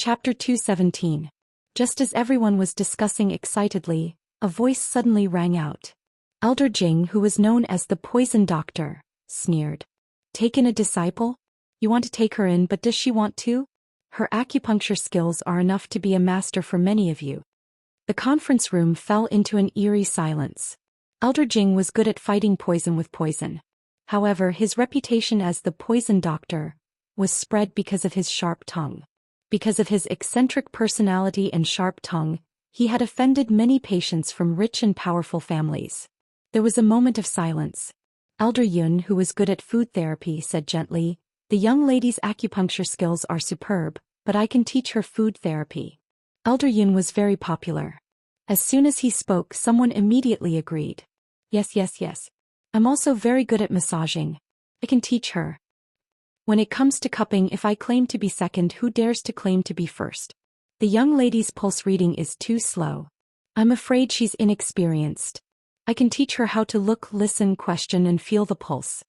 Chapter 217. Just as everyone was discussing excitedly, a voice suddenly rang out. Elder Jing, who was known as the poison doctor, sneered. Take in a disciple? You want to take her in, but does she want to? Her acupuncture skills are enough to be a master for many of you. The conference room fell into an eerie silence. Elder Jing was good at fighting poison with poison. However, his reputation as the poison doctor was spread because of his sharp tongue. Because of his eccentric personality and sharp tongue, he had offended many patients from rich and powerful families. There was a moment of silence. Elder Yun, who was good at food therapy, said gently, "The young lady's acupuncture skills are superb, but I can teach her food therapy." Elder Yun was very popular. As soon as he spoke, someone immediately agreed. Yes. I'm also very good at massaging. I can teach her. When it comes to cupping, if I claim to be second, who dares to claim to be first? The young lady's pulse reading is too slow. I'm afraid she's inexperienced. I can teach her how to look, listen, question, and feel the pulse.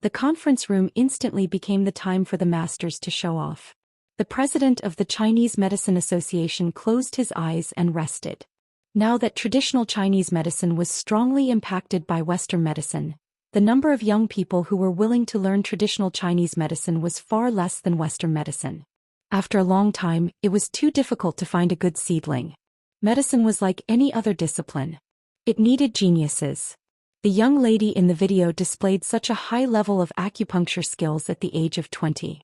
The conference room instantly became the time for the masters to show off. The president of the Chinese Medicine Association closed his eyes and rested. Now that traditional Chinese medicine was strongly impacted by Western medicine, the number of young people who were willing to learn traditional Chinese medicine was far less than Western medicine. After a long time, it was too difficult to find a good seedling. Medicine was like any other discipline. It needed geniuses. The young lady in the video displayed such a high level of acupuncture skills at the age of 20.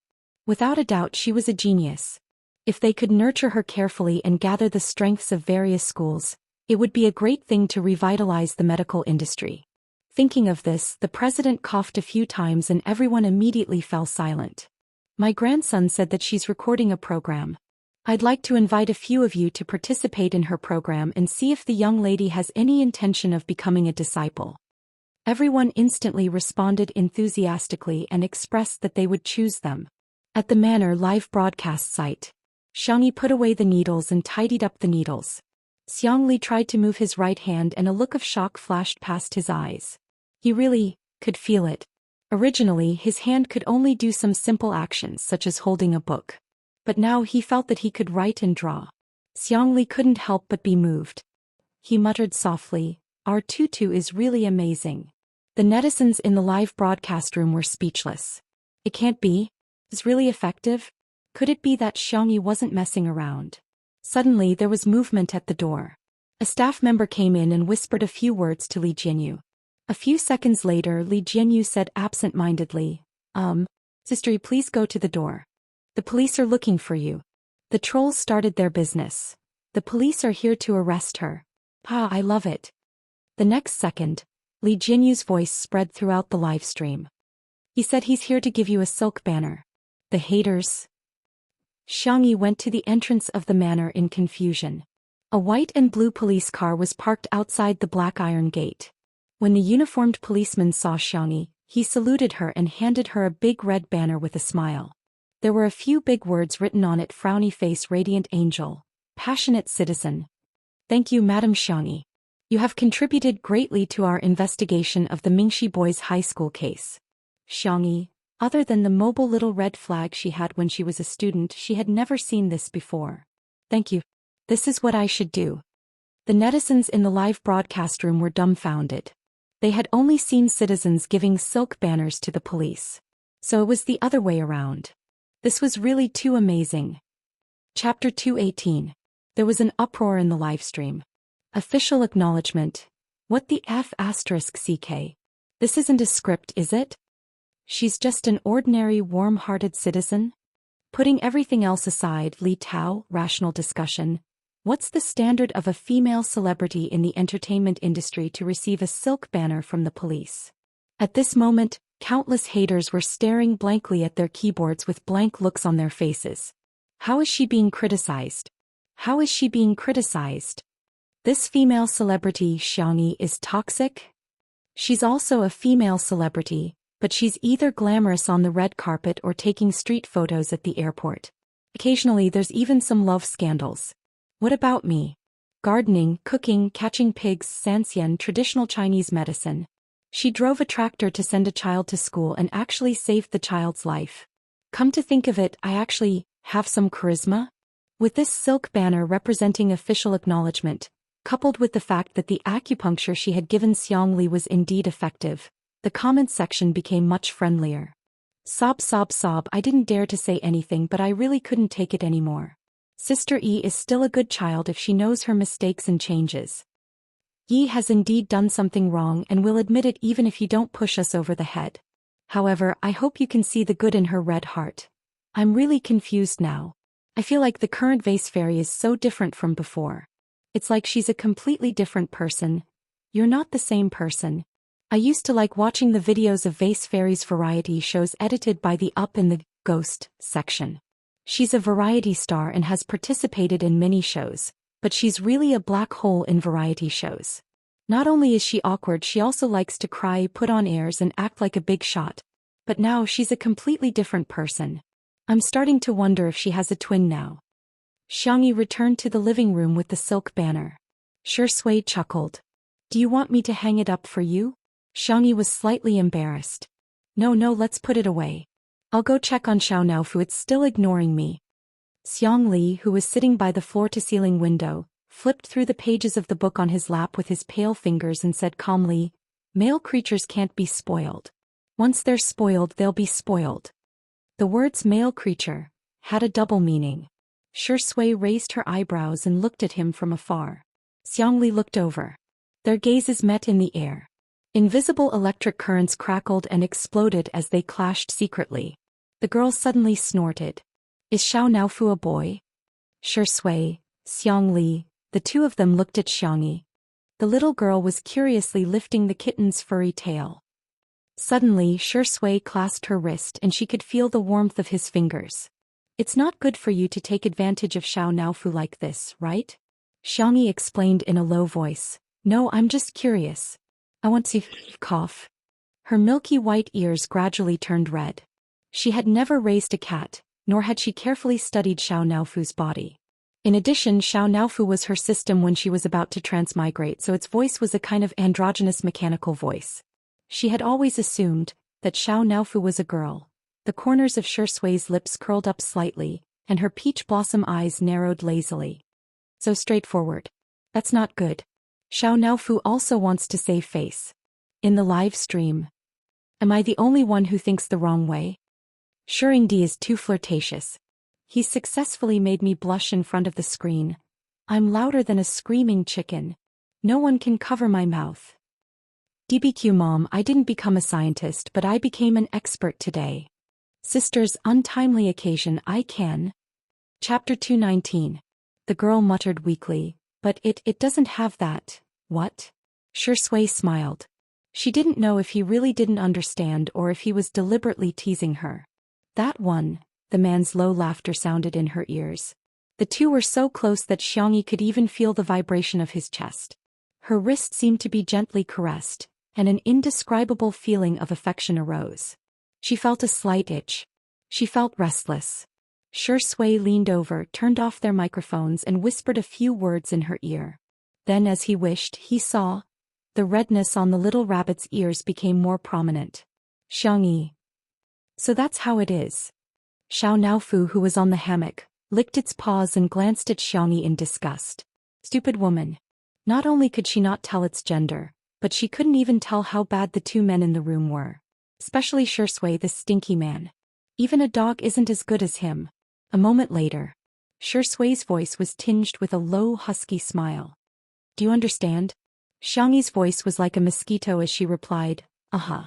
Without a doubt, she was a genius. If they could nurture her carefully and gather the strengths of various schools, it would be a great thing to revitalize the medical industry. Thinking of this, the president coughed a few times and everyone immediately fell silent. My grandson said that she's recording a program. I'd like to invite a few of you to participate in her program and see if the young lady has any intention of becoming a disciple. Everyone instantly responded enthusiastically and expressed that they would choose them. At the Manor live broadcast site, Xianxia put away the needles and tidied up the needles. Xiangli tried to move his right hand and a look of shock flashed past his eyes. He really could feel it. Originally, his hand could only do some simple actions such as holding a book. But now he felt that he could write and draw. Xiangli couldn't help but be moved. He muttered softly, "Our tutu is really amazing." The netizens in the live broadcast room were speechless. It can't be. It's really effective. Could it be that Xiangli wasn't messing around? Suddenly there was movement at the door. A staff member came in and whispered a few words to Li Jianyu. A few seconds later, Li Jianyu said absent-mindedly, Sister, please go to the door. The police are looking for you. The trolls started their business. The police are here to arrest her. Pa, I love it. The next second, Li Jianyu's voice spread throughout the live stream. He said he's here to give you a silk banner. The haters. Xiangyi went to the entrance of the manor in confusion. A white and blue police car was parked outside the black iron gate. When the uniformed policeman saw Xiangyi, he saluted her and handed her a big red banner with a smile. There were a few big words written on it: frowny face, radiant angel, passionate citizen. Thank you, Madam Xiangyi. You have contributed greatly to our investigation of the Mingxi boys' high school case. Xiangyi, other than the mobile little red flag she had when she was a student, she had never seen this before. Thank you. This is what I should do. The netizens in the live broadcast room were dumbfounded. They had only seen citizens giving silk banners to the police. So it was the other way around. This was really too amazing. Chapter 218. There was an uproar in the livestream. Official acknowledgement. What the F***CK? This isn't a script, is it? She's just an ordinary warm-hearted citizen? Putting everything else aside, Li Tao, rational discussion. What's the standard of a female celebrity in the entertainment industry to receive a silk banner from the police? At this moment, countless haters were staring blankly at their keyboards with blank looks on their faces. How is she being criticized? How is she being criticized? This female celebrity, Xiangyi, is toxic? She's also a female celebrity, but she's either glamorous on the red carpet or taking street photos at the airport. Occasionally there's even some love scandals. What about me? Gardening, cooking, catching pigs, Xianxia, traditional Chinese medicine. She drove a tractor to send a child to school and actually saved the child's life. Come to think of it, I actually have some charisma? With this silk banner representing official acknowledgement, coupled with the fact that the acupuncture she had given Xiangli was indeed effective, the comments section became much friendlier. Sob sob sob, I didn't dare to say anything, but I really couldn't take it anymore. Sister Yi is still a good child if she knows her mistakes and changes. Yi has indeed done something wrong and will admit it even if you don't push us over the head. However, I hope you can see the good in her red heart. I'm really confused now. I feel like the current vase fairy is so different from before. It's like she's a completely different person. You're not the same person. I used to like watching the videos of vase fairies variety shows edited by the Up in the Ghost section. She's a variety star and has participated in many shows, but she's really a black hole in variety shows. Not only is she awkward, she also likes to cry, put on airs and act like a big shot. But now she's a completely different person. I'm starting to wonder if she has a twin now. Xiangyi returned to the living room with the silk banner. Shui chuckled. Do you want me to hang it up for you? Xiangyi was slightly embarrassed. No, let's put it away. I'll go check on Xiao Naofu, it's still ignoring me. Xiang Li, who was sitting by the floor-to-ceiling window, flipped through the pages of the book on his lap with his pale fingers and said calmly, male creatures can't be spoiled. Once they're spoiled, they'll be spoiled. The words male creature had a double meaning. Shui raised her eyebrows and looked at him from afar. Xiangli looked over. Their gazes met in the air. Invisible electric currents crackled and exploded as they clashed secretly. The girl suddenly snorted. Is Xiao Naofu a boy? Shui, Xiangli, the two of them looked at Xiangyi. The little girl was curiously lifting the kitten's furry tail. Suddenly, Shui clasped her wrist and she could feel the warmth of his fingers. It's not good for you to take advantage of Xiao Naofu like this, right? Xiangyi explained in a low voice. No, I'm just curious. I want to cough. Her milky white ears gradually turned red. She had never raised a cat, nor had she carefully studied Xiao Naofu's body. In addition, Xiao Naofu was her system when she was about to transmigrate, so its voice was a kind of androgynous mechanical voice. She had always assumed that Xiao Naofu was a girl. The corners of Shui's lips curled up slightly, and her peach blossom eyes narrowed lazily. So straightforward. That's not good. Xiao Naofu also wants to save face. In the live stream. Am I the only one who thinks the wrong way? Shuringdi is too flirtatious. He's successfully made me blush in front of the screen. I'm louder than a screaming chicken. No one can cover my mouth. DBQ mom, I didn't become a scientist, but I became an expert today. Sister's untimely occasion, I can. Chapter 219. The girl muttered weakly, but it doesn't have that. What? Shui smiled. She didn't know if he really didn't understand or if he was deliberately teasing her. That one, the man's low laughter sounded in her ears. The two were so close that Xiangyi could even feel the vibration of his chest. Her wrist seemed to be gently caressed, and an indescribable feeling of affection arose. She felt a slight itch. She felt restless. Shui leaned over, turned off their microphones and whispered a few words in her ear. Then, as he wished, he saw. The redness on the little rabbit's ears became more prominent. Xiangyi. So that's how it is. Xiao Naofu, who was on the hammock, licked its paws and glanced at Xiangyi in disgust. Stupid woman. Not only could she not tell its gender, but she couldn't even tell how bad the two men in the room were. Especially Shui, the stinky man. Even a dog isn't as good as him. A moment later. Shui's voice was tinged with a low, husky smile. Do you understand? Xiangyi's voice was like a mosquito as she replied, uh-huh.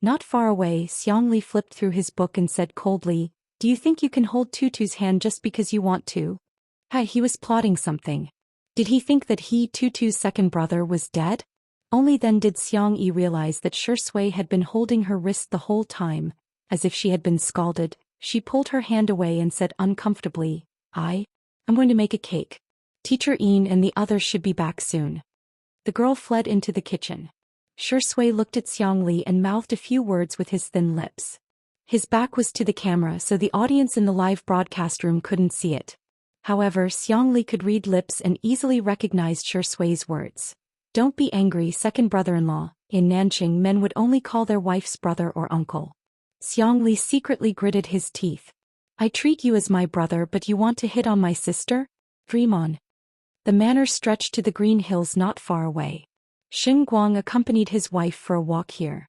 Not far away, Xiangli flipped through his book and said coldly, do you think you can hold Tutu's hand just because you want to? He was plotting something. Did he think that Tutu's second brother, was dead? Only then did Xiangyi realize that Shui had been holding her wrist the whole time. As if she had been scalded, she pulled her hand away and said uncomfortably, I'm going to make a cake. Teacher Yin and the others should be back soon. The girl fled into the kitchen. Shui looked at Xiangli and mouthed a few words with his thin lips. His back was to the camera, so the audience in the live broadcast room couldn't see it. However, Xiangli could read lips and easily recognized Shui's words. Don't be angry, second brother-in-law. In Nanqing, men would only call their wife's brother or uncle. Xiangli secretly gritted his teeth. I treat you as my brother, but you want to hit on my sister? Dream on. The manor stretched to the green hills not far away. Xing Guang accompanied his wife for a walk here.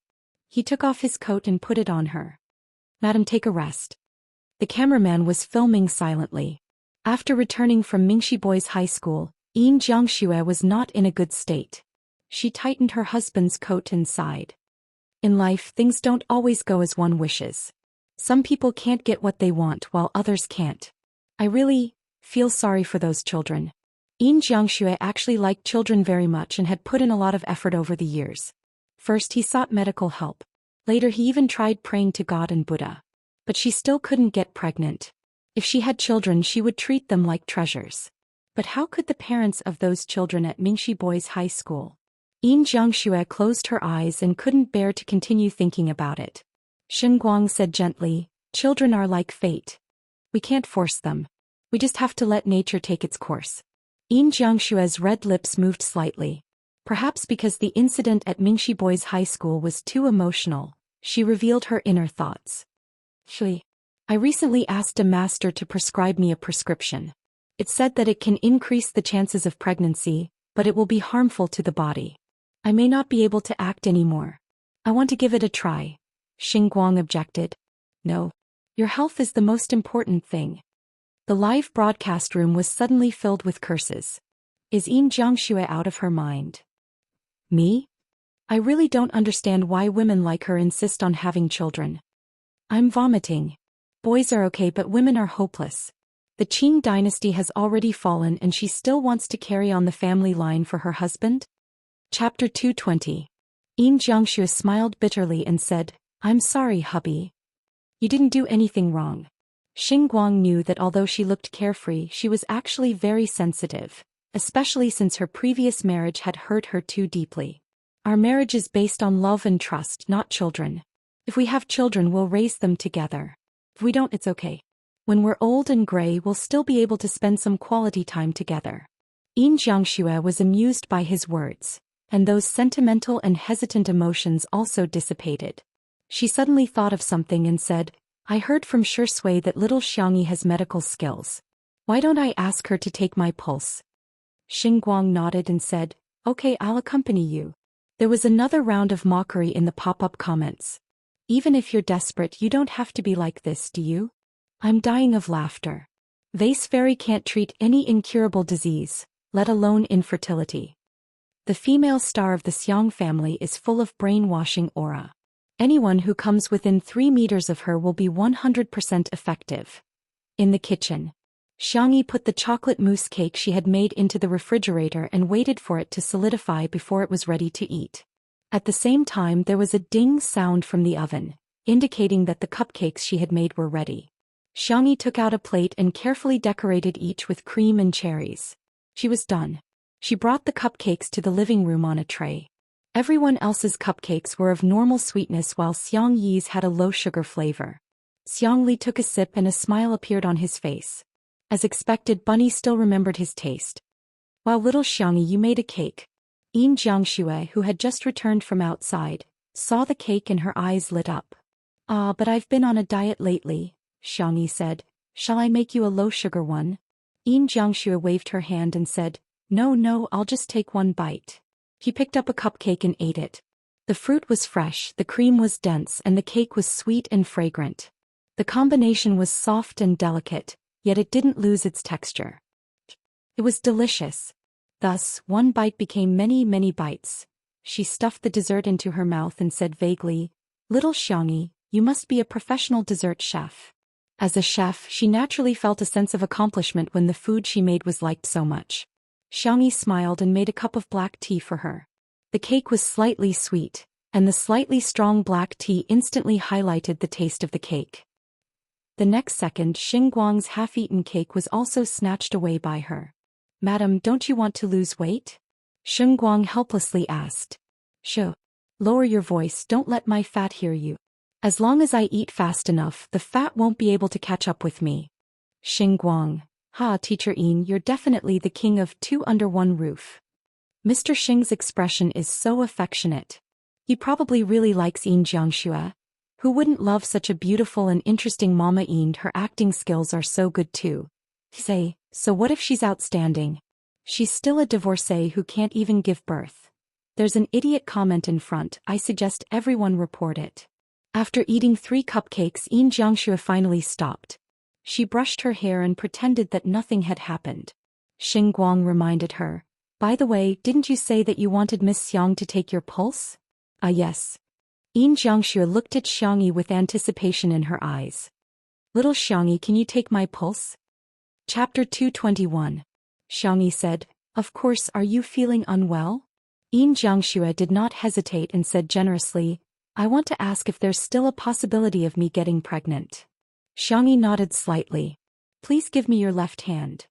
He took off his coat and put it on her. Madam, take a rest. The cameraman was filming silently. After returning from Mingxi Boys High School, Xianxia was not in a good state. She tightened her husband's coat and sighed. In life, things don't always go as one wishes. Some people can't get what they want while others can't. I really feel sorry for those children. Xianxia actually liked children very much and had put in a lot of effort over the years. First he sought medical help. Later he even tried praying to God and Buddha. But she still couldn't get pregnant. If she had children, she would treat them like treasures. But how could the parents of those children at Mingxi Boys High School? Xianxia closed her eyes and couldn't bear to continue thinking about it. Xing Guang said gently, children are like fate. We can't force them. We just have to let nature take its course. Xianxia's red lips moved slightly. Perhaps because the incident at Mingxi Boys High School was too emotional, she revealed her inner thoughts. I recently asked a master to prescribe me a prescription. It said that it can increase the chances of pregnancy, but it will be harmful to the body. I may not be able to act anymore. I want to give it a try. Xing Guang objected. No. Your health is the most important thing. The live broadcast room was suddenly filled with curses. Is Xianxia out of her mind? Me? I really don't understand why women like her insist on having children. I'm vomiting. Boys are okay, but women are hopeless. The Qing dynasty has already fallen and she still wants to carry on the family line for her husband? Chapter 220. Xianxia smiled bitterly and said, I'm sorry, hubby. You didn't do anything wrong. Xing Guang knew that although she looked carefree, she was actually very sensitive, especially since her previous marriage had hurt her too deeply. Our marriage is based on love and trust, not children. If we have children, we'll raise them together. If we don't, it's okay. When we're old and gray, we'll still be able to spend some quality time together. Xianxia was amused by his words, and those sentimental and hesitant emotions also dissipated. She suddenly thought of something and said, I heard from Shui that little Xiangyi has medical skills. Why don't I ask her to take my pulse? Xing Guang nodded and said, okay, I'll accompany you. There was another round of mockery in the pop-up comments. Even if you're desperate, you don't have to be like this, do you? I'm dying of laughter. Vase Fairy can't treat any incurable disease, let alone infertility. The female star of the Xiang family is full of brainwashing aura. Anyone who comes within 3 meters of her will be 100% effective. In the kitchen, Xiangyi put the chocolate mousse cake she had made into the refrigerator and waited for it to solidify before it was ready to eat. At the same time, there was a ding sound from the oven, indicating that the cupcakes she had made were ready. Xiangyi took out a plate and carefully decorated each with cream and cherries. She was done. She brought the cupcakes to the living room on a tray. Everyone else's cupcakes were of normal sweetness while Xiang Yi's had a low-sugar flavor. Xiang Li took a sip and a smile appeared on his face. As expected, Bunny still remembered his taste. Wow, little Xiangyi, you made a cake. Jiangxue, who had just returned from outside, saw the cake and her eyes lit up. Ah, but I've been on a diet lately, Xiangyi said. Shall I make you a low-sugar one? Jiangxue waved her hand and said, No, I'll just take one bite. He picked up a cupcake and ate it. The fruit was fresh, the cream was dense, and the cake was sweet and fragrant. The combination was soft and delicate, yet it didn't lose its texture. It was delicious. Thus, one bite became many bites. She stuffed the dessert into her mouth and said vaguely, Little Xiangyi, you must be a professional dessert chef. As a chef, she naturally felt a sense of accomplishment when the food she made was liked so much. Xiangyi smiled and made a cup of black tea for her. The cake was slightly sweet, and the slightly strong black tea instantly highlighted the taste of the cake. The next second, Xing Guang's half-eaten cake was also snatched away by her. Madam, don't you want to lose weight? Xing Guang helplessly asked. Shh. Lower your voice, don't let my fat hear you. As long as I eat fast enough, the fat won't be able to catch up with me. Xing Guang. Ha, Teacher Yin, you're definitely the king of 2 under 1 roof. Mr. Xing's expression is so affectionate. He probably really likes Xianxia. Who wouldn't love such a beautiful and interesting mama and her acting skills are so good too. Say, so what if she's outstanding? She's still a divorcee who can't even give birth. There's an idiot comment in front, I suggest everyone report it. After eating 3 cupcakes, Xianxia finally stopped. She brushed her hair and pretended that nothing had happened. Xing Guang reminded her, by the way, didn't you say that you wanted Miss Xiang to take your pulse? Yes. Xianxia looked at Xiangyi with anticipation in her eyes. Little Xiangyi, can you take my pulse? Chapter 221. Xiangyi said, of course, are you feeling unwell? Xianxia did not hesitate and said generously, I want to ask if there's still a possibility of me getting pregnant. Xiangyi nodded slightly. Please give me your left hand.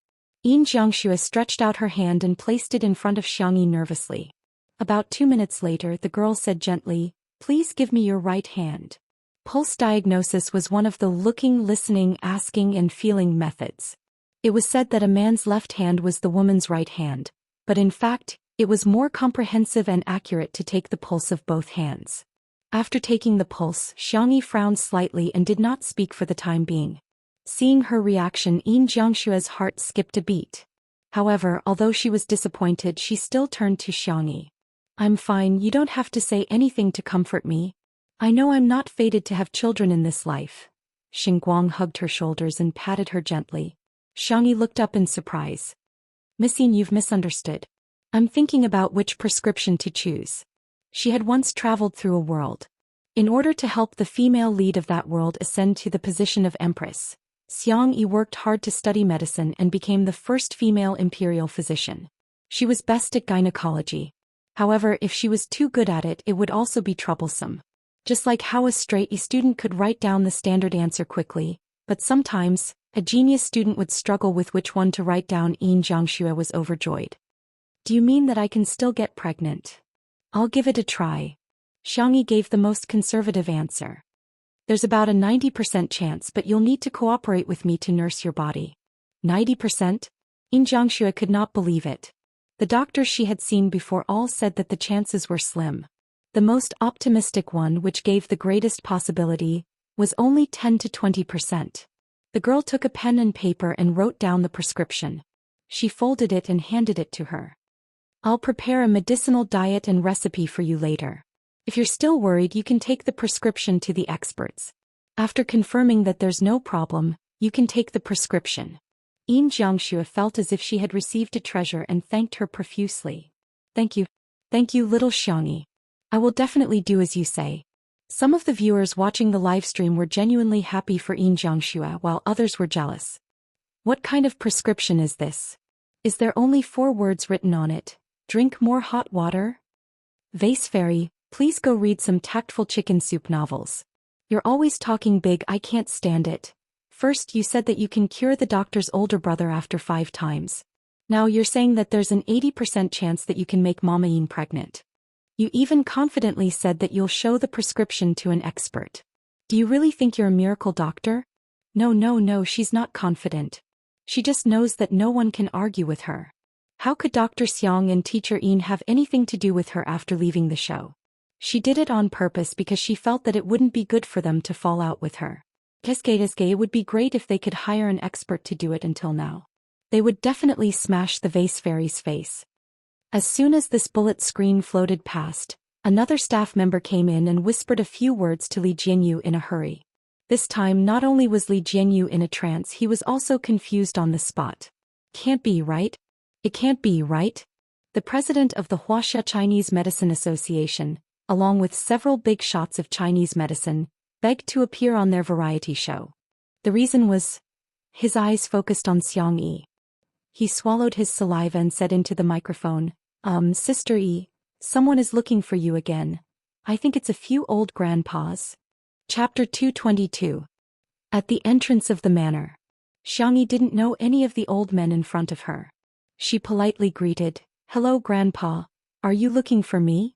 Xianxia stretched out her hand and placed it in front of Xiangyi nervously. About 2 minutes later, the girl said gently, please give me your right hand. Pulse diagnosis was one of the looking, listening, asking, and feeling methods. It was said that a man's left hand was the woman's right hand, but in fact, it was more comprehensive and accurate to take the pulse of both hands. After taking the pulse, Xiangyi frowned slightly and did not speak for the time being. Seeing her reaction, Xianxia's heart skipped a beat. However, although she was disappointed, she still turned to Xiangyi. I'm fine, you don't have to say anything to comfort me. I know I'm not fated to have children in this life. Xingguang hugged her shoulders and patted her gently. Xiangyi looked up in surprise. Missine, you've misunderstood. I'm thinking about which prescription to choose. She had once traveled through a world. In order to help the female lead of that world ascend to the position of empress, Xiangyi worked hard to study medicine and became the first female imperial physician. She was best at gynecology. However, if she was too good at it, it would also be troublesome. Just like how a straight A student could write down the standard answer quickly, but sometimes, a genius student would struggle with which one to write down. Xianxia was overjoyed. Do you mean that I can still get pregnant? I'll give it a try. Xiangyi gave the most conservative answer. There's about a 90% chance, but you'll need to cooperate with me to nurse your body. 90%? Xianxia could not believe it. The doctors she had seen before all said that the chances were slim. The most optimistic one, which gave the greatest possibility, was only 10 to 20%. The girl took a pen and paper and wrote down the prescription. She folded it and handed it to her. I'll prepare a medicinal diet and recipe for you later. If you're still worried, you can take the prescription to the experts. After confirming that there's no problem, you can take the prescription. Xianxia felt as if she had received a treasure and thanked her profusely. Thank you. Thank you, little Xiangyi. I will definitely do as you say. Some of the viewers watching the livestream were genuinely happy for Xianxia while others were jealous. What kind of prescription is this? Is there only 4 words written on it? Drink more hot water? Vase Fairy, please go read some tactful chicken soup novels. You're always talking big, I can't stand it. First you said that you can cure the doctor's older brother after 5 times. Now you're saying that there's an 80% chance that you can make Mama Yin pregnant. You even confidently said that you'll show the prescription to an expert. Do you really think you're a miracle doctor? No, she's not confident. She just knows that no one can argue with her. How could Dr. Xiang and Teacher Yin have anything to do with her after leaving the show? She did it on purpose because she felt that it wouldn't be good for them to fall out with her. It would be great if they could hire an expert to do it until now. They would definitely smash the Vase Fairy's face. As soon as this bullet screen floated past, another staff member came in and whispered a few words to Li Jianyu in a hurry. This time not only was Li Jianyu in a trance, he was also confused on the spot. Can't be right? It can't be right? The president of the Wuxia Chinese Medicine Association, along with several big shots of Chinese medicine, begged to appear on their variety show. The reason was, his eyes focused on Xiangyi. He swallowed his saliva and said into the microphone, Sister Yi, someone is looking for you again. I think it's a few old grandpas. Chapter 222. At the entrance of the manor. Xiangyi didn't know any of the old men in front of her. She politely greeted, Hello Grandpa, are you looking for me?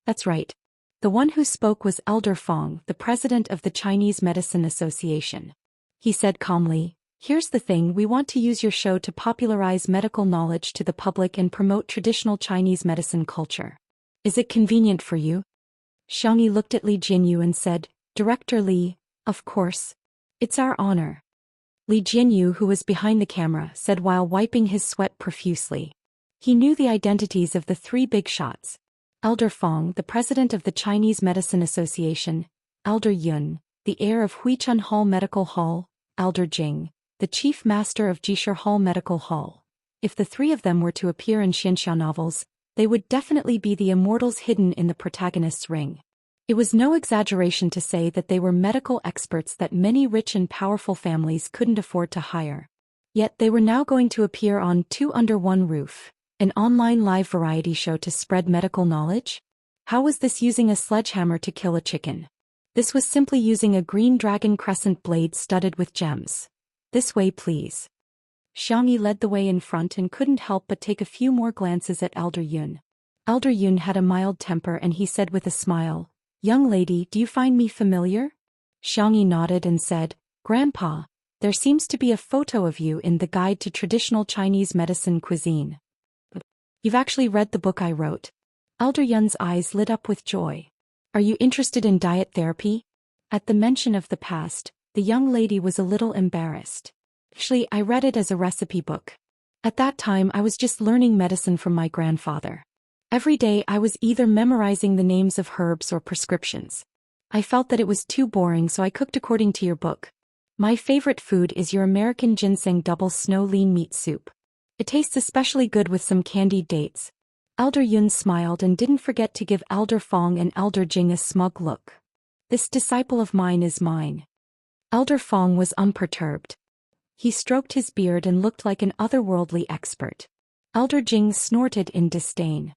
That's right. The one who spoke was Elder Fong, the president of the Chinese Medicine Association. He said calmly, Here's the thing, we want to use your show to popularize medical knowledge to the public and promote traditional Chinese medicine culture. Is it convenient for you? Xiangyi looked at Li Jianyu and said, Director Li, of course. It's our honor. Li Jianyu, who was behind the camera, said while wiping his sweat profusely. He knew the identities of the three big shots. Elder Fong, the president of the Chinese Medicine Association, Elder Yun, the heir of Huichun Hall Medical Hall, Elder Jing, the chief master of Jishir Hall Medical Hall. If the three of them were to appear in Xianxia novels, they would definitely be the immortals hidden in the protagonist's ring. It was no exaggeration to say that they were medical experts that many rich and powerful families couldn't afford to hire. Yet they were now going to appear on Two Under One Roof, an online live variety show to spread medical knowledge? How was this using a sledgehammer to kill a chicken? This was simply using a green dragon crescent blade studded with gems. This way, please. Xiangyi led the way in front and couldn't help but take a few more glances at Elder Yun. Elder Yun had a mild temper and he said with a smile, "Young lady, do you find me familiar?" Xiangyi nodded and said, "Grandpa, there seems to be a photo of you in the Guide to Traditional Chinese Medicine Cuisine. You've actually read the book I wrote." Elder Yun's eyes lit up with joy. "Are you interested in diet therapy?" At the mention of the past, the young lady was a little embarrassed. "Actually, I read it as a recipe book. At that time I was just learning medicine from my grandfather. Every day I was either memorizing the names of herbs or prescriptions. I felt that it was too boring, so I cooked according to your book. My favorite food is your American ginseng double snow lean meat soup. It tastes especially good with some candied dates." Elder Yun smiled and didn't forget to give Elder Fong and Elder Jing a smug look. "This disciple of mine is mine." Elder Fong was unperturbed. He stroked his beard and looked like an otherworldly expert. Elder Jing snorted in disdain.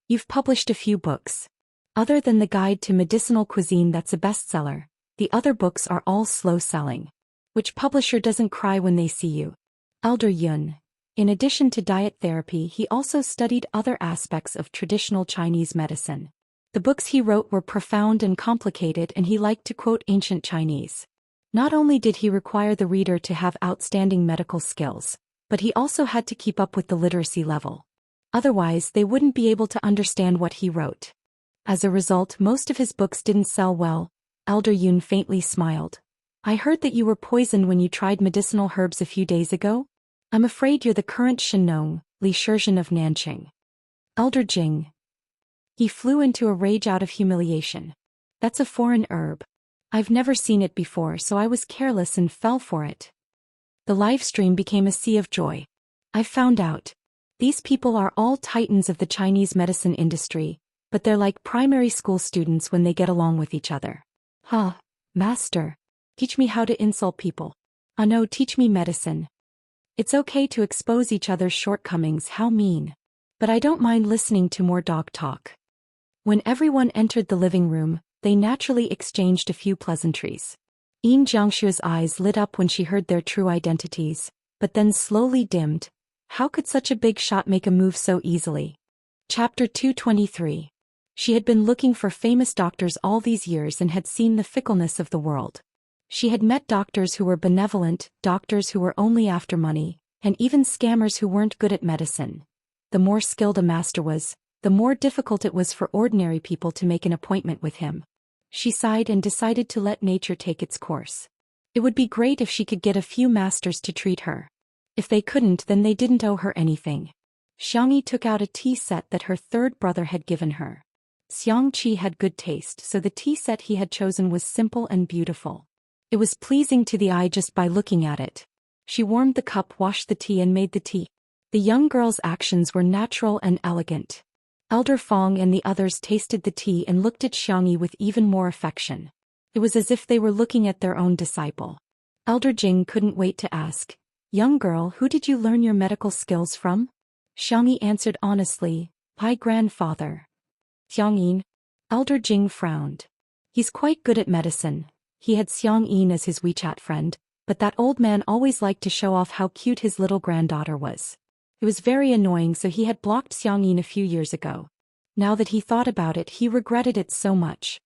"You've published a few books. Other than the Guide to Medicinal Cuisine that's a bestseller, the other books are all slow-selling. Which publisher doesn't cry when they see you?" Elder Yun. In addition to diet therapy, he also studied other aspects of traditional Chinese medicine. The books he wrote were profound and complicated, and he liked to quote ancient Chinese. Not only did he require the reader to have outstanding medical skills, but he also had to keep up with the literacy level. Otherwise, they wouldn't be able to understand what he wrote. As a result, most of his books didn't sell well. Elder Yun faintly smiled. "I heard that you were poisoned when you tried medicinal herbs a few days ago? I'm afraid you're the current Shenong, Li Shizhen of Nanqing." Elder Jing. He flew into a rage out of humiliation. "That's a foreign herb. I've never seen it before, so I was careless and fell for it." The live stream became a sea of joy. "I found out. These people are all titans of the Chinese medicine industry, but they're like primary school students when they get along with each other." "Huh, master. Teach me how to insult people." "Ah no, teach me medicine. It's okay to expose each other's shortcomings, how mean. But I don't mind listening to more dog talk." When everyone entered the living room, they naturally exchanged a few pleasantries. Yin Jiangshu's eyes lit up when she heard their true identities, but then slowly dimmed. How could such a big shot make a move so easily? Chapter 223. She had been looking for famous doctors all these years and had seen the fickleness of the world. She had met doctors who were benevolent, doctors who were only after money, and even scammers who weren't good at medicine. The more skilled a master was, the more difficult it was for ordinary people to make an appointment with him. She sighed and decided to let nature take its course. It would be great if she could get a few masters to treat her. If they couldn't, then they didn't owe her anything. Xiangyi took out a tea set that her third brother had given her. Xianxia had good taste, so the tea set he had chosen was simple and beautiful. It was pleasing to the eye just by looking at it. She warmed the cup, washed the tea, and made the tea. The young girl's actions were natural and elegant. Elder Fong and the others tasted the tea and looked at Xiangyi with even more affection. It was as if they were looking at their own disciple. Elder Jing couldn't wait to ask, "Young girl, who did you learn your medical skills from?" Xiangyi answered honestly, "My grandfather." "Xiangyin?" Elder Jing frowned. "He's quite good at medicine." He had Xiangyin as his WeChat friend, but that old man always liked to show off how cute his little granddaughter was. It was very annoying, so he had blocked Xiangyin a few years ago. Now that he thought about it, he regretted it so much.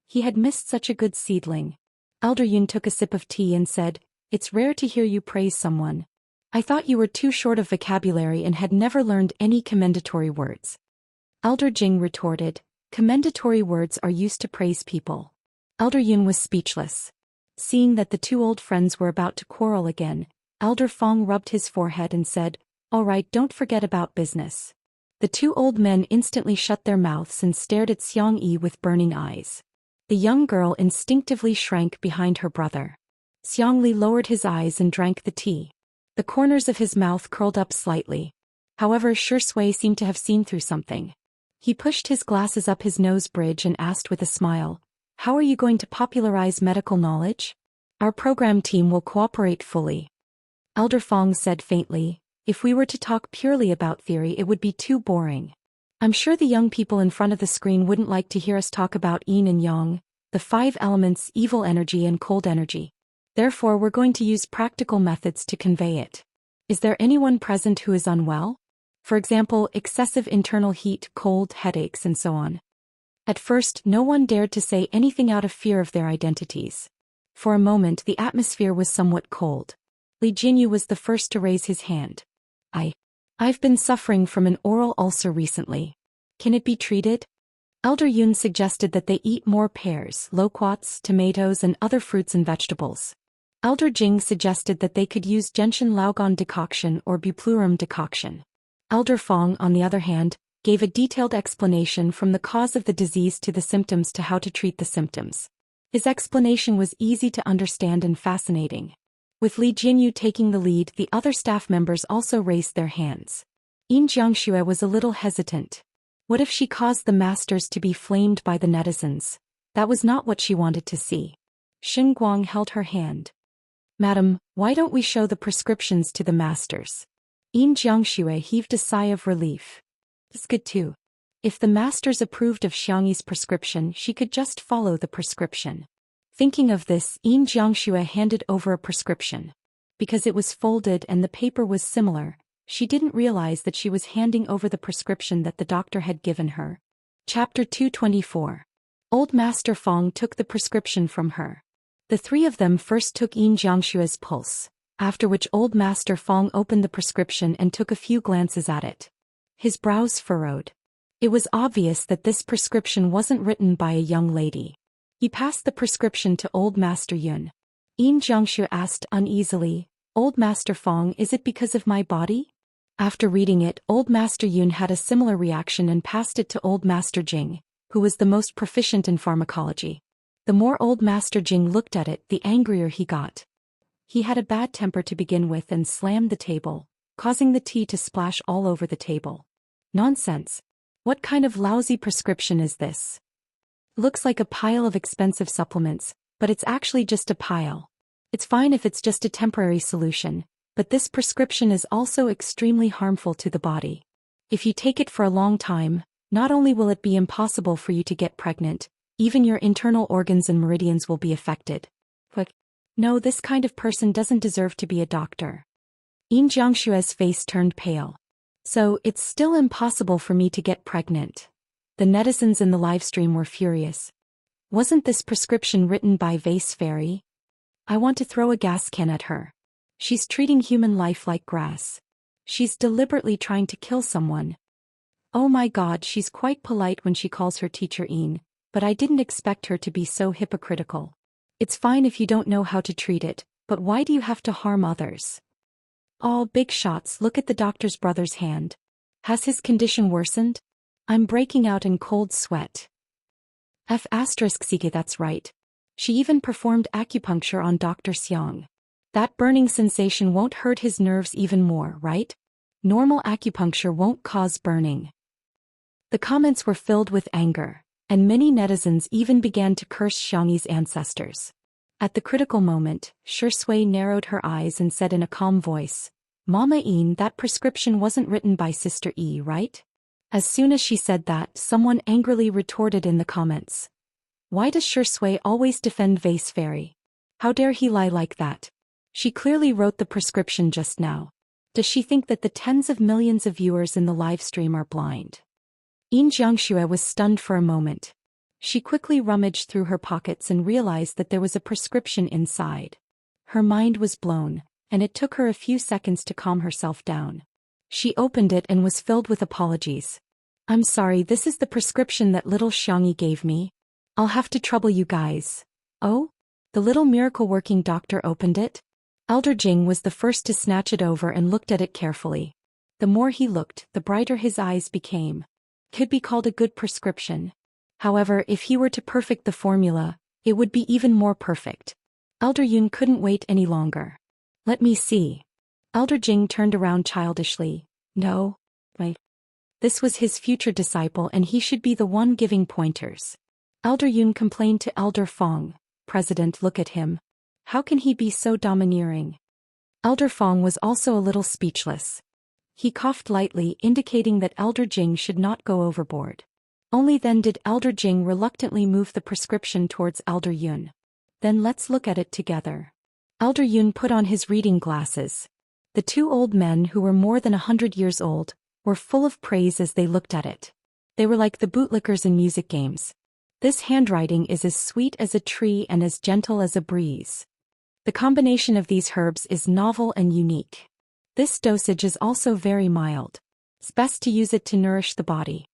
He had missed such a good seedling. Elder Yun took a sip of tea and said, "It's rare to hear you praise someone. I thought you were too short of vocabulary and had never learned any commendatory words." Elder Jing retorted, "Commendatory words are used to praise people. Elder Yun was speechless. Seeing that the two old friends were about to quarrel again, Elder Fong rubbed his forehead and said, "All right, don't forget about business." The two old men instantly shut their mouths and stared at Xiangyi with burning eyes. The young girl instinctively shrank behind her brother. Xiangli lowered his eyes and drank the tea. The corners of his mouth curled up slightly. However, Shui seemed to have seen through something. He pushed his glasses up his nose bridge and asked with a smile, "How are you going to popularize medical knowledge?" "Our program team will cooperate fully." Elder Fong said faintly, "If we were to talk purely about theory, it would be too boring. I'm sure the young people in front of the screen wouldn't like to hear us talk about yin and yang, the 5 elements, evil energy and cold energy. Therefore, we're going to use practical methods to convey it. Is there anyone present who is unwell? For example, excessive internal heat, cold, headaches, and so on." At first, no one dared to say anything out of fear of their identities. For a moment, the atmosphere was somewhat cold. Li Jinyu was the first to raise his hand. I've been suffering from an oral ulcer recently. Can it be treated?" Elder Yun suggested that they eat more pears, loquats, tomatoes, and other fruits and vegetables. Elder Jing suggested that they could use gentian laugon decoction or buplurum decoction. Elder Fong, on the other hand, gave a detailed explanation from the cause of the disease to the symptoms to how to treat the symptoms. His explanation was easy to understand and fascinating. With Li Jinyu taking the lead, the other staff members also raised their hands. Yin Jiangxue was a little hesitant. What if she caused the masters to be flamed by the netizens? That was not what she wanted to see. Xin Guang held her hand. "Madam, why don't we show the prescriptions to the masters?" Yin Jiangxue heaved a sigh of relief. "It's good too. If the masters approved of Xiangyi's prescription, she could just follow the prescription." Thinking of this, Yin Jiangxue handed over a prescription. Because it was folded and the paper was similar, she didn't realize that she was handing over the prescription that the doctor had given her. Chapter 224. Old Master Fong took the prescription from her. The three of them first took Yin Jiangxue's pulse, after which Old Master Fong opened the prescription and took a few glances at it. His brows furrowed. It was obvious that this prescription wasn't written by a young lady. He passed the prescription to Old Master Yun. Yin Jiangxue asked uneasily, "Old Master Fong, is it because of my body?" After reading it, Old Master Yun had a similar reaction and passed it to Old Master Jing, who was the most proficient in pharmacology. The more Old Master Jing looked at it, the angrier he got. He had a bad temper to begin with and slammed the table, causing the tea to splash all over the table. "Nonsense! What kind of lousy prescription is this? Looks like a pile of expensive supplements, but it's actually just a pile. It's fine if it's just a temporary solution, but this prescription is also extremely harmful to the body. If you take it for a long time, not only will it be impossible for you to get pregnant, even your internal organs and meridians will be affected. But no, this kind of person doesn't deserve to be a doctor." Yin Jiangxue's face turned pale. "So, it's still impossible for me to get pregnant." The netizens in the livestream were furious. "Wasn't this prescription written by Vase Fairy? I want to throw a gas can at her. She's treating human life like grass. She's deliberately trying to kill someone. Oh my god, she's quite polite when she calls her teacher Yin, but I didn't expect her to be so hypocritical. It's fine if you don't know how to treat it, but why do you have to harm others?" "Oh, big shots, look at the doctor's brother's hand. Has his condition worsened? I'm breaking out in cold sweat." F***CK, that's right. She even performed acupuncture on Dr. Xiang. That burning sensation won't hurt his nerves even more, right? Normal acupuncture won't cause burning. The comments were filled with anger, and many netizens even began to curse Xiangyi's ancestors. At the critical moment, Shui narrowed her eyes and said in a calm voice, "Mama Yin, that prescription wasn't written by Sister Yi, right?" As soon as she said that, someone angrily retorted in the comments. "Why does Shui always defend Vase Fairy? How dare he lie like that? She clearly wrote the prescription just now. Does she think that the tens of millions of viewers in the live stream are blind?" Yin Jiangxue was stunned for a moment. She quickly rummaged through her pockets and realized that there was a prescription inside. Her mind was blown, and it took her a few seconds to calm herself down. She opened it and was filled with apologies. "I'm sorry, this is the prescription that little Xiangyi gave me. I'll have to trouble you guys. Oh? The little miracle-working doctor opened it? Elder Jing was the first to snatch it over and looked at it carefully. The more he looked, the brighter his eyes became. Could be called a good prescription. However, if he were to perfect the formula, it would be even more perfect. Elder Yun couldn't wait any longer. Let me see. Elder Jing turned around childishly. No. This was his future disciple and he should be the one giving pointers. Elder Yun complained to Elder Fong. President, look at him. How can he be so domineering? Elder Fong was also a little speechless. He coughed lightly, indicating that Elder Jing should not go overboard. Only then did Elder Jing reluctantly move the prescription towards Elder Yun. Then let's look at it together. Elder Yun put on his reading glasses. The two old men, who were more than 100 years old, were full of praise as they looked at it. They were like the bootlickers in music games. This handwriting is as sweet as a tree and as gentle as a breeze. The combination of these herbs is novel and unique. This dosage is also very mild. It's best to use it to nourish the body.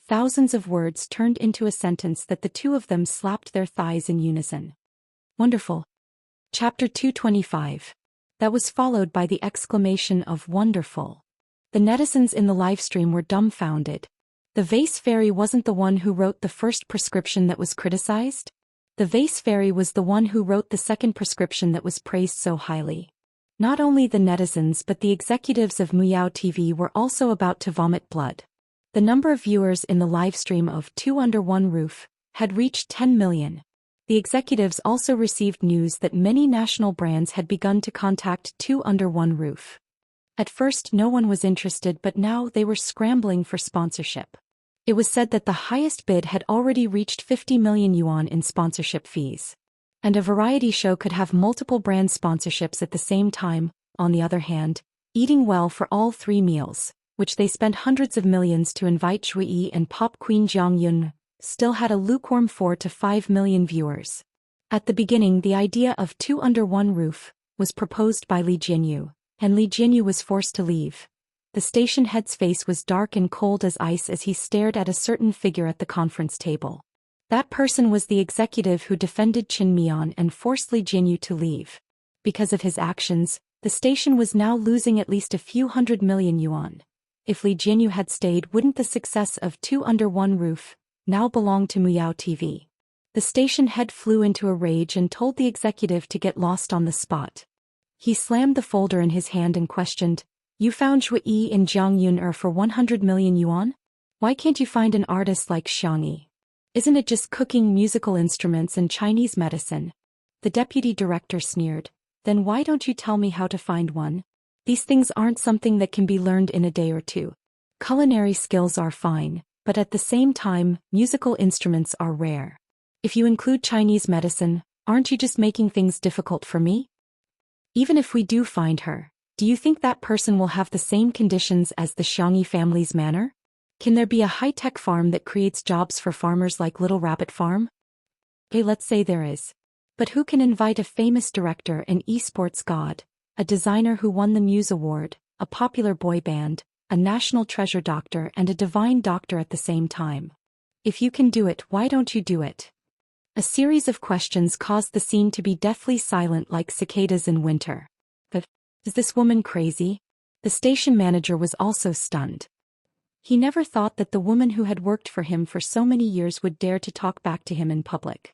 Thousands of words turned into a sentence that the two of them slapped their thighs in unison. Wonderful. Chapter 225. That was followed by the exclamation of wonderful. The netizens in the livestream were dumbfounded. The vase fairy wasn't the one who wrote the first prescription that was criticized? The vase fairy was the one who wrote the second prescription that was praised so highly. Not only the netizens but the executives of Muyao TV were also about to vomit blood. The number of viewers in the livestream of Two Under One Roof had reached 10 million. The executives also received news that many national brands had begun to contact Two Under One Roof. At first no one was interested, but now they were scrambling for sponsorship. It was said that the highest bid had already reached 50 million yuan in sponsorship fees. And a variety show could have multiple brand sponsorships at the same time. On the other hand, eating well for all three meals, which they spent hundreds of millions to invite Shui and Pop Queen Jiang Yun, still had a lukewarm 4 to 5 million viewers. At the beginning, the idea of Two Under One Roof was proposed by Li Jinyu, and Li Jinyu was forced to leave. The station head's face was dark and cold as ice as he stared at a certain figure at the conference table. That person was the executive who defended Qin Mian and forced Li Jinyu to leave. Because of his actions, the station was now losing at least a few 100 million yuan. If Li Jinyu had stayed, wouldn't the success of Two Under One Roof now belong to Muyao TV? The station head flew into a rage and told the executive to get lost on the spot. He slammed the folder in his hand and questioned, "You found Shui and Jiang Yun for 100 million yuan? Why can't you find an artist like Xianxia? Isn't it just cooking musical instruments and Chinese medicine?" The deputy director sneered. "Then why don't you tell me how to find one? These things aren't something that can be learned in a day or two. Culinary skills are fine, but at the same time, musical instruments are rare. If you include Chinese medicine, aren't you just making things difficult for me? Even if we do find her, do you think that person will have the same conditions as the Xianxia family's manor? Can there be a high-tech farm that creates jobs for farmers like Little Rabbit Farm? Okay, let's say there is. But who can invite a famous director, an esports god, a designer who won the Muse Award, a popular boy band, a national treasure doctor and a divine doctor at the same time? If you can do it, why don't you do it?" A series of questions caused the scene to be deathly silent like cicadas in winter. But, is this woman crazy? The station manager was also stunned. He never thought that the woman who had worked for him for so many years would dare to talk back to him in public.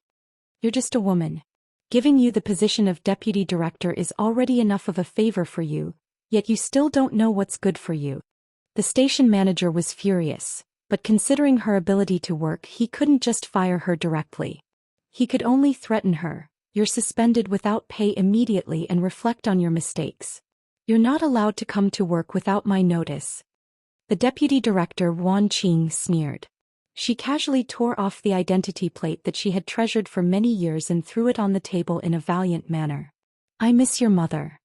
"You're just a woman. Giving you the position of deputy director is already enough of a favor for you, yet you still don't know what's good for you." The station manager was furious, but considering her ability to work, he couldn't just fire her directly. He could only threaten her, "You're suspended without pay immediately and reflect on your mistakes. You're not allowed to come to work without my notice." The deputy director Wan Qing sneered. She casually tore off the identity plate that she had treasured for many years and threw it on the table in a valiant manner. "I miss your mother.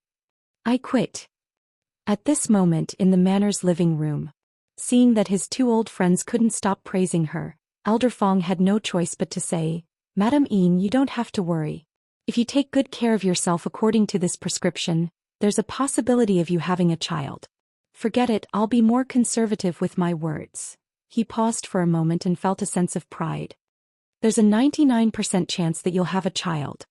I quit." At this moment in the manor's living room, seeing that his two old friends couldn't stop praising her, Elder Fong had no choice but to say, "Madam Yin, you don't have to worry. If you take good care of yourself according to this prescription, there's a possibility of you having a child. Forget it, I'll be more conservative with my words." He paused for a moment and felt a sense of pride. There's a 99% chance that you'll have a child.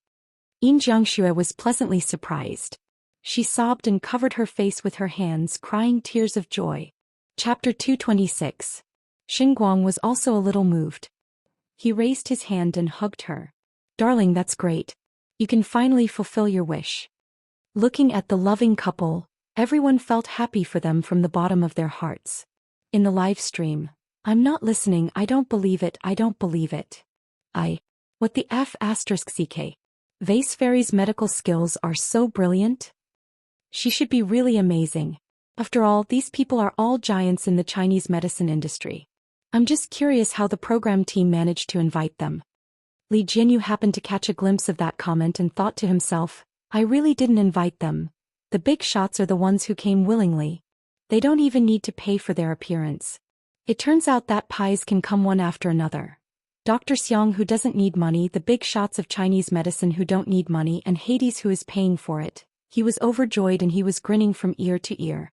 Xianxia was pleasantly surprised. She sobbed and covered her face with her hands, crying tears of joy. Chapter 226. Xinguang was also a little moved. He raised his hand and hugged her. Darling, that's great. You can finally fulfill your wish. Looking at the loving couple, everyone felt happy for them from the bottom of their hearts. In the live stream, I'm not listening, I don't believe it, I don't believe it. What the F***ck? Vase Fairy's medical skills are so brilliant. She should be really amazing. After all, these people are all giants in the Chinese medicine industry. I'm just curious how the program team managed to invite them. Li Jinyu happened to catch a glimpse of that comment and thought to himself, I really didn't invite them. The big shots are the ones who came willingly. They don't even need to pay for their appearance. It turns out that pies can come one after another. Dr. Xiang who doesn't need money, the big shots of Chinese medicine who don't need money, and Hades who is paying for it. He was overjoyed and he was grinning from ear to ear.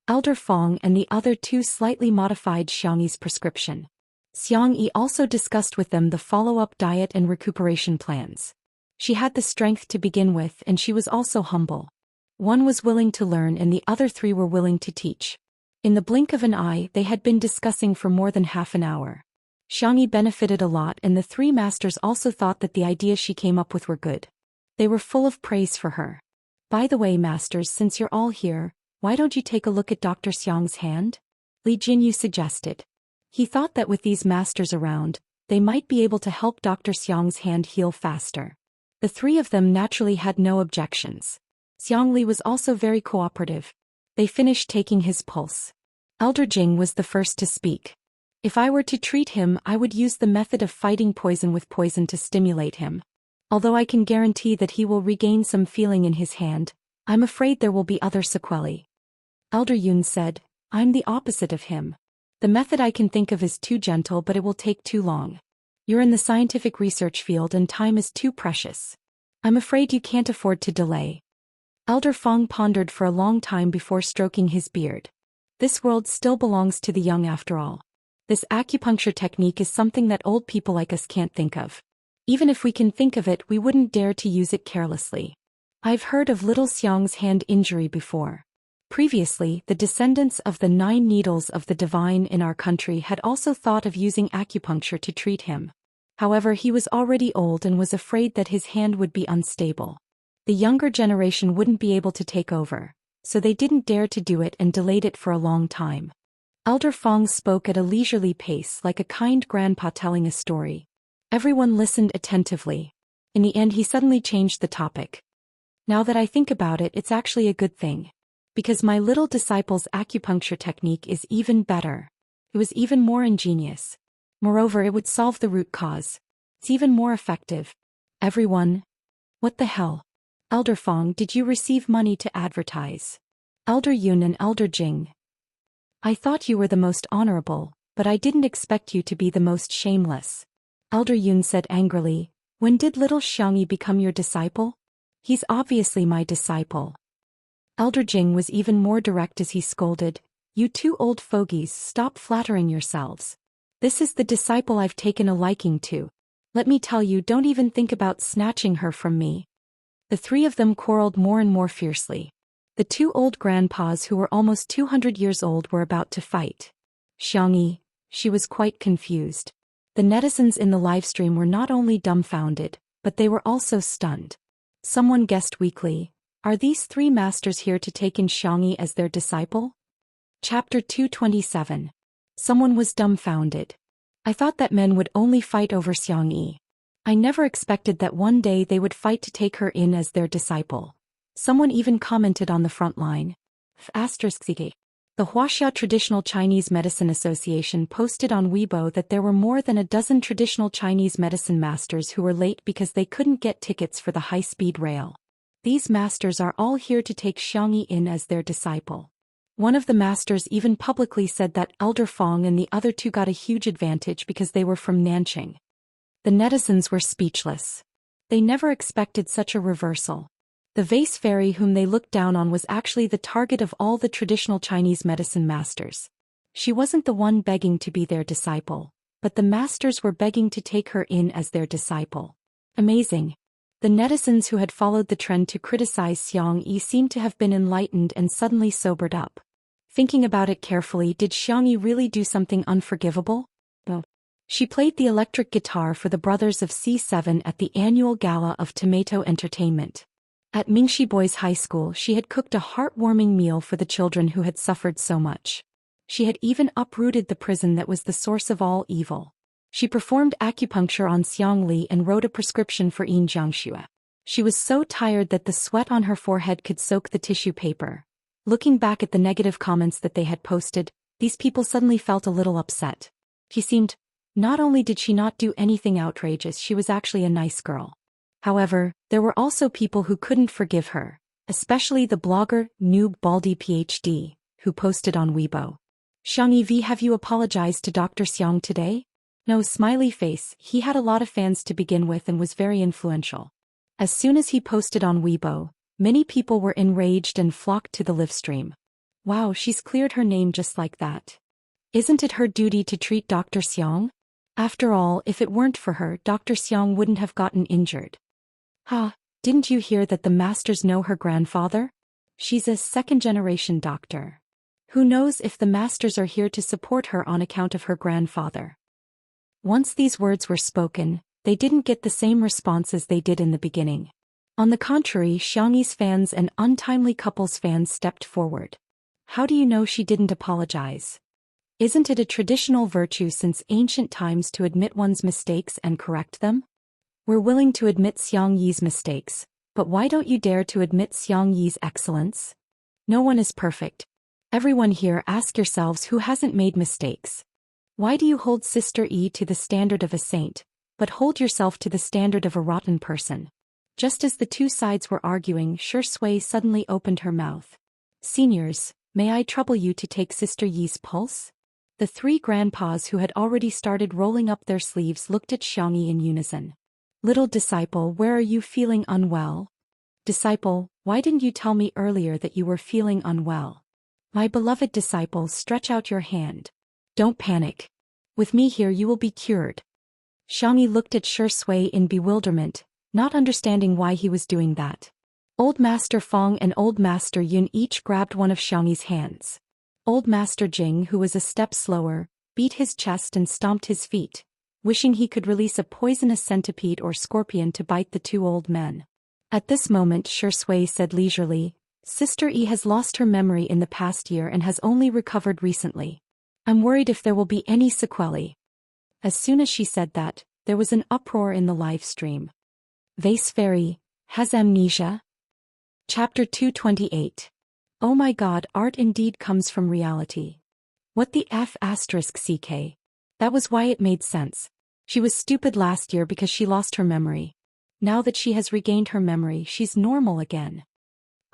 Elder Fong and the other two slightly modified Xiangyi's prescription. Xiangyi also discussed with them the follow-up diet and recuperation plans. She had the strength to begin with and she was also humble. One was willing to learn and the other three were willing to teach. In the blink of an eye, they had been discussing for more than half an hour. Xiangyi benefited a lot and the three masters also thought that the ideas she came up with were good. They were full of praise for her. By the way, masters, since you're all here, why don't you take a look at Dr. Xiang's hand? Li Jinyu suggested. He thought that with these masters around, they might be able to help Dr. Xiang's hand heal faster. The three of them naturally had no objections. Xiangli was also very cooperative. They finished taking his pulse. Elder Jing was the first to speak. If I were to treat him, I would use the method of fighting poison with poison to stimulate him. Although I can guarantee that he will regain some feeling in his hand, I'm afraid there will be other sequelae. Elder Yun said, I'm the opposite of him. The method I can think of is too gentle, but it will take too long. You're in the scientific research field and time is too precious. I'm afraid you can't afford to delay. Elder Fong pondered for a long time before stroking his beard. This world still belongs to the young after all. This acupuncture technique is something that old people like us can't think of. Even if we can think of it, we wouldn't dare to use it carelessly. I've heard of little Xiang's hand injury before. Previously, the descendants of the 9 needles of the divine in our country had also thought of using acupuncture to treat him. However, he was already old and was afraid that his hand would be unstable. The younger generation wouldn't be able to take over, so they didn't dare to do it and delayed it for a long time. Elder Fong spoke at a leisurely pace like a kind grandpa telling a story. Everyone listened attentively. In the end he suddenly changed the topic. Now that I think about it, it's actually a good thing. Because my little disciple's acupuncture technique is even better. It was even more ingenious. Moreover, it would solve the root cause. It's even more effective. Everyone. What the hell? Elder Fong, did you receive money to advertise? Elder Yun and Elder Jing. I thought you were the most honorable, but I didn't expect you to be the most shameless. Elder Yun said angrily, when did little Xiangyi become your disciple? He's obviously my disciple. Elder Jing was even more direct as he scolded, you two old fogies, stop flattering yourselves. This is the disciple I've taken a liking to. Let me tell you, don't even think about snatching her from me. The three of them quarreled more and more fiercely. The two old grandpas who were almost 200 years old were about to fight. Xiangyi, she was quite confused. The netizens in the livestream were not only dumbfounded, but they were also stunned. Someone guessed weakly, are these three masters here to take in Xiangyi as their disciple? Chapter 227. Someone was dumbfounded. I thought that men would only fight over Xiangyi. I never expected that one day they would fight to take her in as their disciple. Someone even commented on the front line. The Wuxia Traditional Chinese Medicine Association posted on Weibo that there were more than a dozen traditional Chinese medicine masters who were late because they couldn't get tickets for the high-speed rail. These masters are all here to take Xiangyi in as their disciple. One of the masters even publicly said that Elder Fong and the other two got a huge advantage because they were from Nanqing. The netizens were speechless. They never expected such a reversal. The vase fairy whom they looked down on was actually the target of all the traditional Chinese medicine masters. She wasn't the one begging to be their disciple. but the masters were begging to take her in as their disciple. Amazing. The netizens who had followed the trend to criticize Xianxia seemed to have been enlightened and suddenly sobered up. Thinking about it carefully, did Xianxia really do something unforgivable? No. She played the electric guitar for the brothers of C7 at the annual gala of Tomato Entertainment. At Mingxi Boys High School, she had cooked a heartwarming meal for the children who had suffered so much. She had even uprooted the prison that was the source of all evil. She performed acupuncture on Xiangli and wrote a prescription for Xianxia. She was so tired that the sweat on her forehead could soak the tissue paper. Looking back at the negative comments that they had posted, these people suddenly felt a little upset. She seemed, not only did she not do anything outrageous, she was actually a nice girl. However, there were also people who couldn't forgive her, especially the blogger Noob Baldy PhD, who posted on Weibo. Xiangxia, have you apologized to Dr. Xiang today? No, smiley face. He had a lot of fans to begin with and was very influential. As soon as he posted on Weibo, many people were enraged and flocked to the live stream. Wow, she's cleared her name just like that. Isn't it her duty to treat Dr. Xiang? After all, if it weren't for her, Dr. Xiang wouldn't have gotten injured. Didn't you hear that the masters know her grandfather? She's a second-generation doctor. Who knows if the masters are here to support her on account of her grandfather. Once these words were spoken, they didn't get the same response as they did in the beginning. On the contrary, Xiangxi's fans and untimely couples fans stepped forward. How do you know she didn't apologize? Isn't it a traditional virtue since ancient times to admit one's mistakes and correct them? We're willing to admit Xiangxi's mistakes, but why don't you dare to admit Xiangxi's excellence? No one is perfect. Everyone here, ask yourselves who hasn't made mistakes. Why do you hold Sister E to the standard of a saint, but hold yourself to the standard of a rotten person? Just as the two sides were arguing, Shui suddenly opened her mouth. Seniors, may I trouble you to take Sister Yi's pulse? The three grandpas who had already started rolling up their sleeves looked at Xiangxia in unison. Little disciple, where are you feeling unwell? Disciple, why didn't you tell me earlier that you were feeling unwell? My beloved disciple, stretch out your hand. Don't panic. With me here you will be cured. Xiangxia looked at Shui in bewilderment, not understanding why he was doing that. Old Master Fong and Old Master Yun each grabbed one of Xiangxi's hands. Old Master Jing, who was a step slower, beat his chest and stomped his feet, wishing he could release a poisonous centipede or scorpion to bite the two old men. At this moment Shui said leisurely, Sister E has lost her memory in the past year and has only recovered recently. I'm worried if there will be any sequelae. As soon as she said that, there was an uproar in the live stream. Vase Fairy has amnesia? Chapter 228. Oh my god, art indeed comes from reality. What the f***ck? That was why it made sense. She was stupid last year because she lost her memory. Now that she has regained her memory, she's normal again.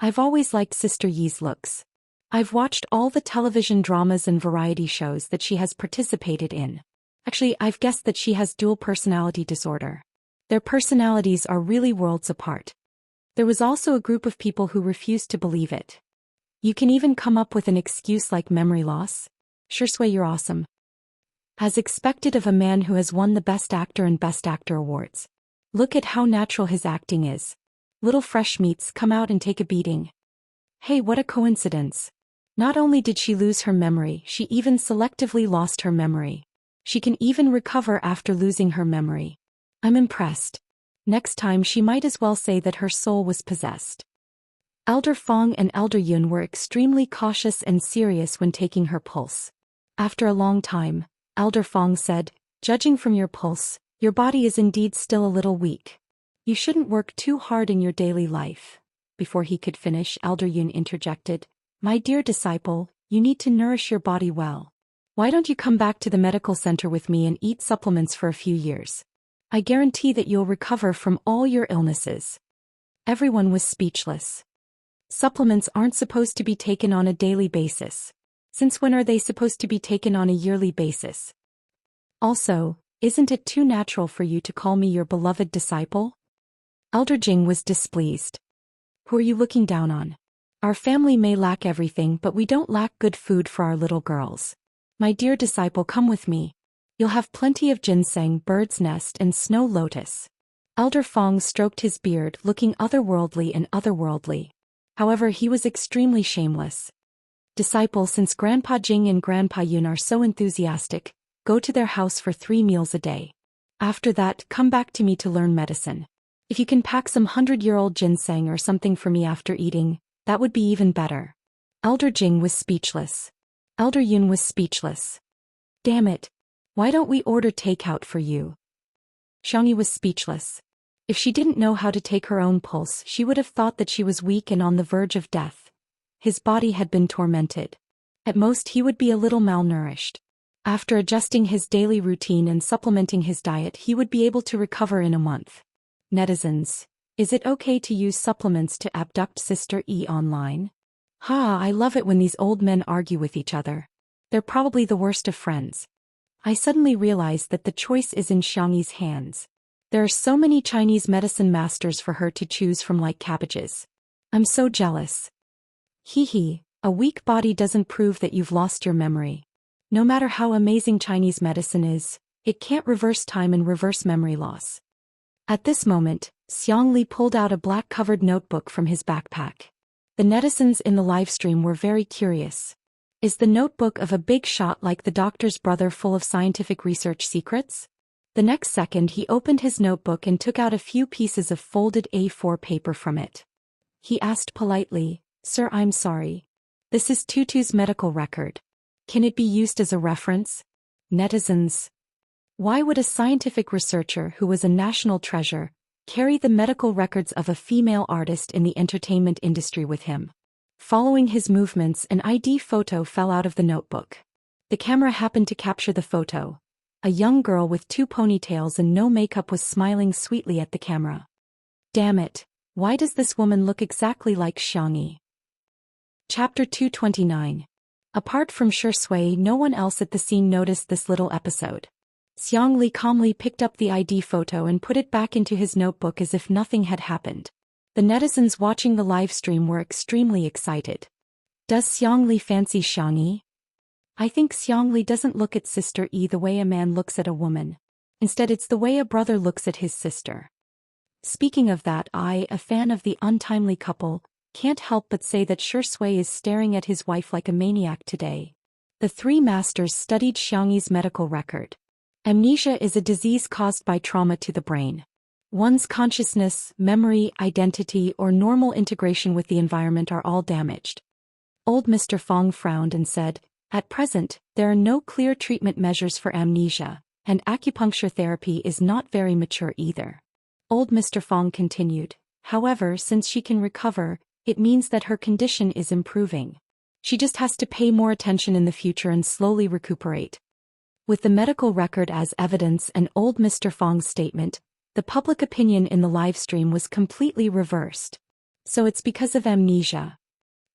I've always liked Sister Yi's looks. I've watched all the television dramas and variety shows that she has participated in. Actually, I've guessed that she has dual personality disorder. Their personalities are really worlds apart. There was also a group of people who refused to believe it. You can even come up with an excuse like memory loss? Shui, you're awesome. As expected of a man who has won the Best Actor and Best Actor awards. Look at how natural his acting is. Little fresh meats, come out and take a beating. Hey, what a coincidence. Not only did she lose her memory, she even selectively lost her memory. She can even recover after losing her memory. I'm impressed. Next time she might as well say that her soul was possessed. Elder Fong and Elder Yun were extremely cautious and serious when taking her pulse. After a long time, Elder Fong said, judging from your pulse, your body is indeed still a little weak. You shouldn't work too hard in your daily life. Before he could finish, Elder Yun interjected, my dear disciple, you need to nourish your body well. Why don't you come back to the medical center with me and eat supplements for a few years? I guarantee that you'll recover from all your illnesses. Everyone was speechless. Supplements aren't supposed to be taken on a daily basis. Since when are they supposed to be taken on a yearly basis? Also, isn't it too natural for you to call me your beloved disciple? Elder Jing was displeased. Who are you looking down on? Our family may lack everything, but we don't lack good food for our little girls. My dear disciple, come with me. You'll have plenty of ginseng, bird's nest, and snow lotus. Elder Fong stroked his beard, looking otherworldly and otherworldly. However, he was extremely shameless. Disciple, since Grandpa Jing and Grandpa Yun are so enthusiastic, go to their house for 3 meals a day. After that, come back to me to learn medicine. If you can pack some 100-year-old ginseng or something for me after eating, that would be even better. Elder Jing was speechless. Elder Yun was speechless. Damn it. Why don't we order takeout for you? Xianxia was speechless. If she didn't know how to take her own pulse, she would have thought that she was weak and on the verge of death. His body had been tormented. At most he would be a little malnourished. After adjusting his daily routine and supplementing his diet, he would be able to recover in a month. Netizens, is it okay to use supplements to abduct Sister E online? Ha, I love it when these old men argue with each other. They're probably the worst of friends. I suddenly realized that the choice is in Xianxi's hands. There are so many Chinese medicine masters for her to choose from like cabbages. I'm so jealous. Hee, a weak body doesn't prove that you've lost your memory. No matter how amazing Chinese medicine is, it can't reverse time and reverse memory loss. At this moment, Xiangli pulled out a black-covered notebook from his backpack. The netizens in the livestream were very curious. Is the notebook of a big shot like the doctor's brother full of scientific research secrets? The next second he opened his notebook and took out a few pieces of folded A4 paper from it. He asked politely, "Sir, I'm sorry. This is Tutu's medical record. Can it be used as a reference?" Netizens. Why would a scientific researcher who was a national treasure carry the medical records of a female artist in the entertainment industry with him? Following his movements, an ID photo fell out of the notebook. The camera happened to capture the photo. A young girl with 2 ponytails and no makeup was smiling sweetly at the camera. Damn it, why does this woman look exactly like Xiangxia? Chapter 229. Apart from Shui, no one else at the scene noticed this little episode. Xiangli calmly picked up the ID photo and put it back into his notebook as if nothing had happened. The netizens watching the live stream were extremely excited. Does Xiangli fancy Xiangxia? I think Xiangli doesn't look at Sister E the way a man looks at a woman. Instead, it's the way a brother looks at his sister. Speaking of that, I, a fan of the untimely couple, can't help but say that Shui is staring at his wife like a maniac today. The 3 masters studied Xiangxi's medical record. Amnesia is a disease caused by trauma to the brain. One's consciousness, memory, identity, or normal integration with the environment are all damaged. Old Mr. Fong frowned and said, "At present, there are no clear treatment measures for amnesia, and acupuncture therapy is not very mature either." Old Mr. Fong continued, "However, since she can recover, it means that her condition is improving. She just has to pay more attention in the future and slowly recuperate." With the medical record as evidence and old Mr. Fong's statement, the public opinion in the livestream was completely reversed. So it's because of amnesia.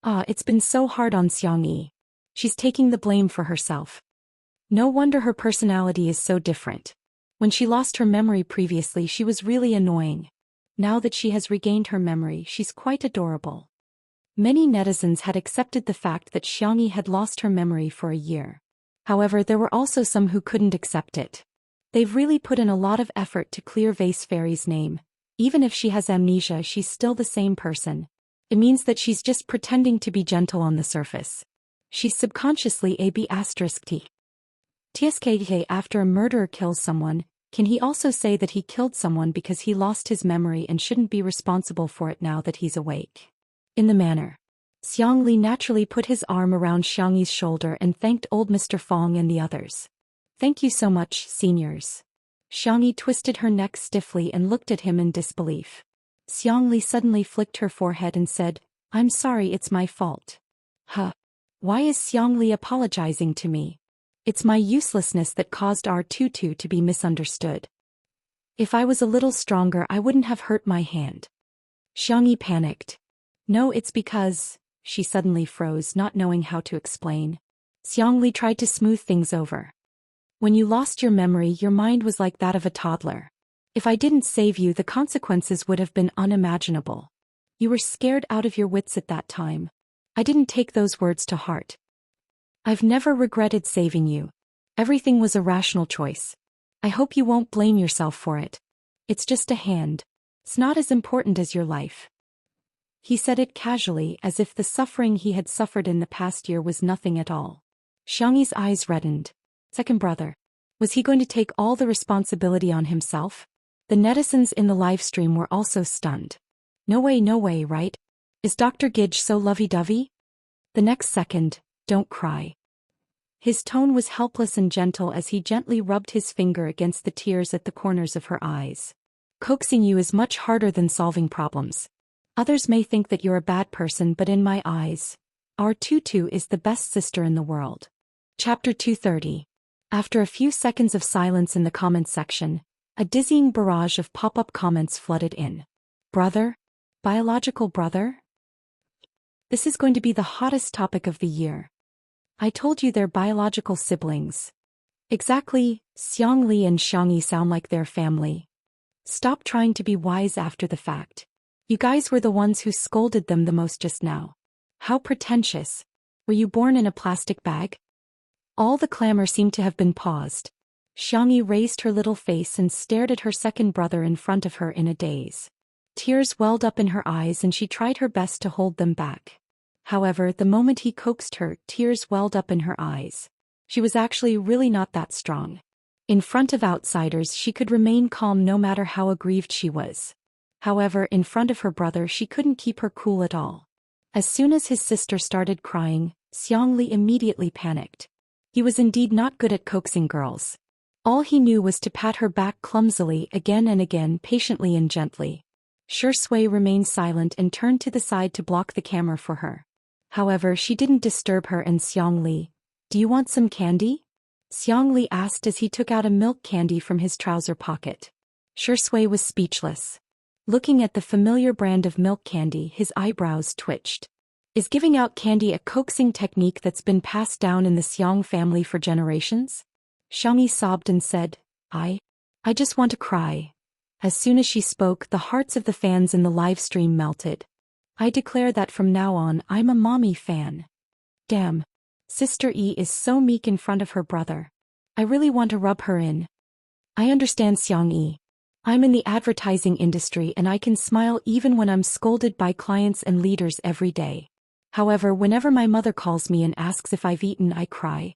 It's been so hard on Xiangxia. She's taking the blame for herself. No wonder her personality is so different. When she lost her memory previously, she was really annoying. Now that she has regained her memory, she's quite adorable. Many netizens had accepted the fact that Xiangxia had lost her memory for a year. However, there were also some who couldn't accept it. They've really put in a lot of effort to clear Vase Fairy's name. Even if she has amnesia, she's still the same person. It means that she's just pretending to be gentle on the surface. She's subconsciously a B*T. TSK after a murderer kills someone, can he also say that he killed someone because he lost his memory and shouldn't be responsible for it now that he's awake? In the manner. Xiangli naturally put his arm around Xiangxi's shoulder and thanked old Mr. Fong and the others. "Thank you so much, seniors." Xiangxia twisted her neck stiffly and looked at him in disbelief. Xiangli suddenly flicked her forehead and said, "I'm sorry, it's my fault." Huh. Why is Xiangli apologizing to me? It's my uselessness that caused our Tutu to be misunderstood. If I was a little stronger, I wouldn't have hurt my hand. Xiangxia panicked. No, it's because... She suddenly froze, not knowing how to explain. Xiangli tried to smooth things over. When you lost your memory, your mind was like that of a toddler. If I didn't save you, the consequences would have been unimaginable. You were scared out of your wits at that time. I didn't take those words to heart. I've never regretted saving you. Everything was a rational choice. I hope you won't blame yourself for it. It's just a hand. It's not as important as your life. He said it casually, as if the suffering he had suffered in the past year was nothing at all. Xiangyi's eyes reddened. Second brother. Was he going to take all the responsibility on himself? The netizens in the livestream were also stunned. No way, right? Is Dr. Gidge so lovey-dovey? The next second, don't cry. His tone was helpless and gentle as he gently rubbed his finger against the tears at the corners of her eyes. Coaxing you is much harder than solving problems. Others may think that you're a bad person, but in my eyes, our Tutu is the best sister in the world. Chapter 230. After a few seconds of silence in the comments section, a dizzying barrage of pop-up comments flooded in. Brother? Biological brother? This is going to be the hottest topic of the year. I told you they're biological siblings. Exactly, Xiangli and Xiangyi sound like their family. Stop trying to be wise after the fact. You guys were the ones who scolded them the most just now. How pretentious. Were you born in a plastic bag? All the clamor seemed to have been paused. Xiangyi raised her little face and stared at her second brother in front of her in a daze. Tears welled up in her eyes and she tried her best to hold them back. However, the moment he coaxed her, tears welled up in her eyes. She was actually really not that strong. In front of outsiders, she could remain calm no matter how aggrieved she was. However, in front of her brother, she couldn't keep her cool at all. As soon as his sister started crying, Xiangli immediately panicked. He was indeed not good at coaxing girls. All he knew was to pat her back clumsily again and again, patiently and gently. Shui remained silent and turned to the side to block the camera for her. However, she didn't disturb her and Xiangli. Do you want some candy? Xiangli asked as he took out a milk candy from his trouser pocket. Shui was speechless. Looking at the familiar brand of milk candy, his eyebrows twitched. Is giving out candy a coaxing technique that's been passed down in the Xiang family for generations? Xiangyi sobbed and said, I just want to cry. As soon as she spoke, the hearts of the fans in the live stream melted. I declare that from now on, I'm a mommy fan. Damn. Sister E is so meek in front of her brother. I really want to rub her in. I understand, Xiangyi. I'm in the advertising industry and I can smile even when I'm scolded by clients and leaders every day. However, whenever my mother calls me and asks if I've eaten, I cry.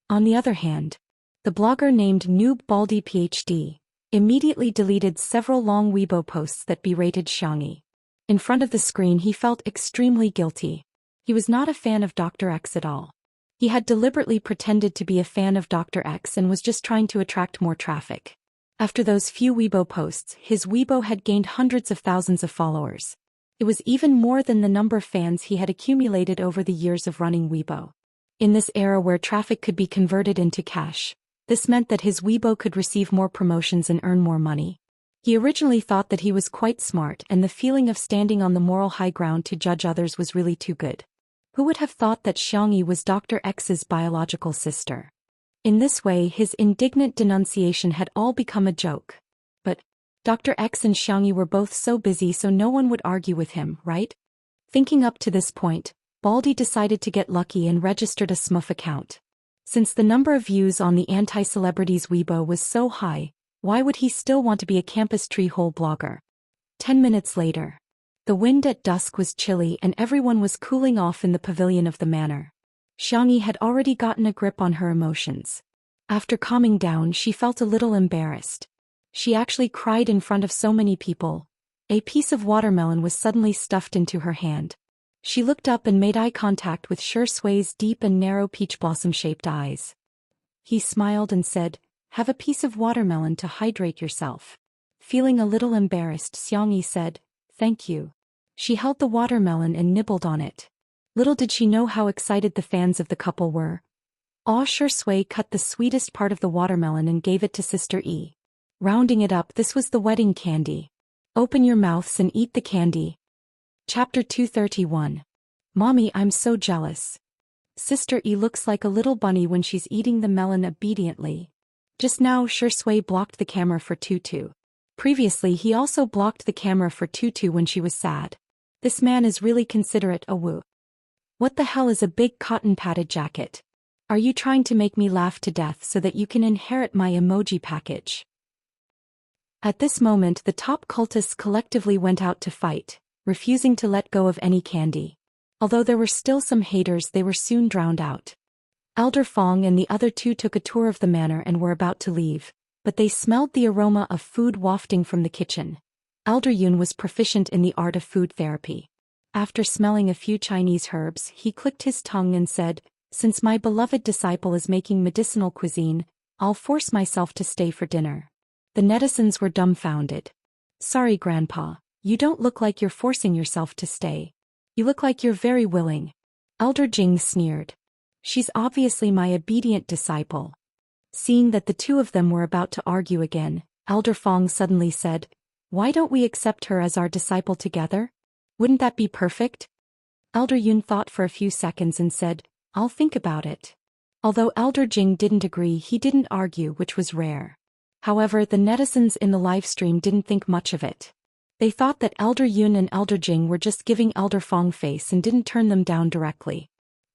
On the other hand, the blogger named Noob Baldy PhD immediately deleted several long Weibo posts that berated Xiangyi. In front of the screen, he felt extremely guilty. He was not a fan of Dr. X at all. He had deliberately pretended to be a fan of Dr. X and was just trying to attract more traffic. After those few Weibo posts, his Weibo had gained hundreds of thousands of followers. It was even more than the number of fans he had accumulated over the years of running Weibo. In this era where traffic could be converted into cash, this meant that his Weibo could receive more promotions and earn more money. He originally thought that he was quite smart and the feeling of standing on the moral high ground to judge others was really too good. Who would have thought that Xiangyi was Dr. X's biological sister? In this way, his indignant denunciation had all become a joke. But Dr. X and Xiangyi were both so busy, so no one would argue with him, right? Thinking up to this point, Baldy decided to get lucky and registered a Smurf account. Since the number of views on the anti-celebrities Weibo was so high, why would he still want to be a campus treehole blogger? 10 minutes later. The wind at dusk was chilly and everyone was cooling off in the pavilion of the manor. Xiangyi had already gotten a grip on her emotions. After calming down, she felt a little embarrassed. She actually cried in front of so many people. A piece of watermelon was suddenly stuffed into her hand. She looked up and made eye contact with Shui's deep and narrow peach blossom-shaped eyes. He smiled and said, "Have a piece of watermelon to hydrate yourself." Feeling a little embarrassed, Xiangyi said, "Thank you." She held the watermelon and nibbled on it. Little did she know how excited the fans of the couple were. Shui cut the sweetest part of the watermelon and gave it to Sister E. Rounding it up, this was the wedding candy. Open your mouths and eat the candy. Chapter 231. Mommy, I'm so jealous. Sister E looks like a little bunny when she's eating the melon obediently. Just now, Shui blocked the camera for Tutu. Previously, he also blocked the camera for Tutu when she was sad. This man is really considerate, a woo. What the hell is a big cotton padded jacket? Are you trying to make me laugh to death so that you can inherit my emoji package? At this moment the top cultists collectively went out to fight, refusing to let go of any candy. Although there were still some haters, they were soon drowned out. Elder Fong and the other two took a tour of the manor and were about to leave, but they smelled the aroma of food wafting from the kitchen. Elder Yun was proficient in the art of food therapy. After smelling a few Chinese herbs, he clicked his tongue and said, "Since my beloved disciple is making medicinal cuisine, I'll force myself to stay for dinner." The netizens were dumbfounded. "Sorry, Grandpa, you don't look like you're forcing yourself to stay. You look like you're very willing." Elder Jing sneered. "She's obviously my obedient disciple." Seeing that the two of them were about to argue again, Elder Fong suddenly said, "Why don't we accept her as our disciple together? Wouldn't that be perfect?" Elder Yun thought for a few seconds and said, "I'll think about it." Although Elder Jing didn't agree, he didn't argue, which was rare. However, the netizens in the livestream didn't think much of it. They thought that Elder Yun and Elder Jing were just giving Elder Fong face and didn't turn them down directly.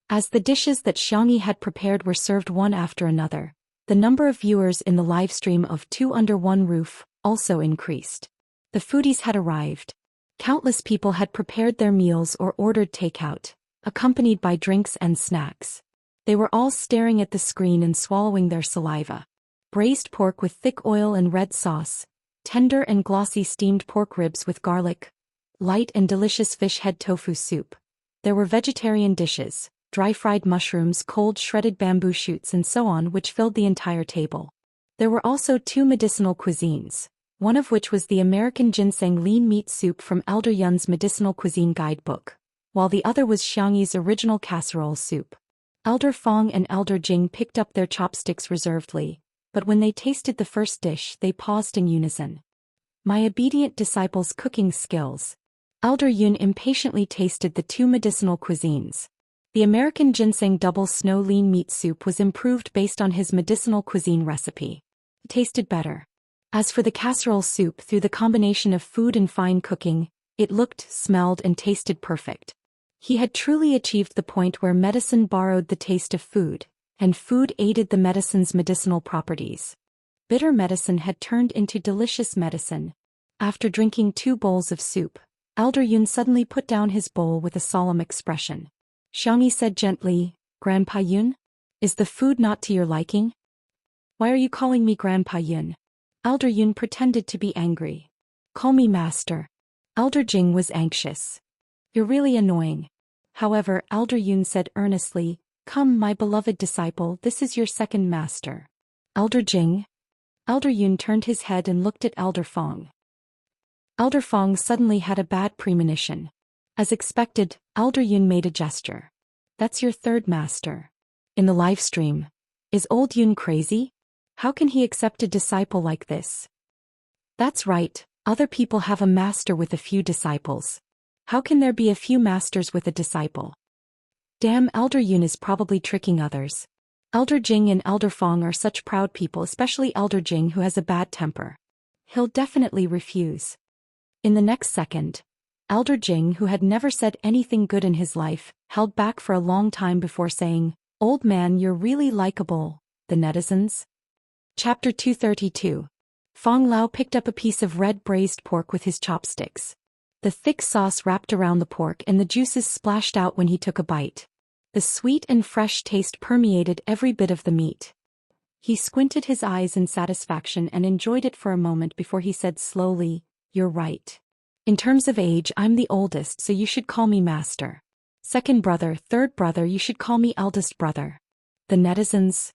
As the dishes that Xianxia had prepared were served one after another, the number of viewers in the livestream of Two Under One Roof also increased. The foodies had arrived. Countless people had prepared their meals or ordered takeout, accompanied by drinks and snacks. They were all staring at the screen and swallowing their saliva. Braised pork with thick oil and red sauce, tender and glossy steamed pork ribs with garlic, light and delicious fish head tofu soup. There were vegetarian dishes, dry-fried mushrooms, cold shredded bamboo shoots and so on, which filled the entire table. There were also two medicinal cuisines, one of which was the American ginseng lean meat soup from Elder Yun's medicinal cuisine guidebook, while the other was Xiangyi's original casserole soup. Elder Fong and Elder Jing picked up their chopsticks reservedly, but when they tasted the first dish they paused in unison. "My obedient disciple's cooking skills." Elder Yun impatiently tasted the two medicinal cuisines. The American ginseng double snow lean meat soup was improved based on his medicinal cuisine recipe. It tasted better. As for the casserole soup, through the combination of food and fine cooking, it looked, smelled and tasted perfect. He had truly achieved the point where medicine borrowed the taste of food, and food aided the medicine's medicinal properties. Bitter medicine had turned into delicious medicine. After drinking 2 bowls of soup, Elder Yun suddenly put down his bowl with a solemn expression. Xiangxia said gently, "Grandpa Yun? Is the food not to your liking?" "Why are you calling me Grandpa Yun?" Elder Yun pretended to be angry. "Call me Master." Elder Jing was anxious. "You're really annoying." However, Elder Yun said earnestly, "Come, my beloved disciple, this is your second master." "Elder Jing?" Elder Yun turned his head and looked at Elder Fong. Elder Fong suddenly had a bad premonition. As expected, Elder Yun made a gesture. "That's your third master." In the live stream. "Is old Yun crazy? How can he accept a disciple like this?" "That's right, other people have a master with a few disciples. How can there be a few masters with a disciple?" Damn, Elder Yun is probably tricking others. Elder Jing and Elder Fong are such proud people, especially Elder Jing, who has a bad temper. He'll definitely refuse. In the next second, Elder Jing, who had never said anything good in his life, held back for a long time before saying, "Old man, you're really likable." The netizens. Chapter 232. Fong Lao picked up a piece of red braised pork with his chopsticks. The thick sauce wrapped around the pork and the juices splashed out when he took a bite. The sweet and fresh taste permeated every bit of the meat. He squinted his eyes in satisfaction and enjoyed it for a moment before he said slowly, "You're right. In terms of age, I'm the oldest, so you should call me master. Second brother, third brother, you should call me eldest brother." The netizens.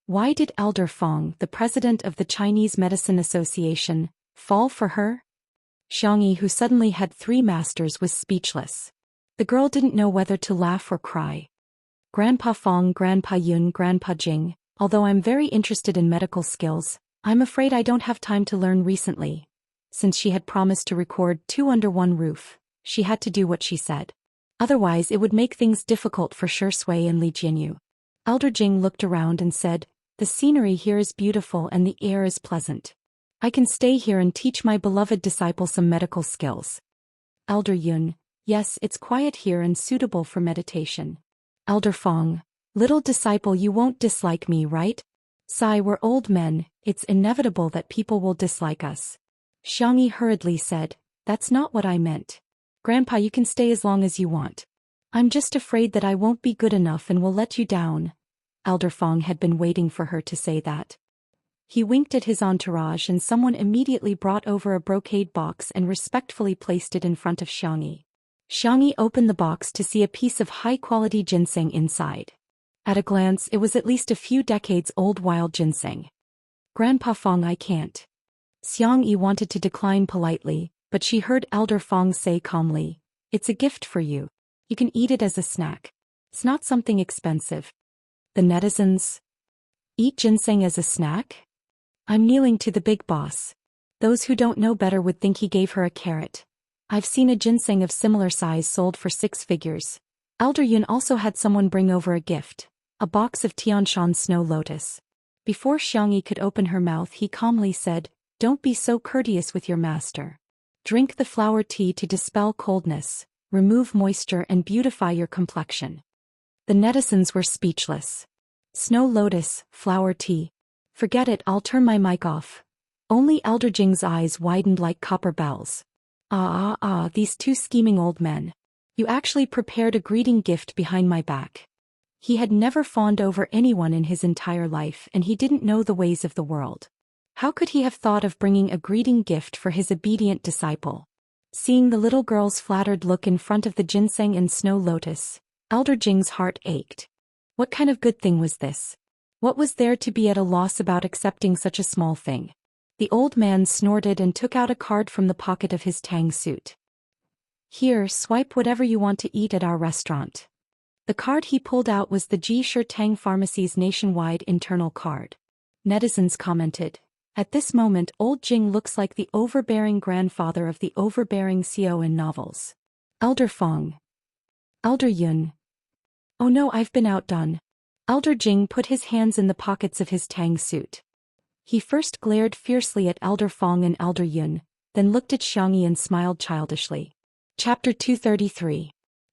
Why did Elder Fong, the president of the Chinese Medicine Association, fall for her? Xiangxia, who suddenly had 3 masters, was speechless. The girl didn't know whether to laugh or cry. Grandpa Fong, Grandpa Yun, Grandpa Jing, although I'm very interested in medical skills, I'm afraid I don't have time to learn recently. Since she had promised to record Two Under One Roof, she had to do what she said. Otherwise it would make things difficult for Shi Sui and Li Jianyu. Elder Jing looked around and said, "The scenery here is beautiful and the air is pleasant. I can stay here and teach my beloved disciple some medical skills." Elder Yun, "Yes, it's quiet here and suitable for meditation." Elder Fong. Little disciple, you won't dislike me, right? Sigh, we're old men, it's inevitable that people will dislike us. Xianxia hurriedly said, that's not what I meant. Grandpa, you can stay as long as you want. I'm just afraid that I won't be good enough and will let you down. Elder Fong had been waiting for her to say that. He winked at his entourage and someone immediately brought over a brocade box and respectfully placed it in front of Xianxia. Xianxia opened the box to see a piece of high-quality ginseng inside. At a glance, it was at least a few decades old wild ginseng. Grandpa Fong, I can't. Xianxia wanted to decline politely, but she heard Elder Fong say calmly, it's a gift for you. You can eat it as a snack. It's not something expensive. The netizens. Eat ginseng as a snack? I'm kneeling to the big boss. Those who don't know better would think he gave her a carrot. I've seen a ginseng of similar size sold for 6 figures. Elder Yun also had someone bring over a gift. A box of Tianshan snow lotus. Before Xianxia could open her mouth, he calmly said, don't be so courteous with your master. Drink the flower tea to dispel coldness, remove moisture and beautify your complexion. The netizens were speechless. Snow lotus, flower tea. Forget it, I'll turn my mic off. Only Elder Jing's eyes widened like copper bells. These 2 scheming old men. You actually prepared a greeting gift behind my back. He had never fawned over anyone in his entire life and he didn't know the ways of the world. How could he have thought of bringing a greeting gift for his obedient disciple? Seeing the little girl's flattered look in front of the ginseng and snow lotus, Elder Jing's heart ached. What kind of good thing was this? What was there to be at a loss about accepting such a small thing? The old man snorted and took out a card from the pocket of his tang suit. Here, swipe whatever you want to eat at our restaurant. The card he pulled out was the Ji Shi Tang Pharmacy's nationwide internal card. Netizens commented, at this moment old Jing looks like the overbearing grandfather of the overbearing CEO in novels. Elder Fong. Elder Yun. Oh no, I've been outdone. Elder Jing put his hands in the pockets of his tang suit. He first glared fiercely at Elder Fong and Elder Yun, then looked at Xianxia and smiled childishly. Chapter 233.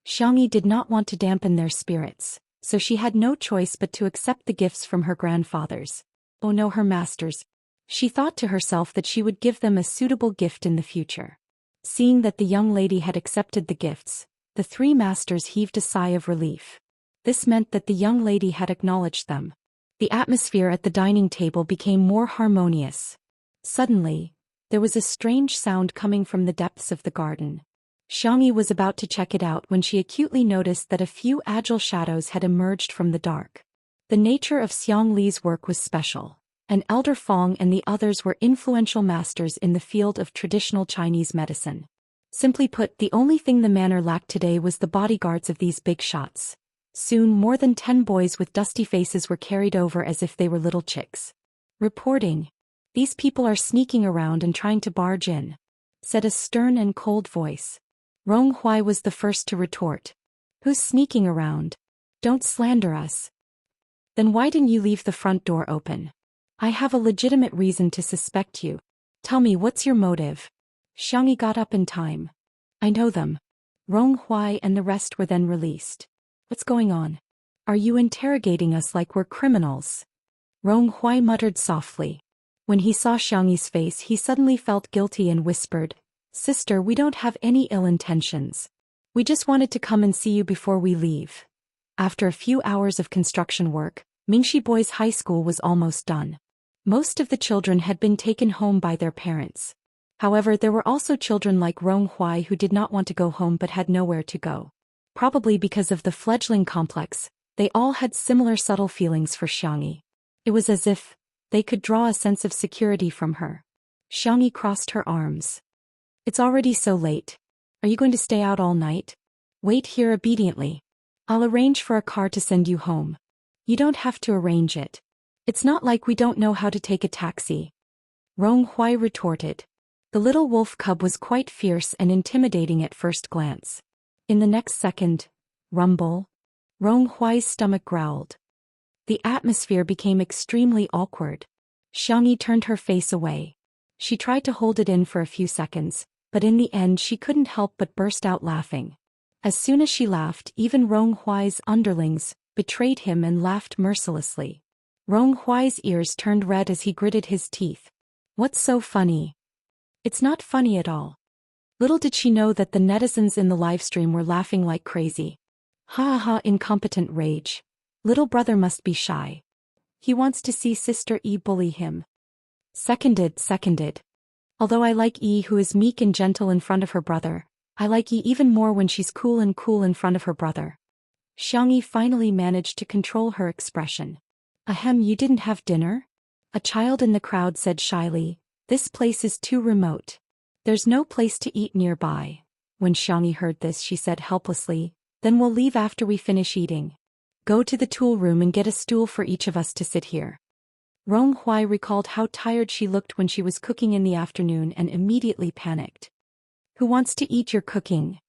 Xianxia did not want to dampen their spirits, so she had no choice but to accept the gifts from her grandfathers. Oh no, her masters. She thought to herself that she would give them a suitable gift in the future. Seeing that the young lady had accepted the gifts, the 3 masters heaved a sigh of relief. This meant that the young lady had acknowledged them. The atmosphere at the dining table became more harmonious. Suddenly, there was a strange sound coming from the depths of the garden. Xianxia was about to check it out when she acutely noticed that a few agile shadows had emerged from the dark. The nature of Xiang Li's work was special, and Elder Fong and the others were influential masters in the field of traditional Chinese medicine. Simply put, the only thing the manor lacked today was the bodyguards of these big shots. Soon more than 10 boys with dusty faces were carried over as if they were little chicks. Reporting. These people are sneaking around and trying to barge in, said a stern and cold voice. Rong Huai was the first to retort. Who's sneaking around? Don't slander us. Then why didn't you leave the front door open? I have a legitimate reason to suspect you. Tell me, what's your motive? Xianxia got up in time. I know them. Rong Huai and the rest were then released. What's going on? Are you interrogating us like we're criminals? Rong Huai muttered softly. When he saw Xianxi's face, he suddenly felt guilty and whispered, Sister, we don't have any ill intentions. We just wanted to come and see you before we leave. After a few hours of construction work, Mingxi Boys High School was almost done. Most of the children had been taken home by their parents. However, there were also children like Rong Huai who did not want to go home but had nowhere to go. Probably because of the fledgling complex, they all had similar subtle feelings for Xianxia. It was as if they could draw a sense of security from her. Xianxia crossed her arms. It's already so late. Are you going to stay out all night? Wait here obediently. I'll arrange for a car to send you home. You don't have to arrange it. It's not like we don't know how to take a taxi. Rong Huai retorted. The little wolf cub was quite fierce and intimidating at first glance. In the next second, rumble. Rong Huai's stomach growled. The atmosphere became extremely awkward. Xianxia turned her face away. She tried to hold it in for a few seconds, but in the end she couldn't help but burst out laughing. As soon as she laughed, even Rong Huai's underlings betrayed him and laughed mercilessly. Rong Huai's ears turned red as he gritted his teeth. What's so funny? It's not funny at all. Little did she know that the netizens in the livestream were laughing like crazy. Ha ha ha, incompetent rage. Little brother must be shy. He wants to see Sister E bully him. Seconded. Although I like E who is meek and gentle in front of her brother, I like E even more when she's cool in front of her brother. Xianxia finally managed to control her expression. Ahem, you didn't have dinner? A child in the crowd said shyly, this place is too remote. There's no place to eat nearby. When Xianxia heard this, she said helplessly, then we'll leave after we finish eating. Go to the tool room and get a stool for each of us to sit here. Rong Huai recalled how tired she looked when she was cooking in the afternoon and immediately panicked. Who wants to eat your cooking?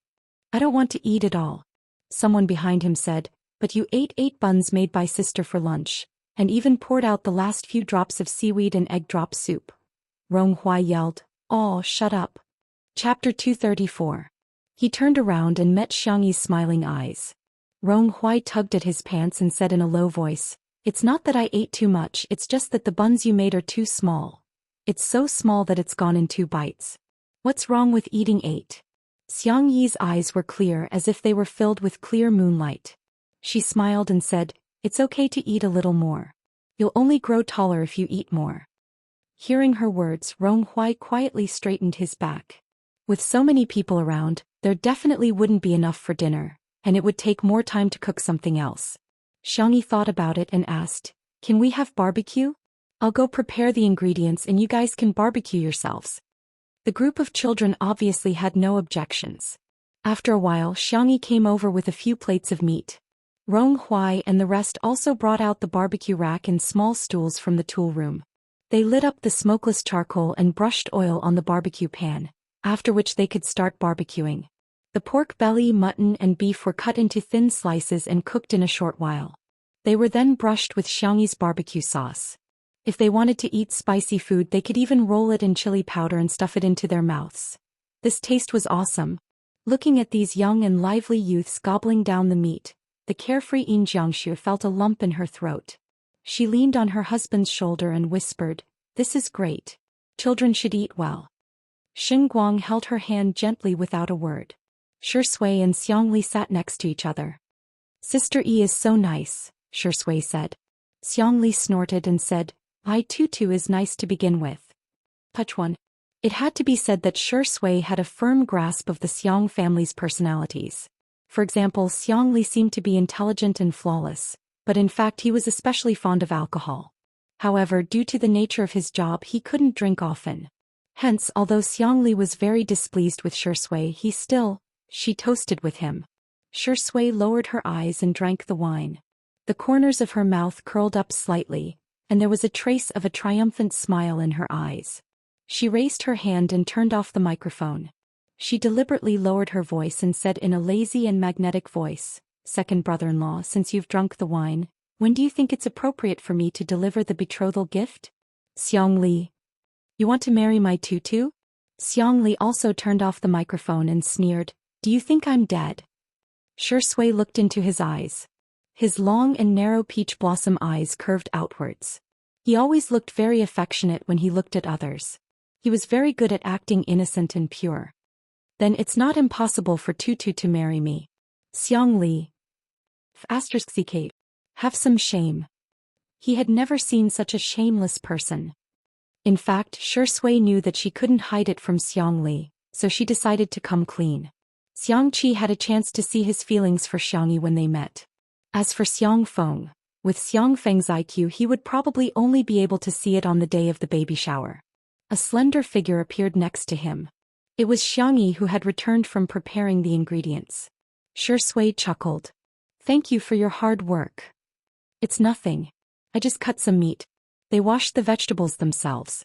I don't want to eat at all. Someone behind him said, but you ate 8 buns made by sister for lunch, and even poured out the last few drops of seaweed and egg drop soup. Rong Huai yelled, "Oh, shut up." Chapter 234. He turned around and met Xiangyi's smiling eyes. Rong Huai tugged at his pants and said in a low voice, it's not that I ate too much, it's just that the buns you made are too small. It's so small that it's gone in 2 bites. What's wrong with eating 8? Xiangyi's eyes were clear as if they were filled with clear moonlight. She smiled and said, it's okay to eat a little more. You'll only grow taller if you eat more. Hearing her words, Rong Huai quietly straightened his back. With so many people around, there definitely wouldn't be enough for dinner, and it would take more time to cook something else. Xiangxia thought about it and asked, can we have barbecue? I'll go prepare the ingredients and you guys can barbecue yourselves. The group of children obviously had no objections. After a while, Xiangxia came over with a few plates of meat. Rong Huai and the rest also brought out the barbecue rack and small stools from the tool room. They lit up the smokeless charcoal and brushed oil on the barbecue pan, after which they could start barbecuing. The pork belly, mutton and beef were cut into thin slices and cooked in a short while. They were then brushed with Xiangyi's barbecue sauce. If they wanted to eat spicy food, they could even roll it in chili powder and stuff it into their mouths. This taste was awesome. Looking at these young and lively youths gobbling down the meat, the carefree Xianxia felt a lump in her throat. She leaned on her husband's shoulder and whispered, this is great. Children should eat well. Xinguang held her hand gently without a word. Shui and Xiangli sat next to each other. Sister E is so nice, Shui said. Xiangli snorted and said, I tutu is nice to begin with. Touch one. It had to be said that Shui had a firm grasp of the Xiang family's personalities. For example, Xiangli seemed to be intelligent and flawless, but in fact he was especially fond of alcohol. However, due to the nature of his job, he couldn't drink often. Hence, although Xiangli was very displeased with Shui, she toasted with him. Shui lowered her eyes and drank the wine. The corners of her mouth curled up slightly, and there was a trace of a triumphant smile in her eyes. She raised her hand and turned off the microphone. She deliberately lowered her voice and said in a lazy and magnetic voice, second brother-in-law, since you've drunk the wine, when do you think it's appropriate for me to deliver the betrothal gift? Xiangli. You want to marry my tutu? Xiangli also turned off the microphone and sneered, do you think I'm dead? Shui looked into his eyes. His long and narrow peach blossom eyes curved outwards. He always looked very affectionate when he looked at others. He was very good at acting innocent and pure. Then it's not impossible for Tutu to marry me. Xiangli. *CK. Have some shame. He had never seen such a shameless person. In fact, Shui knew that she couldn't hide it from Xiangli, so she decided to come clean. Xiangqi had a chance to see his feelings for Xiangyi when they met. As for Xiangfeng, with Xiangfeng's IQ he would probably only be able to see it on the day of the baby shower. A slender figure appeared next to him. It was Xiangyi who had returned from preparing the ingredients. Shui chuckled. Thank you for your hard work. It's nothing. I just cut some meat. They washed the vegetables themselves.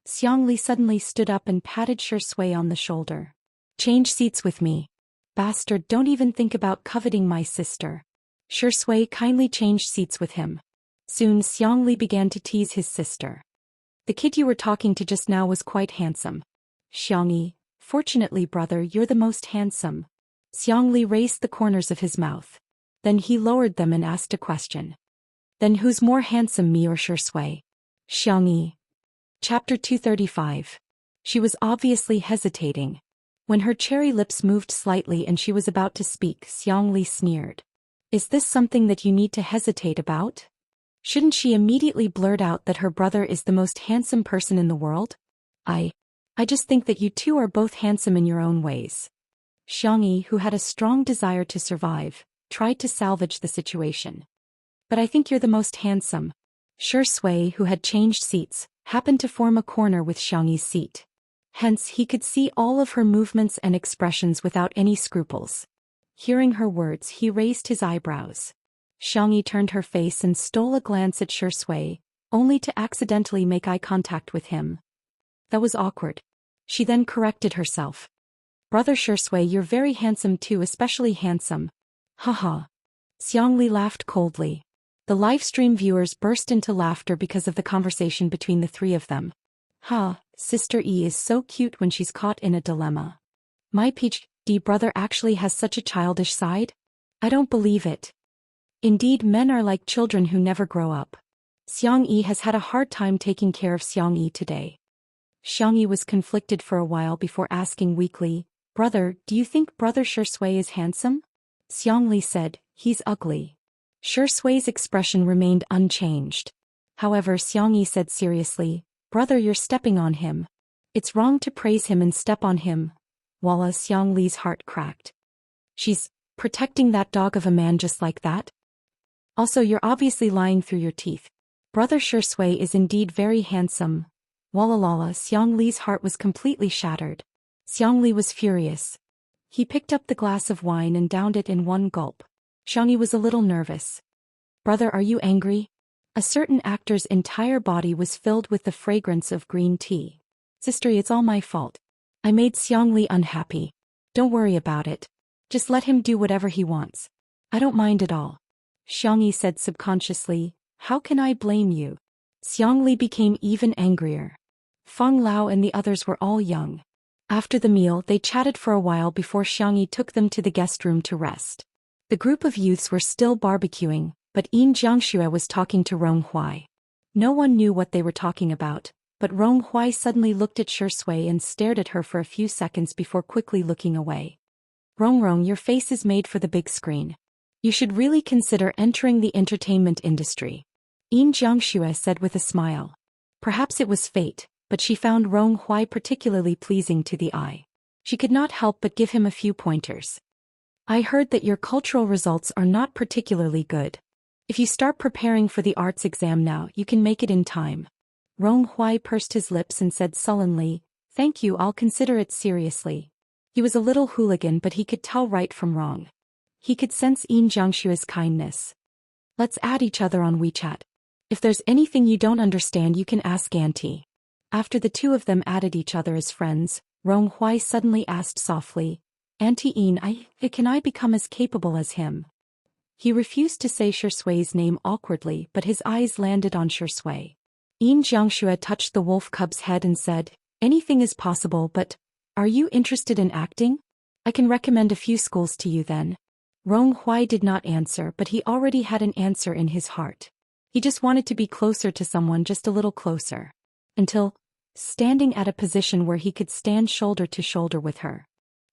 Xiangli suddenly stood up and patted Shui on the shoulder. Change seats with me. Bastard, don't even think about coveting my sister. Shui kindly changed seats with him. Soon Xiangli began to tease his sister. The kid you were talking to just now was quite handsome. Xiangyi, fortunately brother, you're the most handsome. Xiangli raised the corners of his mouth. Then he lowered them and asked a question. Then who's more handsome, me or Shui? Xiangyi. Chapter 235. She was obviously hesitating. When her cherry lips moved slightly and she was about to speak, Xiangli sneered. Is this something that you need to hesitate about? Shouldn't she immediately blurt out that her brother is the most handsome person in the world? I just think that you two are both handsome in your own ways. Xiangyi, who had a strong desire to survive, tried to salvage the situation. But I think you're the most handsome. Shui, who had changed seats, happened to form a corner with Xiangyi's seat. Hence he could see all of her movements and expressions without any scruples. Hearing her words, he raised his eyebrows. Xiangyi turned her face and stole a glance at Shui, only to accidentally make eye contact with him. That was awkward. She then corrected herself. Brother Shui, you're very handsome too, especially handsome. Haha. Xiangli laughed coldly. The livestream viewers burst into laughter because of the conversation between the three of them. Ha, Sister E is so cute when she's caught in a dilemma. My PhD brother actually has such a childish side? I don't believe it. Indeed, men are like children who never grow up. Xiangyi has had a hard time taking care of Xiangyi today. Xiangyi was conflicted for a while before asking weakly, Brother, do you think Brother Shui is handsome? Xiangli said, he's ugly. Shui's expression remained unchanged. However, Xiangyi said seriously, Brother, you're stepping on him. It's wrong to praise him and step on him. Walla, Xiangli's heart cracked. She's protecting that dog of a man just like that? Also, you're obviously lying through your teeth. Brother Shui is indeed very handsome. Walla, Xiangli's heart was completely shattered. Xiangli was furious. He picked up the glass of wine and downed it in one gulp. Xiangyi was a little nervous. Brother, are you angry? A certain actor's entire body was filled with the fragrance of green tea. Sister, it's all my fault. I made Xiangli unhappy. Don't worry about it. Just let him do whatever he wants. I don't mind at all. Xiangyi said subconsciously, how can I blame you? Xiangli became even angrier. Feng Lao and the others were all young. After the meal, they chatted for a while before Xiangyi took them to the guest room to rest. The group of youths were still barbecuing, but Xianxia was talking to Ronghuai. No one knew what they were talking about, but Ronghuai suddenly looked at Shui and stared at her for a few seconds before quickly looking away. Rong, your face is made for the big screen. You should really consider entering the entertainment industry. Xianxia said with a smile. Perhaps it was fate, but she found Ronghuai particularly pleasing to the eye. She could not help but give him a few pointers. I heard that your cultural results are not particularly good. If you start preparing for the arts exam now, you can make it in time. Ronghuai pursed his lips and said sullenly, Thank you, I'll consider it seriously. He was a little hooligan, but he could tell right from wrong. He could sense Xianxia's kindness. Let's add each other on WeChat. If there's anything you don't understand, you can ask Auntie. After the two of them added each other as friends, Ronghuai suddenly asked softly, Auntie can I become as capable as him? He refused to say Shui's name awkwardly, but his eyes landed on Shui. Xianxia touched the wolf cub's head and said, Anything is possible, but are you interested in acting? I can recommend a few schools to you then. Ronghuai did not answer, but he already had an answer in his heart. He just wanted to be closer to someone, just a little closer. Until standing at a position where he could stand shoulder to shoulder with her.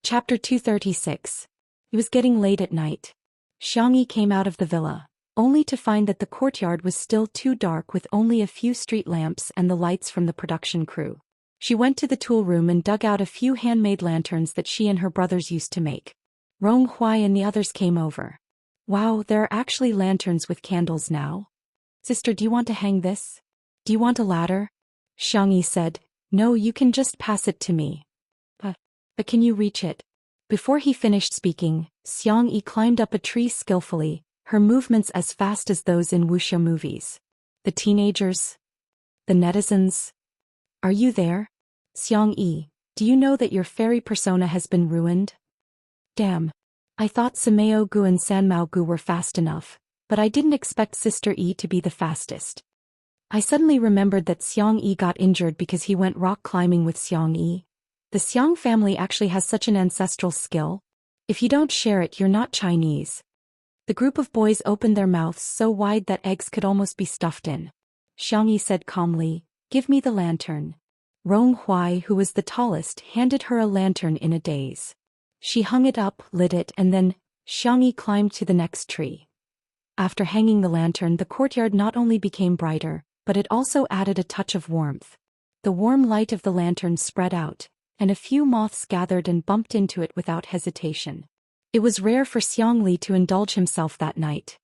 Chapter 236. It was getting late at night. Xiangyi came out of the villa, only to find that the courtyard was still too dark with only a few street lamps and the lights from the production crew. She went to the tool room and dug out a few handmade lanterns that she and her brothers used to make. Ronghuai and the others came over. Wow, there are actually lanterns with candles now. Sister, do you want to hang this? Do you want a ladder? Xiangyi said, No, you can just pass it to me. But can you reach it? Before he finished speaking, Xiangyi climbed up a tree skillfully, her movements as fast as those in Wuxia movies. The teenagers? The netizens? Are you there? Xiangyi, do you know that your fairy persona has been ruined? Damn. I thought Sameo Gu and Sanmao Gu were fast enough, but I didn't expect Sister E to be the fastest. I suddenly remembered that Xiangyi got injured because he went rock climbing with Xiangyi. The Xiang family actually has such an ancestral skill. If you don't share it, you're not Chinese. The group of boys opened their mouths so wide that eggs could almost be stuffed in. Xianxia said calmly, "Give me the lantern." Rong Huai, who was the tallest, handed her a lantern in a daze. She hung it up, lit it, and then Xianxia climbed to the next tree. After hanging the lantern, the courtyard not only became brighter, but it also added a touch of warmth. The warm light of the lantern spread out, and a few moths gathered and bumped into it without hesitation. It was rare for Xiangli to indulge himself that night.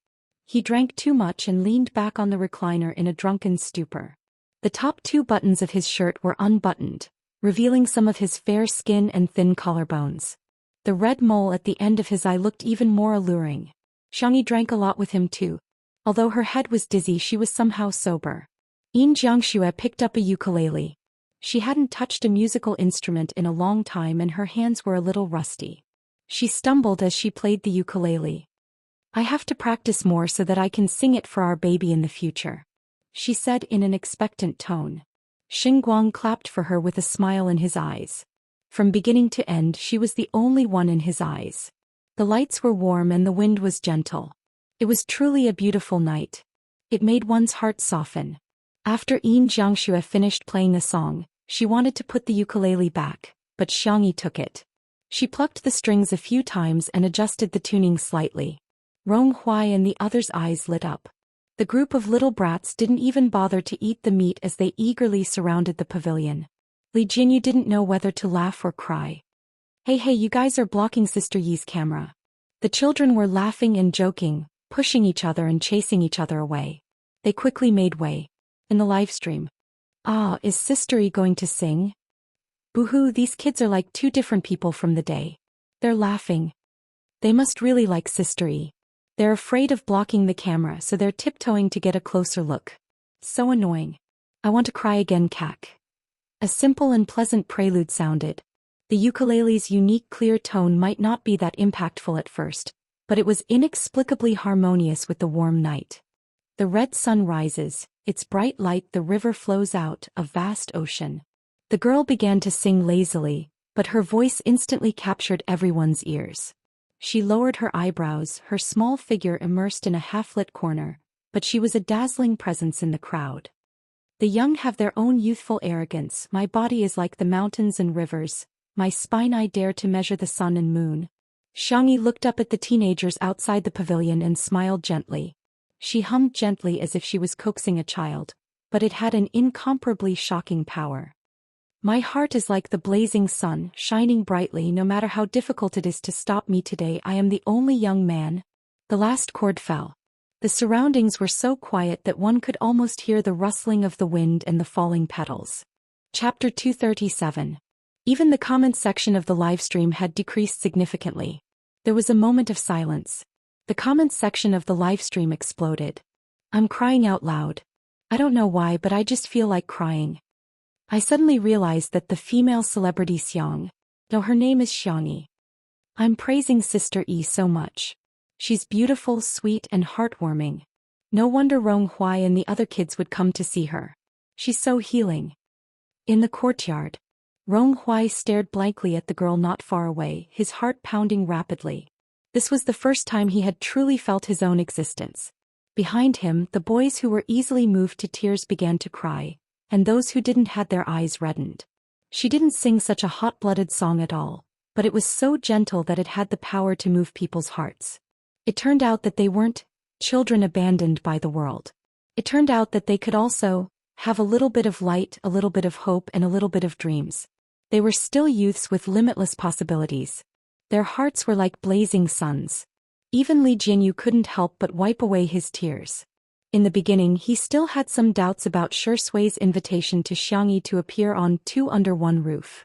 He drank too much and leaned back on the recliner in a drunken stupor. The top 2 buttons of his shirt were unbuttoned, revealing some of his fair skin and thin collarbones. The red mole at the end of his eye looked even more alluring. Xiangli drank a lot with him too. Although her head was dizzy, she was somehow sober. Jiangxue picked up a ukulele. She hadn't touched a musical instrument in a long time and her hands were a little rusty. She stumbled as she played the ukulele. "I have to practice more so that I can sing it for our baby in the future," she said in an expectant tone. Xingguang clapped for her with a smile in his eyes. From beginning to end, she was the only one in his eyes. The lights were warm and the wind was gentle. It was truly a beautiful night. It made one's heart soften. After Jiangxue finished playing a song, she wanted to put the ukulele back, but Xiangyi took it. She plucked the strings a few times and adjusted the tuning slightly. Rong Huai and the others' eyes lit up. The group of little brats didn't even bother to eat the meat as they eagerly surrounded the pavilion. Li Jinyu didn't know whether to laugh or cry. Hey, you guys are blocking Sister Yi's camera." The children were laughing and joking, pushing each other and chasing each other away. They quickly made way. In the live stream. Is Sister Yi going to sing? Boo-hoo, these kids are like 2 different people from the day. They're laughing. They must really like Sister Yi. They're afraid of blocking the camera, so they're tiptoeing to get a closer look. So annoying. I want to cry again, cack. A simple and pleasant prelude sounded. The ukulele's unique clear tone might not be that impactful at first, but it was inexplicably harmonious with the warm night. The red sun rises, its bright light, the river flows out, a vast ocean. The girl began to sing lazily, but her voice instantly captured everyone's ears. She lowered her eyebrows, her small figure immersed in a half-lit corner, but she was a dazzling presence in the crowd. "The young have their own youthful arrogance. My body is like the mountains and rivers. My spine I dare to measure the sun and moon." Xiangyi looked up at the teenagers outside the pavilion and smiled gently. She hummed gently as if she was coaxing a child, but it had an incomparably shocking power. "My heart is like the blazing sun, shining brightly. No matter how difficult it is to stop me today, I am the only young man." The last chord fell. The surroundings were so quiet that one could almost hear the rustling of the wind and the falling petals. Chapter 237. Even the comment section of the livestream had decreased significantly. There was a moment of silence. The comment section of the livestream exploded. "I'm crying out loud. I don't know why, but I just feel like crying. I suddenly realized that the female celebrity Xiang, though her name is Xiangyi. I'm praising Sister Yi so much. She's beautiful, sweet, and heartwarming. No wonder Rong Huai and the other kids would come to see her. She's so healing." In the courtyard, Rong Huai stared blankly at the girl not far away, his heart pounding rapidly. This was the first time he had truly felt his own existence. Behind him, the boys who were easily moved to tears began to cry, and those who didn't had their eyes reddened. She didn't sing such a hot-blooded song at all, but it was so gentle that it had the power to move people's hearts. It turned out that they weren't children abandoned by the world. It turned out that they could also have a little bit of light, a little bit of hope, and a little bit of dreams. They were still youths with limitless possibilities. Their hearts were like blazing suns. Even Li Jinyu couldn't help but wipe away his tears. In the beginning, he still had some doubts about Shi Sui's invitation to Xiangyi to appear on Two Under One Roof.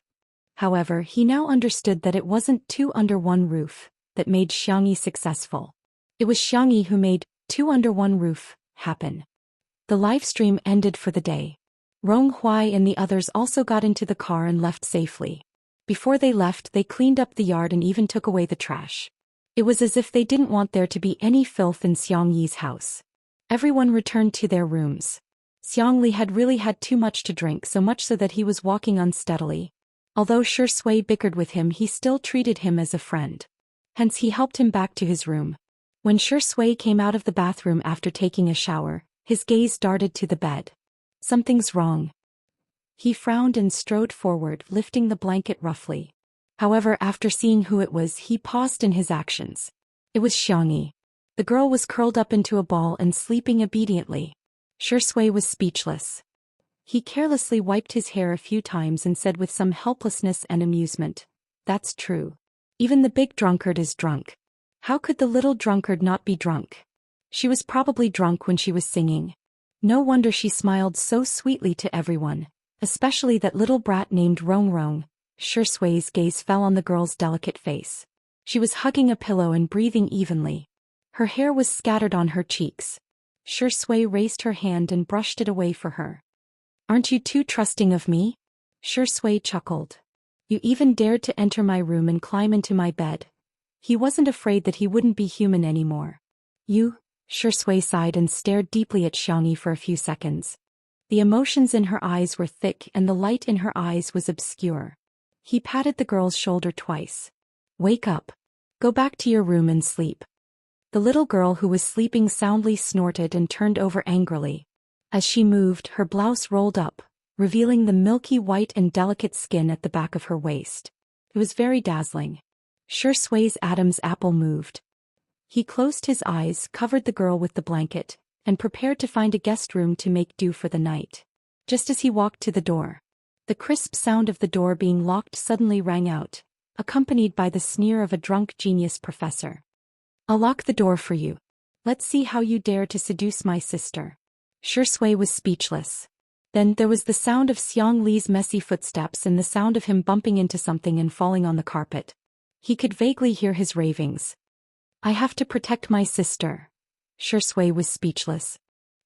However, he now understood that it wasn't Two Under One Roof that made Xiangyi successful. It was Xiangyi who made Two Under One Roof happen. The livestream ended for the day. Rong Huai and the others also got into the car and left safely. Before they left, they cleaned up the yard and even took away the trash. It was as if they didn't want there to be any filth in Xiangyi's house. Everyone returned to their rooms. Xiangli had really had too much to drink, so much so that he was walking unsteadily. Although Shi Sui bickered with him, he still treated him as a friend. Hence he helped him back to his room. When Shui came out of the bathroom after taking a shower, his gaze darted to the bed. Something's wrong. He frowned and strode forward, lifting the blanket roughly. However, after seeing who it was, he paused in his actions. It was Xianxia. The girl was curled up into a ball and sleeping obediently. Shui was speechless. He carelessly wiped his hair a few times and said with some helplessness and amusement, "That's true. Even the big drunkard is drunk. How could the little drunkard not be drunk? She was probably drunk when she was singing. No wonder she smiled so sweetly to everyone, especially that little brat named Rong Rong." Shui's gaze fell on the girl's delicate face. She was hugging a pillow and breathing evenly. Her hair was scattered on her cheeks. Shui raised her hand and brushed it away for her. "Aren't you too trusting of me?" Shui chuckled. "You even dared to enter my room and climb into my bed." He wasn't afraid that he wouldn't be human anymore. "You?" Shui sighed and stared deeply at Xianxia for a few seconds. The emotions in her eyes were thick and the light in her eyes was obscure. He patted the girl's shoulder twice. "Wake up. Go back to your room and sleep." The little girl who was sleeping soundly snorted and turned over angrily. As she moved, her blouse rolled up, revealing the milky white and delicate skin at the back of her waist. It was very dazzling. Shui's Adam's apple moved. He closed his eyes, covered the girl with the blanket, and prepared to find a guest room to make do for the night. Just as he walked to the door, the crisp sound of the door being locked suddenly rang out, accompanied by the sneer of a drunk genius professor. "I'll lock the door for you. Let's see how you dare to seduce my sister." Shui was speechless. Then there was the sound of Xiang Li's messy footsteps and the sound of him bumping into something and falling on the carpet. He could vaguely hear his ravings. "I have to protect my sister." Shui was speechless.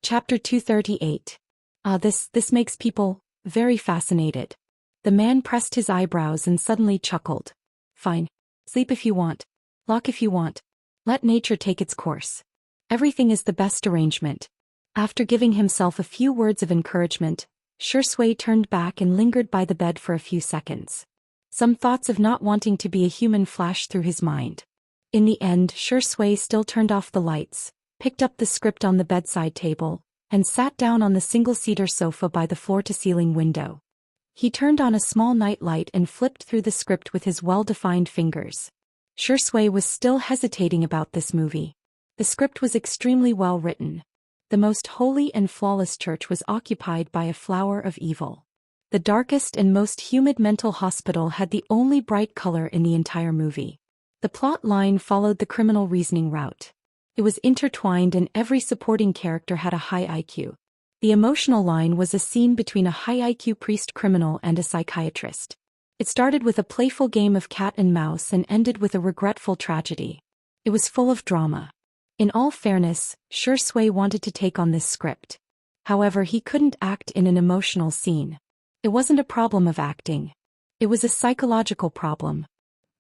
Chapter 238. This makes people very fascinated. The man pressed his eyebrows and suddenly chuckled. "Fine. Sleep if you want. Lock if you want. Let nature take its course. Everything is the best arrangement." After giving himself a few words of encouragement, Shui turned back and lingered by the bed for a few seconds. Some thoughts of not wanting to be a human flashed through his mind. In the end, Shui still turned off the lights, picked up the script on the bedside table, and sat down on the single-seater sofa by the floor-to-ceiling window. He turned on a small night light and flipped through the script with his well-defined fingers. Shui was still hesitating about this movie. The script was extremely well written. The most holy and flawless church was occupied by a flower of evil. The darkest and most humid mental hospital had the only bright color in the entire movie. The plot line followed the criminal reasoning route. It was intertwined and every supporting character had a high IQ. The emotional line was a scene between a high IQ priest criminal and a psychiatrist. It started with a playful game of cat and mouse and ended with a regretful tragedy. It was full of drama. In all fairness, Shui wanted to take on this script. However, he couldn't act in an emotional scene. It wasn't a problem of acting. It was a psychological problem.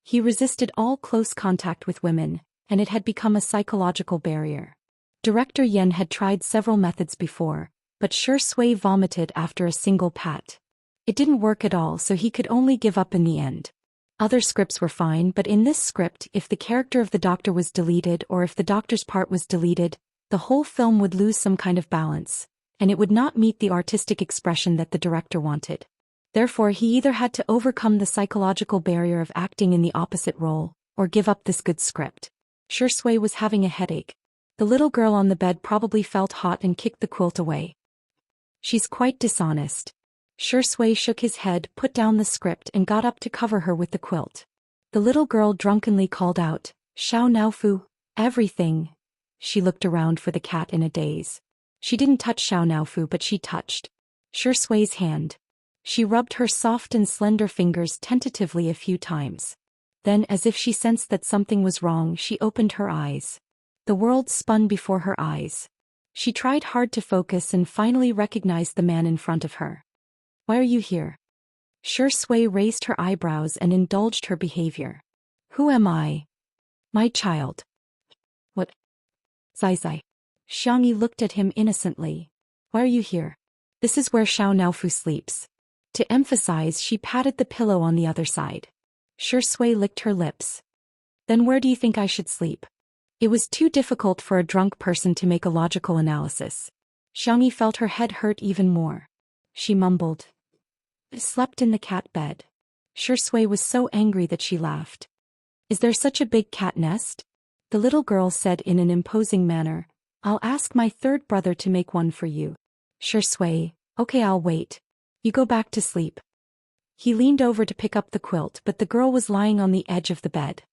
He resisted all close contact with women, and it had become a psychological barrier. Director Yen had tried several methods before, but Shui vomited after a single pat. It didn't work at all, so he could only give up in the end. Other scripts were fine, but in this script, if the character of the doctor was deleted or if the doctor's part was deleted, the whole film would lose some kind of balance, and it would not meet the artistic expression that the director wanted. Therefore, he either had to overcome the psychological barrier of acting in the opposite role, or give up this good script. Shui was having a headache. The little girl on the bed probably felt hot and kicked the quilt away. "She's quite dishonest." Shui shook his head, put down the script and got up to cover her with the quilt. The little girl drunkenly called out, "Xiao Naofu, everything." She looked around for the cat in a daze. She didn't touch Xiao Naofu, but she touched Shui's hand. She rubbed her soft and slender fingers tentatively a few times. Then, as if she sensed that something was wrong, she opened her eyes. The world spun before her eyes. She tried hard to focus and finally recognized the man in front of her. "Why are you here?" Shui raised her eyebrows and indulged her behavior. "Who am I?" "My child." "What?" "Zai Zai." Xianxia looked at him innocently. "Why are you here?" "This is where Xiao Naofu sleeps." To emphasize, she patted the pillow on the other side. Shui licked her lips. Then where do you think I should sleep? It was too difficult for a drunk person to make a logical analysis. Xianxia felt her head hurt even more. She mumbled. Slept in the cat bed. Shui was so angry that she laughed. Is there such a big cat nest? The little girl said in an imposing manner. I'll ask my third brother to make one for you. Shui, okay, I'll wait. You go back to sleep. He leaned over to pick up the quilt, but the girl was lying on the edge of the bed.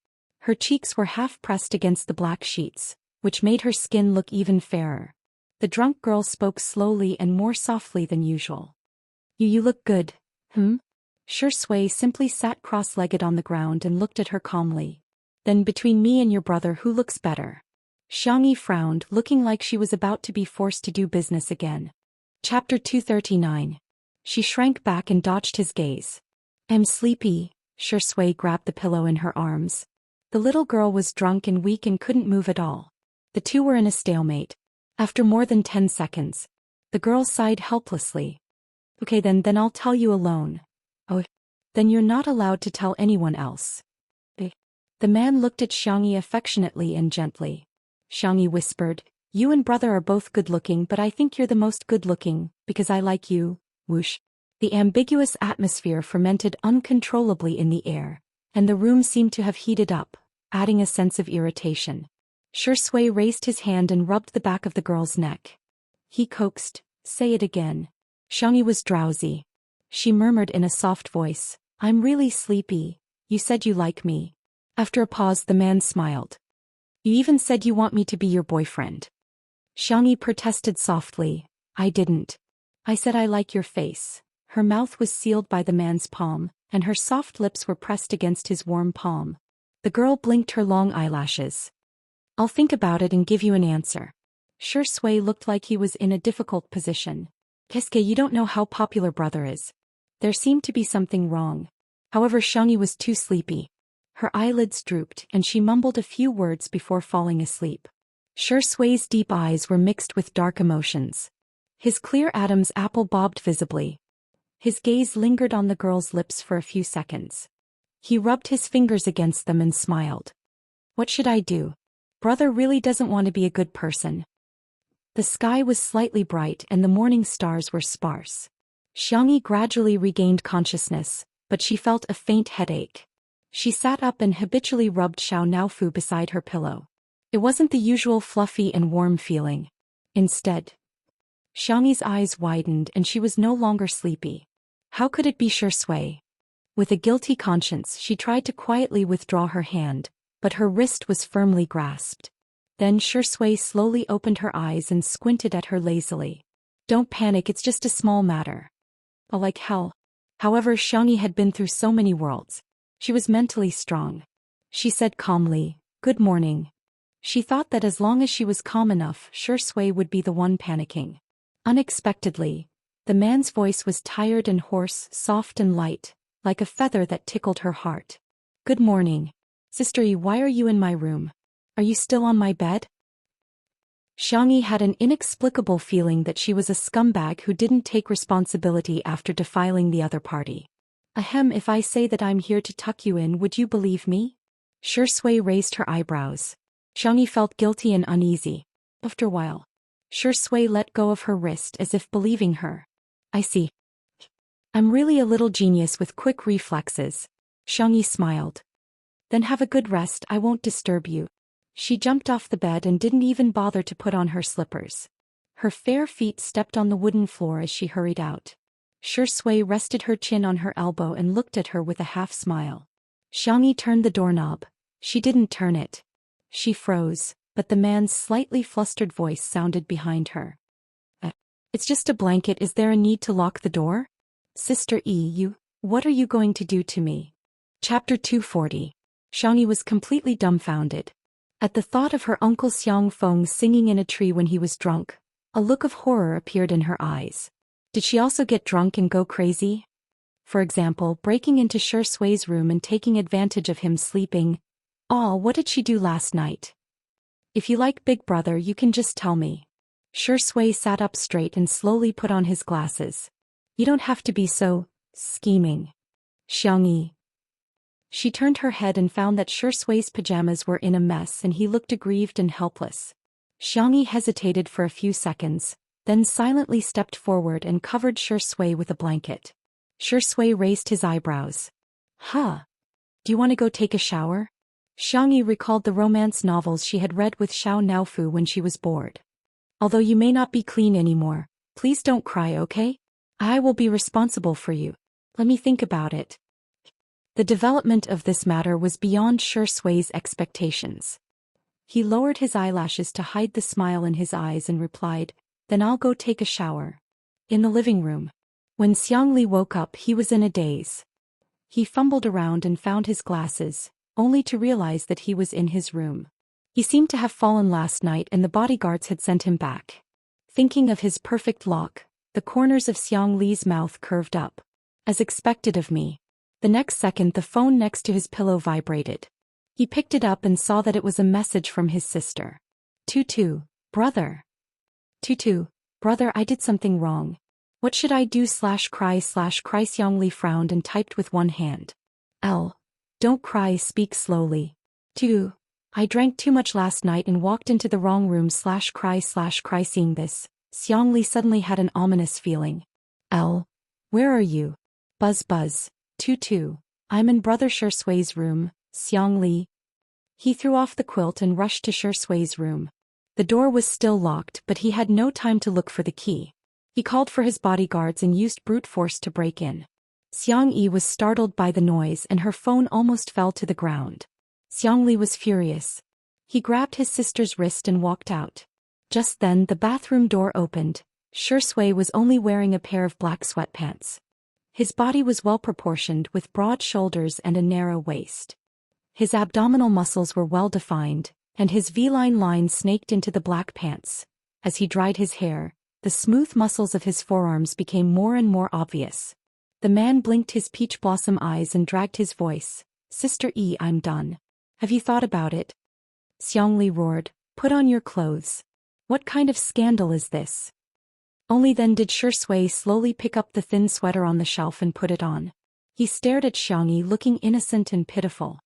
Her cheeks were half pressed against the black sheets, which made her skin look even fairer. The drunk girl spoke slowly and more softly than usual. You look good, Shui simply sat cross-legged on the ground and looked at her calmly. Then between me and your brother, who looks better? Xianxia frowned, looking like she was about to be forced to do business again. Chapter 239. She shrank back and dodged his gaze. I'm sleepy. Shui grabbed the pillow in her arms. The little girl was drunk and weak and couldn't move at all. The two were in a stalemate. After more than 10 seconds, the girl sighed helplessly. Okay, then I'll tell you alone. Oh, then you're not allowed to tell anyone else. The man looked at Xianxia affectionately and gently. Xianxia whispered, you and brother are both good-looking, but I think you're the most good-looking, because I like you. Whoosh. The ambiguous atmosphere fermented uncontrollably in the air, and the room seemed to have heated up, adding a sense of irritation. Shui raised his hand and rubbed the back of the girl's neck. He coaxed, say it again. Xianxia was drowsy. She murmured in a soft voice, I'm really sleepy. You said you like me. After a pause, the man smiled. You even said you want me to be your boyfriend. Xianxia protested softly, I didn't. I said I like your face. Her mouth was sealed by the man's palm, and her soft lips were pressed against his warm palm. The girl blinked her long eyelashes. I'll think about it and give you an answer. Shui looked like he was in a difficult position. Keske, you don't know how popular brother is. There seemed to be something wrong. However, Xianxia was too sleepy. Her eyelids drooped and she mumbled a few words before falling asleep. Shui's deep eyes were mixed with dark emotions. His clear Adam's apple bobbed visibly. His gaze lingered on the girl's lips for a few seconds. He rubbed his fingers against them and smiled. What should I do? Brother really doesn't want to be a good person. The sky was slightly bright and the morning stars were sparse. Xianxia gradually regained consciousness, but she felt a faint headache. She sat up and habitually rubbed Xiao Naofu beside her pillow. It wasn't the usual fluffy and warm feeling. Instead, Xianxi's eyes widened and she was no longer sleepy. How could it be Shui? With a guilty conscience, she tried to quietly withdraw her hand, but her wrist was firmly grasped. Then Shui slowly opened her eyes and squinted at her lazily. Don't panic, it's just a small matter. Oh, like hell. However, Xianxia had been through so many worlds. She was mentally strong. She said calmly, good morning. She thought that as long as she was calm enough, Shui would be the one panicking. Unexpectedly, the man's voice was tired and hoarse, soft and light, like a feather that tickled her heart. Good morning. Sister Yi, why are you in my room? Are you still on my bed? Xianxia had an inexplicable feeling that she was a scumbag who didn't take responsibility after defiling the other party. Ahem, if I say that I'm here to tuck you in, would you believe me? Shui raised her eyebrows. Xianxia felt guilty and uneasy. After a while, Shui let go of her wrist as if believing her. I see. I'm really a little genius with quick reflexes. Xianxia smiled. Then have a good rest, I won't disturb you. She jumped off the bed and didn't even bother to put on her slippers. Her fair feet stepped on the wooden floor as she hurried out. Shui rested her chin on her elbow and looked at her with a half-smile. Xianxia turned the doorknob. She didn't turn it. She froze, but the man's slightly flustered voice sounded behind her. It's just a blanket, is there a need to lock the door? Sister Yi, what are you going to do to me? Chapter 240. Xianxia was completely dumbfounded. At the thought of her uncle Xiang Feng singing in a tree when he was drunk, a look of horror appeared in her eyes. Did she also get drunk and go crazy? For example, breaking into Shui's room and taking advantage of him sleeping. Oh, what did she do last night? If you like Big Brother, you can just tell me. Shui sat up straight and slowly put on his glasses. You don't have to be so scheming. Xianxia. She turned her head and found that Shui's pajamas were in a mess and he looked aggrieved and helpless. Xianxia hesitated for a few seconds, then silently stepped forward and covered Shui with a blanket. Shui raised his eyebrows. Huh? Do you want to go take a shower? Xianxia recalled the romance novels she had read with Xiao Naofu when she was bored. Although you may not be clean anymore, please don't cry, okay? I will be responsible for you. Let me think about it. The development of this matter was beyond Shui's expectations. He lowered his eyelashes to hide the smile in his eyes and replied, then I'll go take a shower. In the living room. When Xianxia woke up, he was in a daze. He fumbled around and found his glasses, only to realize that he was in his room. He seemed to have fallen last night and the bodyguards had sent him back. Thinking of his perfect lock, the corners of Xiangli's mouth curved up. As expected of me. The next second the phone next to his pillow vibrated. He picked it up and saw that it was a message from his sister. Tutu, brother. Tutu, brother, I did something wrong. What should I do/cry/cry? Xianxia frowned and typed with one hand. Don't cry, speak slowly. Tutu, I drank too much last night and walked into the wrong room/cry/cry. Seeing this, Xianxia suddenly had an ominous feeling. Where are you? Buzz buzz. Tutu, I'm in brother Shui's room, Xianxia. He threw off the quilt and rushed to Shui's room. The door was still locked, but he had no time to look for the key. He called for his bodyguards and used brute force to break in. Xianxia was startled by the noise and her phone almost fell to the ground. Xianxia was furious. He grabbed his sister's wrist and walked out. Just then the bathroom door opened. Shui was only wearing a pair of black sweatpants. His body was well proportioned with broad shoulders and a narrow waist. His abdominal muscles were well defined, and his V-line lines snaked into the black pants. As he dried his hair, the smooth muscles of his forearms became more and more obvious. The man blinked his peach blossom eyes and dragged his voice. Sister E, I'm done. Have you thought about it? Xianxia roared, put on your clothes. What kind of scandal is this? Only then did Shui slowly pick up the thin sweater on the shelf and put it on. He stared at Xianxia looking innocent and pitiful.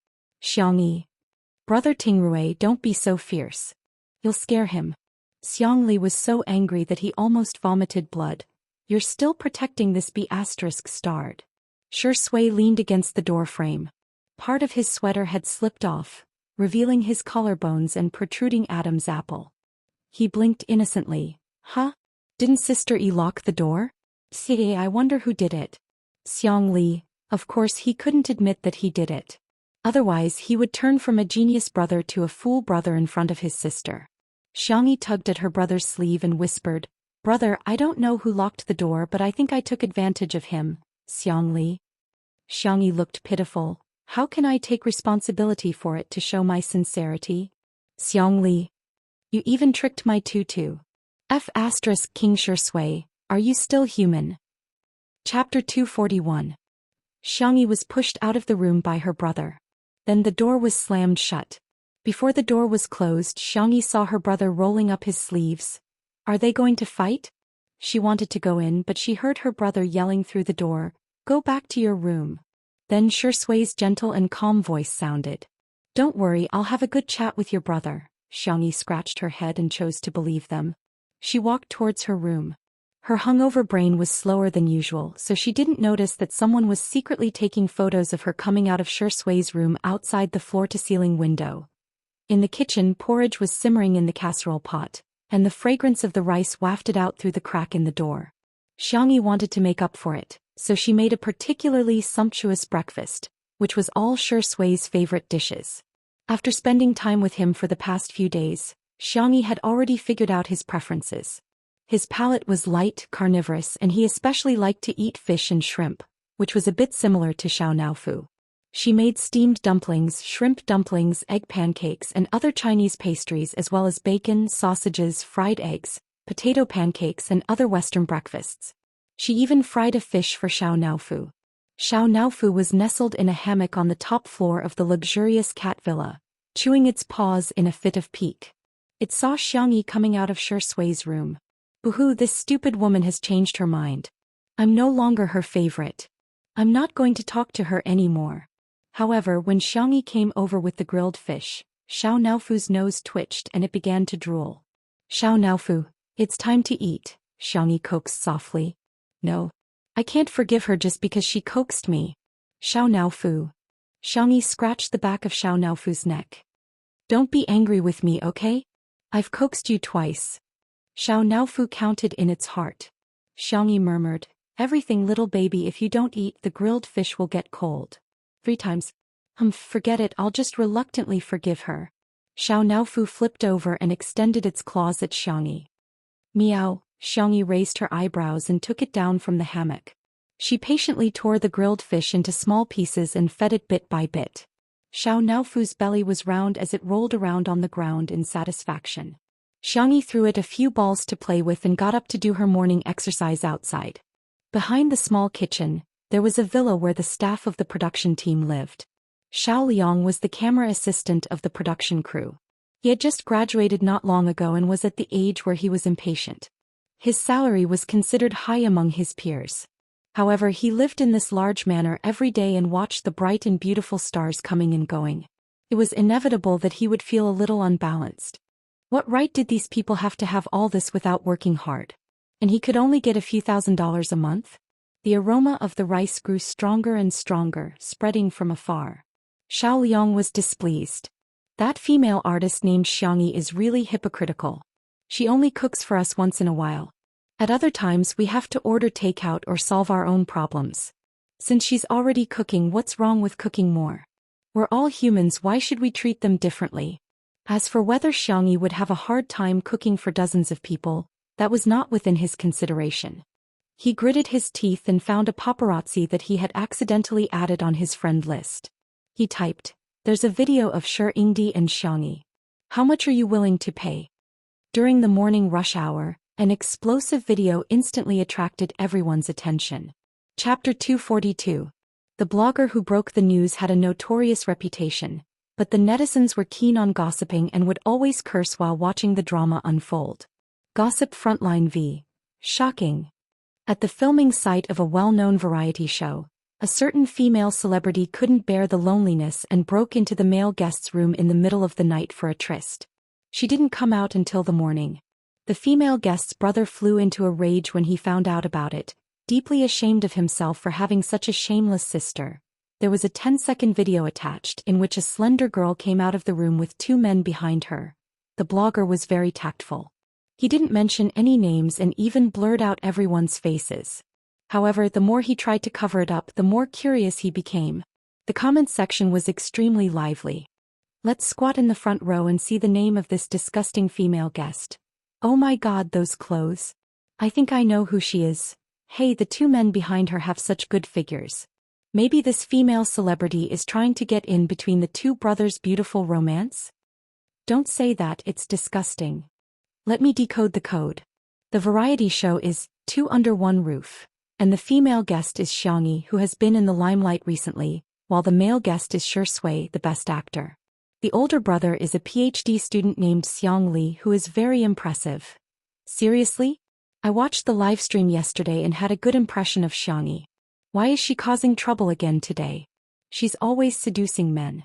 Xianxia. Brother Tingrui, don't be so fierce. You'll scare him. Xianxia was so angry that he almost vomited blood. You're still protecting this B*****. Shui leaned against the door frame. Part of his sweater had slipped off, revealing his collarbones and protruding Adam's apple. He blinked innocently. Huh? Didn't Sister E lock the door? See, I wonder who did it. Xianxia, of course he couldn't admit that he did it. Otherwise he would turn from a genius brother to a fool brother in front of his sister. Xianxia tugged at her brother's sleeve and whispered, Brother, I don't know who locked the door but I think I took advantage of him, Xianxia. Xianxia looked pitiful. How can I take responsibility for it to show my sincerity? Xianxia. You even tricked my tutu. King Shui, are you still human? Chapter 241. Xianxia was pushed out of the room by her brother. Then the door was slammed shut. Before the door was closed, Xianxia saw her brother rolling up his sleeves. Are they going to fight? She wanted to go in but she heard her brother yelling through the door, Go back to your room. Then Shui's gentle and calm voice sounded. Don't worry, I'll have a good chat with your brother. Xianxia scratched her head and chose to believe them. She walked towards her room. Her hungover brain was slower than usual, so she didn't notice that someone was secretly taking photos of her coming out of Shui's room outside the floor-to-ceiling window. In the kitchen, porridge was simmering in the casserole pot, and the fragrance of the rice wafted out through the crack in the door. Xianxia wanted to make up for it, so she made a particularly sumptuous breakfast, which was all Shui's favorite dishes. After spending time with him for the past few days, Xianxia had already figured out his preferences. His palate was light, carnivorous, and he especially liked to eat fish and shrimp, which was a bit similar to Xiao Naofu. She made steamed dumplings, shrimp dumplings, egg pancakes, and other Chinese pastries as well as bacon, sausages, fried eggs, potato pancakes, and other Western breakfasts. She even fried a fish for Xiao Naofu. Xiao Naofu was nestled in a hammock on the top floor of the luxurious cat villa, chewing its paws in a fit of pique. It saw Xianxia coming out of Shui's room. Boo-hoo, this stupid woman has changed her mind. I'm no longer her favorite. I'm not going to talk to her anymore. However, when Xiangyi came over with the grilled fish, Xiao Naofu's nose twitched and it began to drool. Xiao Naofu, it's time to eat, Xiangyi coaxed softly. No. I can't forgive her just because she coaxed me. Xiao Naofu. Xiangyi scratched the back of Xiao Naofu's neck. Don't be angry with me, okay? I've coaxed you twice. Xiao Naofu counted in its heart. Xiangyi murmured, everything little baby, if you don't eat, the grilled fish will get cold. 3 times. Forget it, I'll just reluctantly forgive her. Xiao Naofu flipped over and extended its claws at Xiangyi. Meow, Xiangyi raised her eyebrows and took it down from the hammock. She patiently tore the grilled fish into small pieces and fed it bit by bit. Xiao Naofu's belly was round as it rolled around on the ground in satisfaction. Xiangyi threw it a few balls to play with and got up to do her morning exercise outside. Behind the small kitchen, there was a villa where the staff of the production team lived. Xiao Liang was the camera assistant of the production crew. He had just graduated not long ago and was at the age where he was impatient. His salary was considered high among his peers. However, he lived in this large manor every day and watched the bright and beautiful stars coming and going. It was inevitable that he would feel a little unbalanced. What right did these people have to have all this without working hard? And he could only get a few $1,000s a month? The aroma of the rice grew stronger and stronger, spreading from afar. Xiao Liang was displeased. That female artist named Xiangyi is really hypocritical. She only cooks for us once in a while. At other times we have to order takeout or solve our own problems. Since she's already cooking, what's wrong with cooking more? We're all humans, why should we treat them differently? As for whether Xiangyi would have a hard time cooking for dozens of people, that was not within his consideration. He gritted his teeth and found a paparazzi that he had accidentally added on his friend list. He typed, there's a video of Shi Yingdi and Xiangyi. How much are you willing to pay? During the morning rush hour, an explosive video instantly attracted everyone's attention. Chapter 242. The blogger who broke the news had a notorious reputation, but the netizens were keen on gossiping and would always curse while watching the drama unfold. Gossip Frontline v. Shocking. At the filming site of a well-known variety show, a certain female celebrity couldn't bear the loneliness and broke into the male guest's room in the middle of the night for a tryst. She didn't come out until the morning. The female guest's brother flew into a rage when he found out about it, deeply ashamed of himself for having such a shameless sister. There was a 10-second video attached in which a slender girl came out of the room with 2 men behind her. The blogger was very tactful. He didn't mention any names and even blurred out everyone's faces. However, the more he tried to cover it up, the more curious he became. The comment section was extremely lively. Let's squat in the front row and see the name of this disgusting female guest. Oh my god, those clothes. I think I know who she is. Hey, the 2 men behind her have such good figures. Maybe this female celebrity is trying to get in between the 2 brothers' beautiful romance? Don't say that, it's disgusting. Let me decode the code. The variety show is 2 Under One Roof, and the female guest is Xiangyi, who has been in the limelight recently, while the male guest is Shi Sui, the best actor. The older brother is a PhD student named Xiang Li, who is very impressive. Seriously? I watched the livestream yesterday and had a good impression of Xiangyi. Why is she causing trouble again today? She's always seducing men.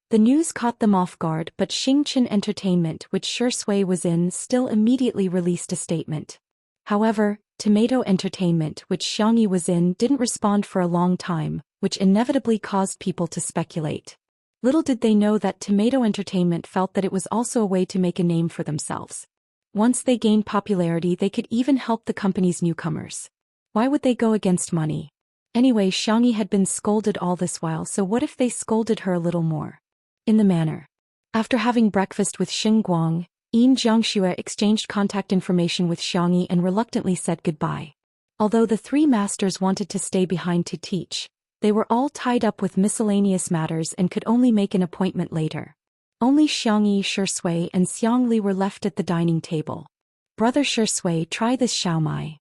The news caught them off guard, but Xingqian Entertainment, which Shi Sui was in, still immediately released a statement. However, Tomato Entertainment, which Xiangyi was in, didn't respond for a long time, which inevitably caused people to speculate. Little did they know that Tomato Entertainment felt that it was also a way to make a name for themselves. Once they gained popularity, they could even help the company's newcomers. Why would they go against money? Anyway, Xiangyi had been scolded all this while, so what if they scolded her a little more? In the manner. After having breakfast with Xing Guang, Yin Jiangxue exchanged contact information with Xiangyi and reluctantly said goodbye. Although the 3 masters wanted to stay behind to teach, they were all tied up with miscellaneous matters and could only make an appointment later. Only Xiangyi, Shi Sui, and Xiang Li were left at the dining table. Brother Shi Sui, try this xiaomai.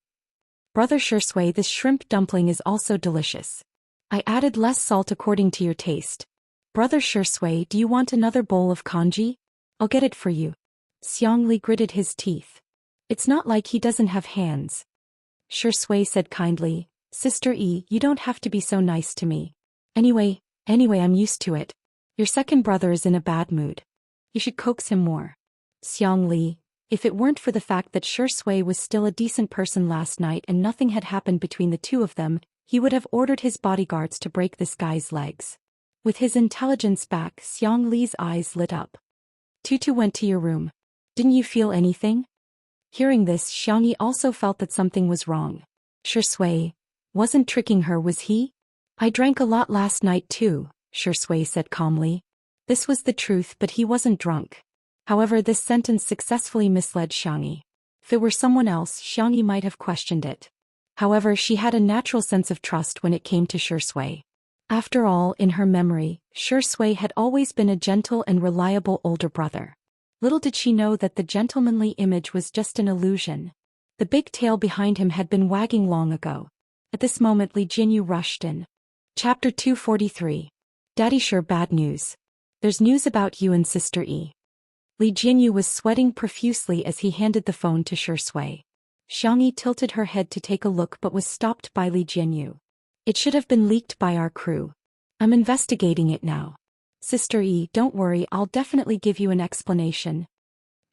Brother Shi Sui, this shrimp dumpling is also delicious. I added less salt according to your taste. Brother Shi Sui, do you want another bowl of congee? I'll get it for you. Xiang Li gritted his teeth. It's not like he doesn't have hands. Shi Sui said kindly, Sister E, you don't have to be so nice to me. Anyway, Anyway, I'm used to it. Your second brother is in a bad mood. You should coax him more. Xiang Li, if it weren't for the fact that Shui was still a decent person last night and nothing had happened between the two of them, he would have ordered his bodyguards to break this guy's legs. With his intelligence back, Xiang Li's eyes lit up. Tutu went to your room. Didn't you feel anything? Hearing this, Xiangyi also felt that something was wrong. Shui wasn't tricking her, was he? I drank a lot last night too, Shui said calmly. This was the truth, but he wasn't drunk. However, this sentence successfully misled Xiangyi. If it were someone else, Xiangyi might have questioned it. However, she had a natural sense of trust when it came to Shui. After all, in her memory, Shui had always been a gentle and reliable older brother. Little did she know that the gentlemanly image was just an illusion. The big tail behind him had been wagging long ago. At this moment, Li Jinyu rushed in. Chapter 243. Daddy, sure, bad news. There's news about you and Sister E. Li Jinyu was sweating profusely as he handed the phone to Shui. Xiangyi tilted her head to take a look but was stopped by Li Jinyu. It should have been leaked by our crew. I'm investigating it now. Sister E, don't worry, I'll definitely give you an explanation.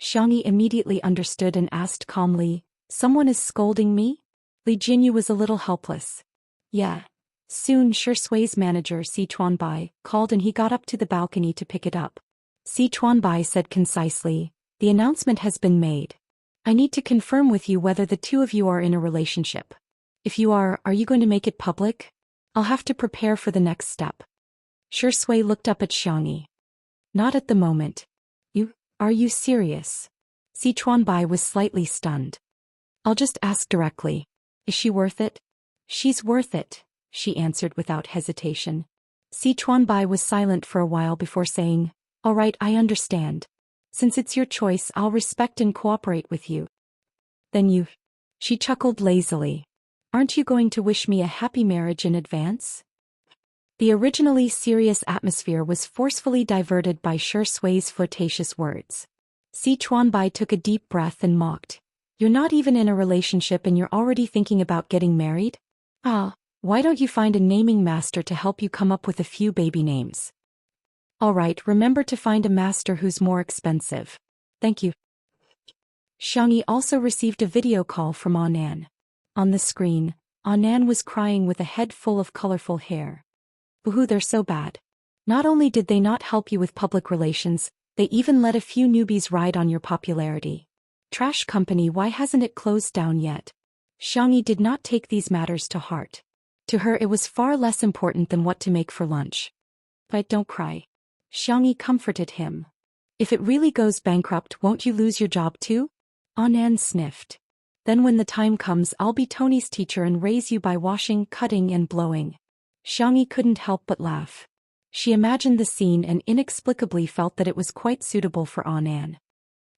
Xiangyi immediately understood and asked calmly, someone is scolding me? Li Jinyu was a little helpless. Yeah. Soon Shui's manager Si Chuanbai called and he got up to the balcony to pick it up. Si Chuanbai said concisely, the announcement has been made. I need to confirm with you whether the two of you are in a relationship. If you are you going to make it public? I'll have to prepare for the next step. Shui looked up at Xiangyi. Not at the moment. Are you serious? Si Chuanbai was slightly stunned. I'll just ask directly. Is she worth it? She's worth it, she answered without hesitation. Si Chuanbai was silent for a while before saying, all right, I understand. Since it's your choice, I'll respect and cooperate with you. Then you... She chuckled lazily. Aren't you going to wish me a happy marriage in advance? The originally serious atmosphere was forcefully diverted by Shui's flirtatious words. Si Chuanbai took a deep breath and mocked. You're not even in a relationship and you're already thinking about getting married? Why don't you find a naming master to help you come up with a few baby names? All right, remember to find a master who's more expensive. Thank you. Xiangyi also received a video call from Anan. On the screen, Anan was crying with a head full of colorful hair. Boo-hoo, they're so bad. Not only did they not help you with public relations, they even let a few newbies ride on your popularity. Trash company, why hasn't it closed down yet? Xiangyi did not take these matters to heart. To her, it was far less important than what to make for lunch. But don't cry. Xiangyi comforted him. If it really goes bankrupt, won't you lose your job too? Anan sniffed. Then when the time comes, I'll be Tony's teacher and raise you by washing, cutting and blowing. Xiangyi couldn't help but laugh. She imagined the scene and inexplicably felt that it was quite suitable for Anan.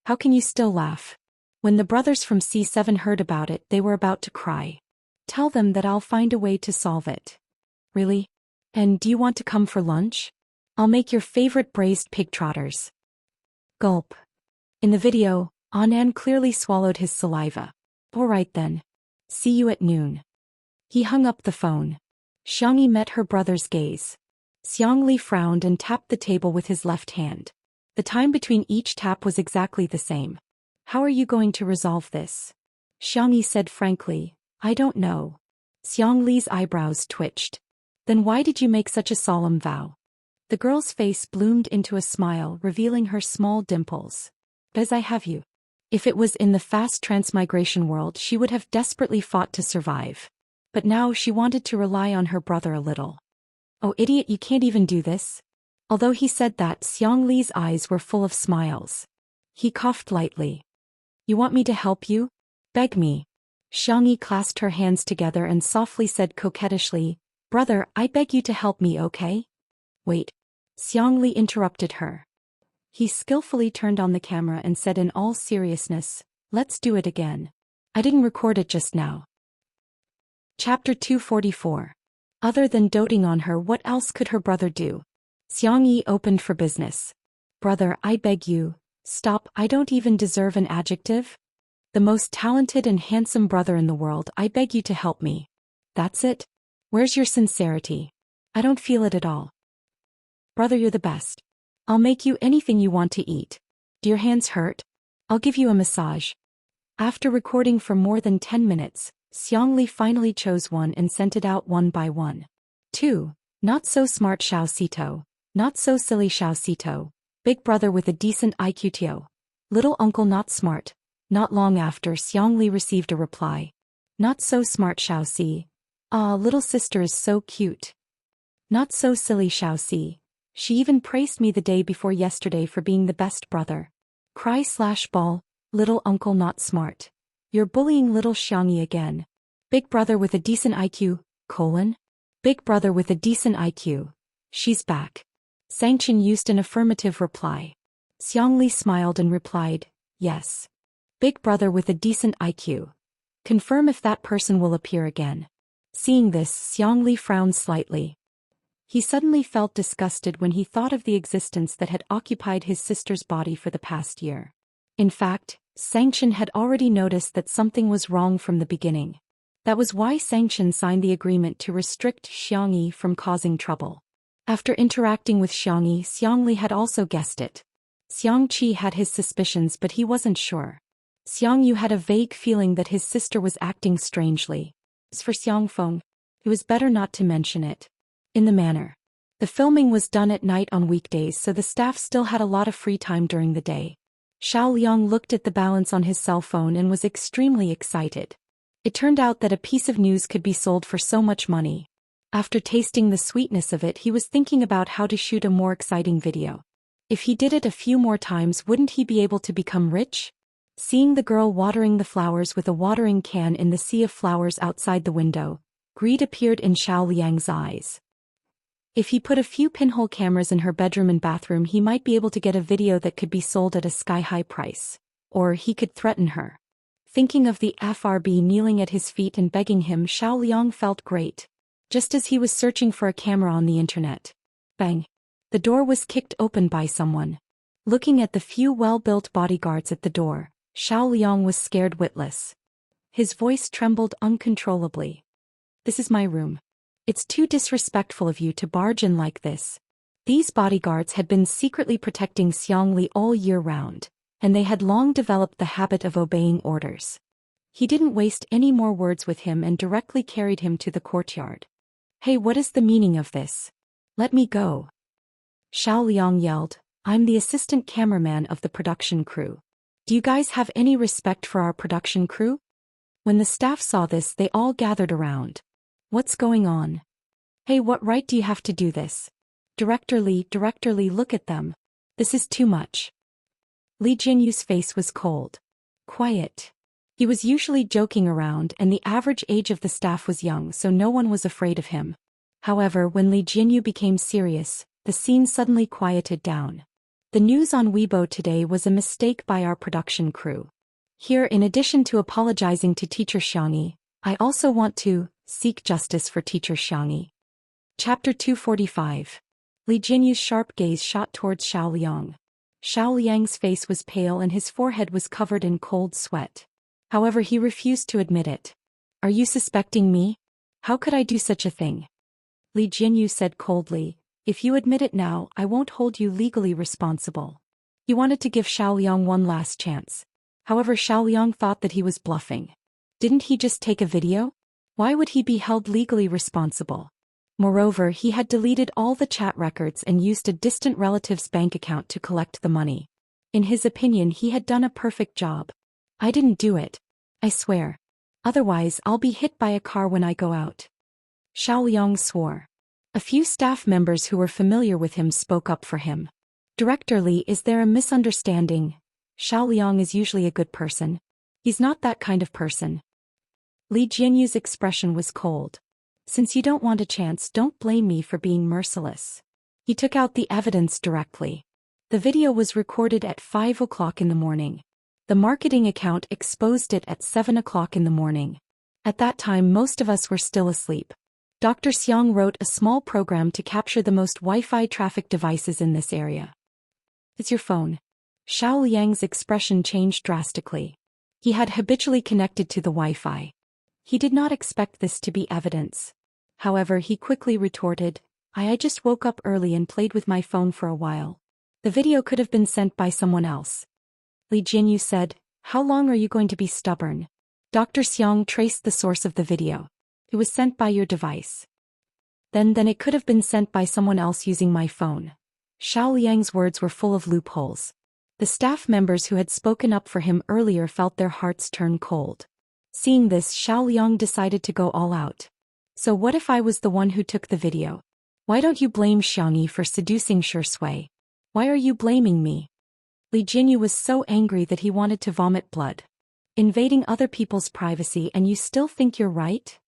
How can you still laugh? When the brothers from C7 heard about it, they were about to cry. Tell them that I'll find a way to solve it. Really? And do you want to come for lunch? I'll make your favorite braised pig trotters. Gulp. In the video, Anan clearly swallowed his saliva. All right then. See you at noon. He hung up the phone. Xiangyi met her brother's gaze. Xiang Li frowned and tapped the table with his left hand. The time between each tap was exactly the same. How are you going to resolve this? Xiangyi said frankly, I don't know. Xiang Li's eyebrows twitched. Then why did you make such a solemn vow? The girl's face bloomed into a smile, revealing her small dimples. As I have you. If it was in the fast transmigration world, she would have desperately fought to survive. But now she wanted to rely on her brother a little. Oh idiot, you can't even do this. Although he said that, Xiang Li's eyes were full of smiles. He coughed lightly. You want me to help you? Beg me. Xiangyi clasped her hands together and softly said coquettishly, Brother, I beg you to help me, okay? Wait. Xiang Li interrupted her. He skillfully turned on the camera and said in all seriousness, Let's do it again. I didn't record it just now. Chapter 244. Other than doting on her, what else could her brother do? Xiangyi opened for business. Brother, I beg you, stop, I don't even deserve an adjective. The most talented and handsome brother in the world, I beg you to help me. That's it? Where's your sincerity? I don't feel it at all. Brother, you're the best. I'll make you anything you want to eat. Do your hands hurt? I'll give you a massage. After recording for more than 10 minutes, Xiangli finally chose one and sent it out one by one. 2. Not so smart Xiao. Not so silly Xiao. Big brother with a decent IQ Tio. Little uncle not smart. Not long after, Xiangli received a reply. Not so smart Xiao. Ah, little sister is so cute. Not so silly Xiao. She even praised me the day before yesterday for being the best brother. Cry/ball, little uncle not smart. You're bullying little Xiangyi again. Big brother with a decent IQ, Big brother with a decent IQ. She's back. Xianxia used an affirmative reply. Xiangli smiled and replied, yes. Big brother with a decent IQ. Confirm if that person will appear again. Seeing this, Xiangli frowned slightly. He suddenly felt disgusted when he thought of the existence that had occupied his sister's body for the past year. In fact, Xianxia had already noticed that something was wrong from the beginning. That was why Xianxia signed the agreement to restrict Xiangyi from causing trouble. After interacting with Xiangyi, Xiangli had also guessed it. Xiangqi had his suspicions, but he wasn't sure. Xiangyu had a vague feeling that his sister was acting strangely. As for Xiangfeng, it was better not to mention it. In the manner. The filming was done at night on weekdays, so the staff still had a lot of free time during the day. Xiao Liang looked at the balance on his cell phone and was extremely excited. It turned out that a piece of news could be sold for so much money. After tasting the sweetness of it, he was thinking about how to shoot a more exciting video. If he did it a few more times, wouldn't he be able to become rich? Seeing the girl watering the flowers with a watering can in the sea of flowers outside the window, greed appeared in Xiao Liang's eyes. If he put a few pinhole cameras in her bedroom and bathroom, he might be able to get a video that could be sold at a sky-high price. Or he could threaten her. Thinking of the FRB kneeling at his feet and begging him, Xiao Liang felt great. Just as he was searching for a camera on the internet. Bang! The door was kicked open by someone. Looking at the few well-built bodyguards at the door, Xiao Liang was scared witless. His voice trembled uncontrollably. This is my room. It's too disrespectful of you to barge in like this. These bodyguards had been secretly protecting Xiangli all year round, and they had long developed the habit of obeying orders. He didn't waste any more words with him and directly carried him to the courtyard. Hey, what is the meaning of this? Let me go. Xiao Liang yelled, I'm the assistant cameraman of the production crew. Do you guys have any respect for our production crew? When the staff saw this, they all gathered around. What's going on? Hey, what right do you have to do this? Director Li, look at them. This is too much. Li Jinyu's face was cold. Quiet. He was usually joking around, and the average age of the staff was young, so no one was afraid of him. However, when Li Jinyu became serious, the scene suddenly quieted down. The news on Weibo today was a mistake by our production crew. Here, in addition to apologizing to Teacher Xiangyi, I also want to seek justice for Teacher Xiangyi. Chapter 245. Li Jinyu's sharp gaze shot towards Xiao Liang. Xiao Liang's face was pale and his forehead was covered in cold sweat. However, he refused to admit it. Are you suspecting me? How could I do such a thing? Li Jinyu said coldly, if you admit it now, I won't hold you legally responsible. He wanted to give Xiao Liang one last chance. However, Xiao Liang thought that he was bluffing. Didn't he just take a video? Why would he be held legally responsible? Moreover, he had deleted all the chat records and used a distant relative's bank account to collect the money. In his opinion, he had done a perfect job. I didn't do it. I swear. Otherwise, I'll be hit by a car when I go out. Xiao Liang swore. A few staff members who were familiar with him spoke up for him. Director Li, is there a misunderstanding? Xiao Liang is usually a good person. He's not that kind of person. Li Jinyu's expression was cold. Since you don't want a chance, don't blame me for being merciless. He took out the evidence directly. The video was recorded at 5 o'clock in the morning. The marketing account exposed it at 7 o'clock in the morning. At that time, most of us were still asleep. Dr. Xiang wrote a small program to capture the most Wi-Fi traffic devices in this area. It's your phone. Xiao Liang's expression changed drastically. He had habitually connected to the Wi-Fi. He did not expect this to be evidence. However, he quickly retorted, I just woke up early and played with my phone for a while. The video could have been sent by someone else. Li Jinyu said, how long are you going to be stubborn? Dr. Xiang traced the source of the video. It was sent by your device. Then it could have been sent by someone else using my phone. Xiao Liang's words were full of loopholes. The staff members who had spoken up for him earlier felt their hearts turn cold. Seeing this, Xiao Liang decided to go all out. So what if I was the one who took the video? Why don't you blame Xiangyi for seducing Shui? Why are you blaming me? Li Jinyu was so angry that he wanted to vomit blood. Invading other people's privacy and you still think you're right?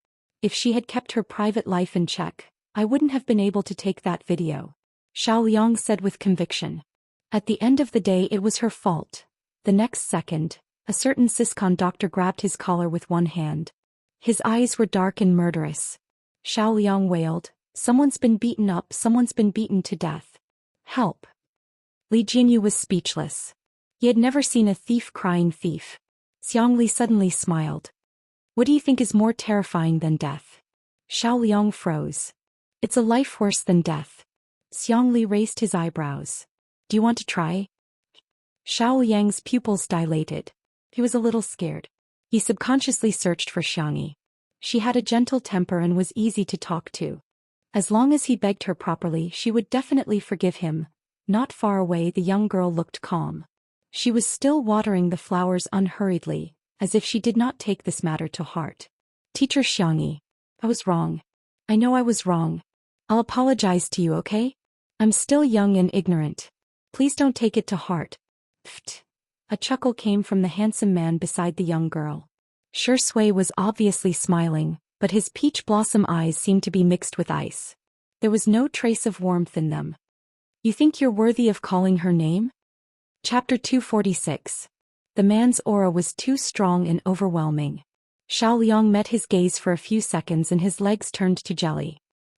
If she had kept her private life in check, I wouldn't have been able to take that video. Xiao Liang said with conviction. At the end of the day it was her fault. The next second, a certain Siscon doctor grabbed his collar with one hand. His eyes were dark and murderous. Xiao Liang wailed, someone's been beaten up, someone's been beaten to death. Help. Li Jinyu was speechless. He had never seen a thief crying thief. Xiangli suddenly smiled. What do you think is more terrifying than death? Xiao Liang froze. It's a life worse than death. Xiangli raised his eyebrows. Do you want to try? Xiao Liang's pupils dilated. He was a little scared. He subconsciously searched for Xiangyi. She had a gentle temper and was easy to talk to. As long as he begged her properly, she would definitely forgive him. Not far away, the young girl looked calm. She was still watering the flowers unhurriedly, as if she did not take this matter to heart. Teacher Xiangyi, I was wrong. I know I was wrong. I'll apologize to you, okay? I'm still young and ignorant. Please don't take it to heart. Pfft. A chuckle came from the handsome man beside the young girl. Shui was obviously smiling, but his peach blossom eyes seemed to be mixed with ice. There was no trace of warmth in them. You think you're worthy of calling her name? Chapter 246. The man's aura was too strong and overwhelming. Xiao Liang met his gaze for a few seconds and his legs turned to jelly.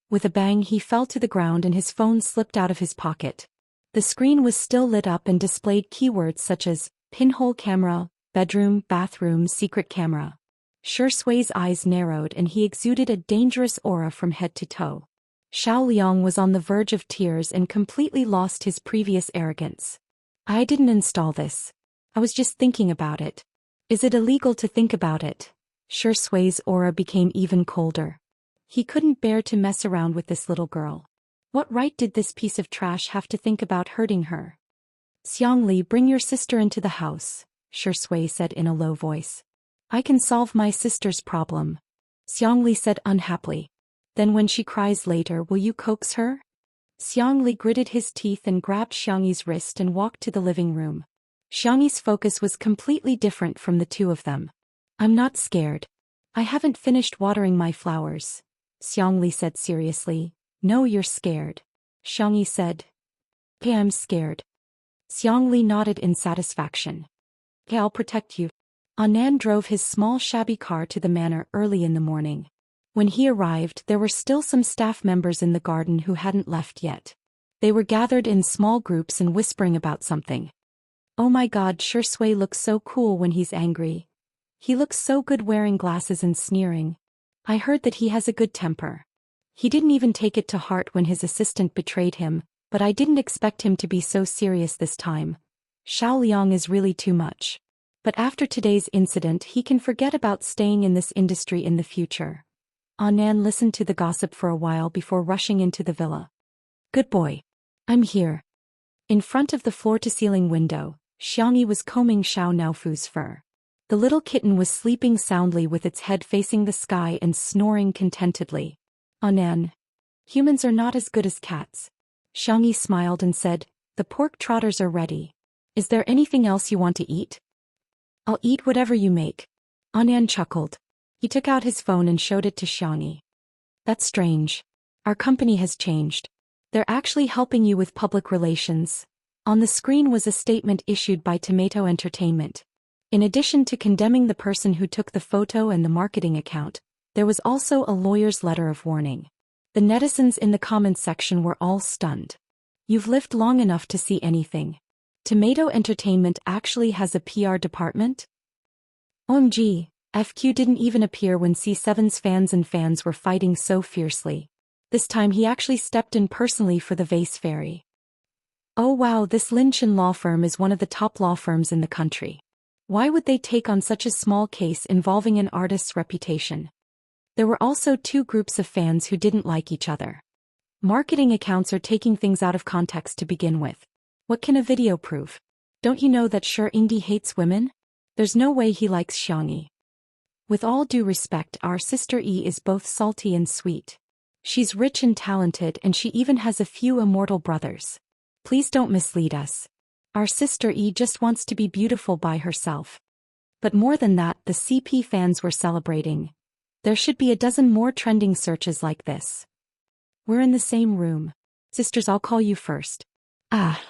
With a bang he fell to the ground and his phone slipped out of his pocket. The screen was still lit up and displayed keywords such as pinhole camera, bedroom, bathroom, secret camera. Shui's eyes narrowed and he exuded a dangerous aura from head to toe. Xiao Liang was on the verge of tears and completely lost his previous arrogance. I didn't install this. I was just thinking about it. Is it illegal to think about it? Shui's aura became even colder. He couldn't bear to mess around with this little girl. What right did this piece of trash have to think about hurting her? Xiangli, bring your sister into the house, Shui said in a low voice. I can solve my sister's problem. Xiangli said unhappily. Then when she cries later, will you coax her? Xiangli gritted his teeth and grabbed Xiangyi's wrist and walked to the living room. Xiangyi's focus was completely different from the two of them. I'm not scared. I haven't finished watering my flowers, Xiangli said seriously. No, you're scared. Xiangyi said. Okay, I'm scared. Xiangli nodded in satisfaction. Okay, I'll protect you. Anand drove his small shabby car to the manor early in the morning. When he arrived, there were still some staff members in the garden who hadn't left yet. They were gathered in small groups and whispering about something. Oh my god, Shui looks so cool when he's angry. He looks so good wearing glasses and sneering. I heard that he has a good temper. He didn't even take it to heart when his assistant betrayed him, but I didn't expect him to be so serious this time. Xiao Liang is really too much. But after today's incident, he can forget about staying in this industry in the future. Anand listened to the gossip for a while before rushing into the villa. Good boy. I'm here. In front of the floor-to-ceiling window, Xiangyi was combing Xiao Naofu's fur. The little kitten was sleeping soundly with its head facing the sky and snoring contentedly. Anand. Humans are not as good as cats. Xiangyi smiled and said, the pork trotters are ready. Is there anything else you want to eat? I'll eat whatever you make. Anand chuckled. He took out his phone and showed it to Xiangyi. That's strange. Our company has changed. They're actually helping you with public relations. On the screen was a statement issued by Tomato Entertainment. In addition to condemning the person who took the photo and the marketing account, there was also a lawyer's letter of warning. The netizens in the comments section were all stunned. You've lived long enough to see anything. Tomato Entertainment actually has a PR department? OMG, FQ didn't even appear when C7's fans were fighting so fiercely. This time he actually stepped in personally for the vase fairy. Oh wow, this Linshan law firm is one of the top law firms in the country. Why would they take on such a small case involving an artist's reputation? There were also two groups of fans who didn't like each other. Marketing accounts are taking things out of context to begin with. What can a video prove? Don't you know that Xianxia hates women? There's no way he likes Xianxia. With all due respect, our sister E is both salty and sweet. She's rich and talented, and she even has a few immortal brothers. Please don't mislead us. Our sister E just wants to be beautiful by herself. But more than that, the CP fans were celebrating. There should be a dozen more trending searches like this. We're in the same room. Sisters, I'll call you first. Ah.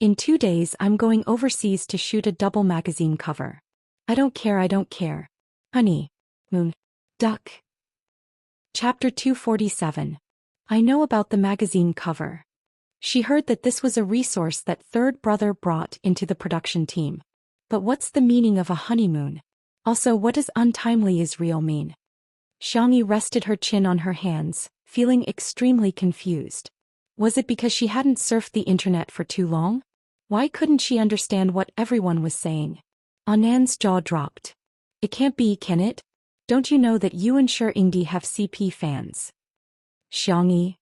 In 2 days I'm going overseas to shoot a double magazine cover. I don't care. Honey. Moon. Duck. Chapter 247. I know about the magazine cover. She heard that this was a resource that third brother brought into the production team. But what's the meaning of a honeymoon? Also, what does untimely Israel mean? Xianxia rested her chin on her hands, feeling extremely confused. Was it because she hadn't surfed the internet for too long? Why couldn't she understand what everyone was saying? Anan's jaw dropped. It can't be, can it? Don't you know that you and Xianxia have CP fans? Xianxia.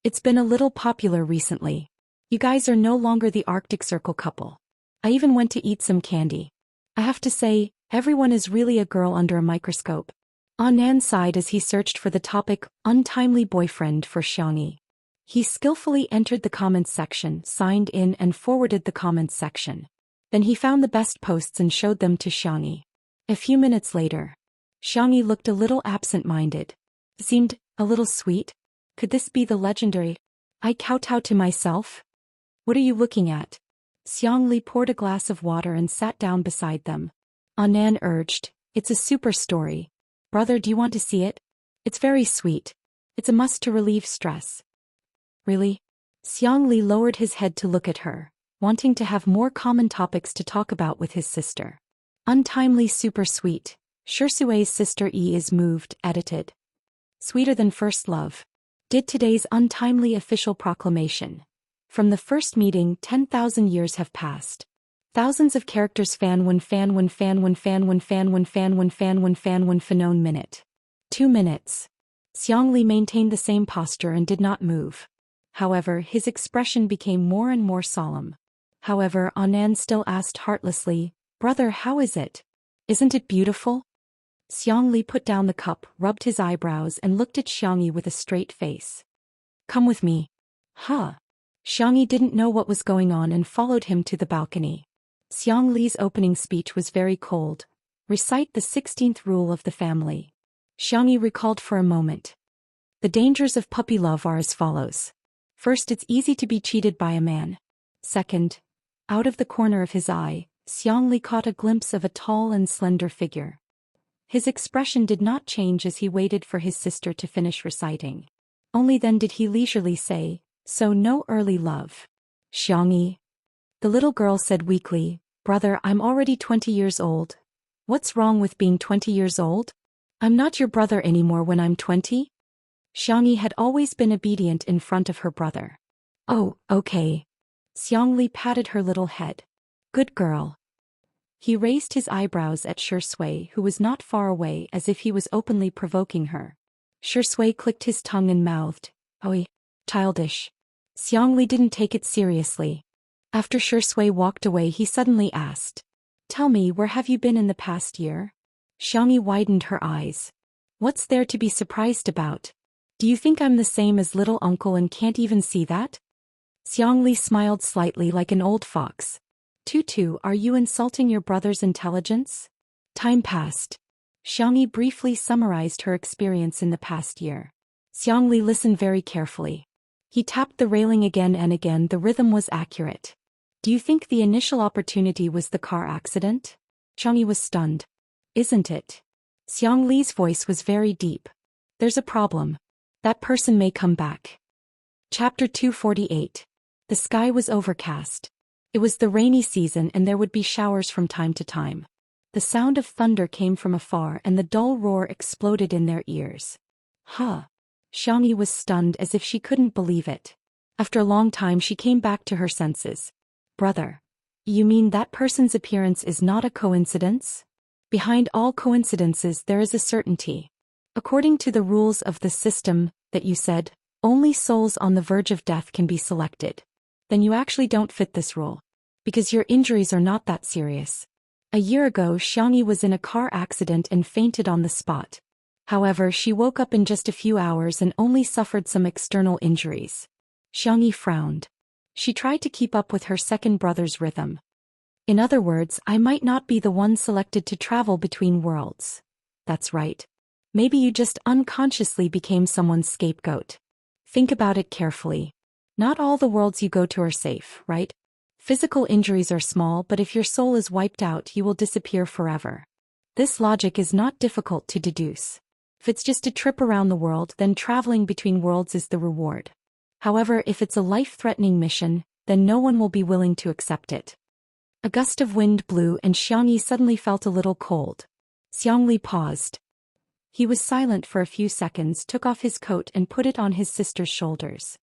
It's been a little popular recently. You guys are no longer the Arctic Circle couple. I even went to eat some candy. I have to say, everyone is really a girl under a microscope. Anan sighed as he searched for the topic, untimely boyfriend, for Xianxia. He skillfully entered the comments section, signed in and forwarded the comments section. Then he found the best posts and showed them to Xianxia. A few minutes later, Xianxia looked a little absent-minded. Seemed a little sweet. Could this be the legendary I kowtow to myself? What are you looking at? Xianxia poured a glass of water and sat down beside them. Anan urged, it's a super story. Brother, do you want to see it? It's very sweet. It's a must to relieve stress. Really? Xianxia lowered his head to look at her, wanting to have more common topics to talk about with his sister. Untimely super sweet. Shirsue's sister E is moved, edited. Sweeter than first love. Did today's untimely official proclamation. From the first meeting, 10,000 years have passed. Thousands of characters fan phenone minute. 2 minutes. Xianxia maintained the same posture and did not move. However, his expression became more and more solemn. However, Anan still asked heartlessly, brother, how is it? Isn't it beautiful? Xianxia put down the cup, rubbed his eyebrows and looked at Xianxia with a straight face. Come with me. Huh. Xianxia didn't know what was going on and followed him to the balcony. Xiangli's opening speech was very cold. Recite the 16th rule of the family. Xianxia recalled for a moment. The dangers of puppy love are as follows. First, it's easy to be cheated by a man. Second, out of the corner of his eye, Xianxia caught a glimpse of a tall and slender figure. His expression did not change as he waited for his sister to finish reciting. Only then did he leisurely say, so no early love. Xianxia. The little girl said weakly, brother, I'm already 20 years old. What's wrong with being 20 years old? I'm not your brother anymore when I'm 20? Xianxia had always been obedient in front of her brother. Oh, okay. Xianxia patted her little head. Good girl. He raised his eyebrows at Shui, who was not far away, as if he was openly provoking her. Shui clicked his tongue and mouthed, "Oi, childish." Xianxia didn't take it seriously. After Shui walked away, he suddenly asked, "Tell me, where have you been in the past year?" Xianxia widened her eyes. "What's there to be surprised about? Do you think I'm the same as little uncle and can't even see that?" Xianxia smiled slightly like an old fox. Tutu, are you insulting your brother's intelligence? Time passed. Xianxia briefly summarized her experience in the past year. Xianxia listened very carefully. He tapped the railing again and again. The rhythm was accurate. Do you think the initial opportunity was the car accident? Xianxia was stunned. Isn't it? Xiangli's voice was very deep. There's a problem. That person may come back. Chapter 248. The sky was overcast. It was the rainy season and there would be showers from time to time. The sound of thunder came from afar and the dull roar exploded in their ears. Huh. Xiangyi was stunned as if she couldn't believe it. After a long time she came back to her senses. Brother. You mean that person's appearance is not a coincidence? Behind all coincidences there is a certainty. According to the rules of the system that you said, only souls on the verge of death can be selected. Then you actually don't fit this rule. Because your injuries are not that serious. A year ago Xiangyi was in a car accident and fainted on the spot. However, she woke up in just a few hours and only suffered some external injuries. Xiangyi frowned. She tried to keep up with her second brother's rhythm. In other words, I might not be the one selected to travel between worlds. That's right. Maybe you just unconsciously became someone's scapegoat. Think about it carefully. Not all the worlds you go to are safe, right? Physical injuries are small, but if your soul is wiped out, you will disappear forever. This logic is not difficult to deduce. If it's just a trip around the world, then traveling between worlds is the reward. However, if it's a life-threatening mission, then no one will be willing to accept it. A gust of wind blew and Xiangyi suddenly felt a little cold. Xiangli paused. He was silent for a few seconds, took off his coat and put it on his sister's shoulders.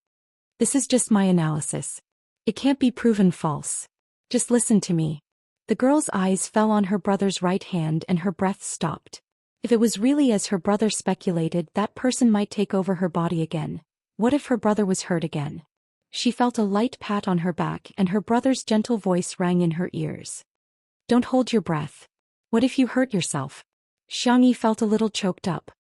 This is just my analysis. It can't be proven false. Just listen to me. The girl's eyes fell on her brother's right hand and her breath stopped. If it was really as her brother speculated, that person might take over her body again. What if her brother was hurt again? She felt a light pat on her back and her brother's gentle voice rang in her ears. Don't hold your breath. What if you hurt yourself? Xiangyi felt a little choked up.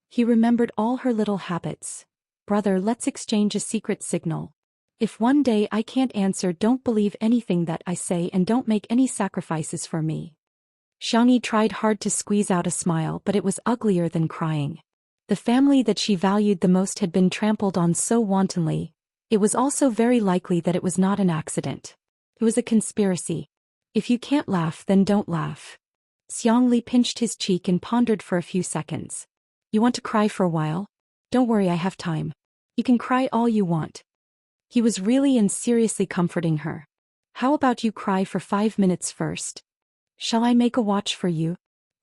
He remembered all her little habits. Brother, let's exchange a secret signal. If one day I can't answer, don't believe anything that I say and don't make any sacrifices for me. Xiangyi tried hard to squeeze out a smile, but it was uglier than crying. The family that she valued the most had been trampled on so wantonly. It was also very likely that it was not an accident. It was a conspiracy. If you can't laugh, then don't laugh. Xiangli pinched his cheek and pondered for a few seconds. You want to cry for a while? Don't worry, I have time. You can cry all you want. He was really and seriously comforting her. How about you cry for 5 minutes first? Shall I make a watch for you?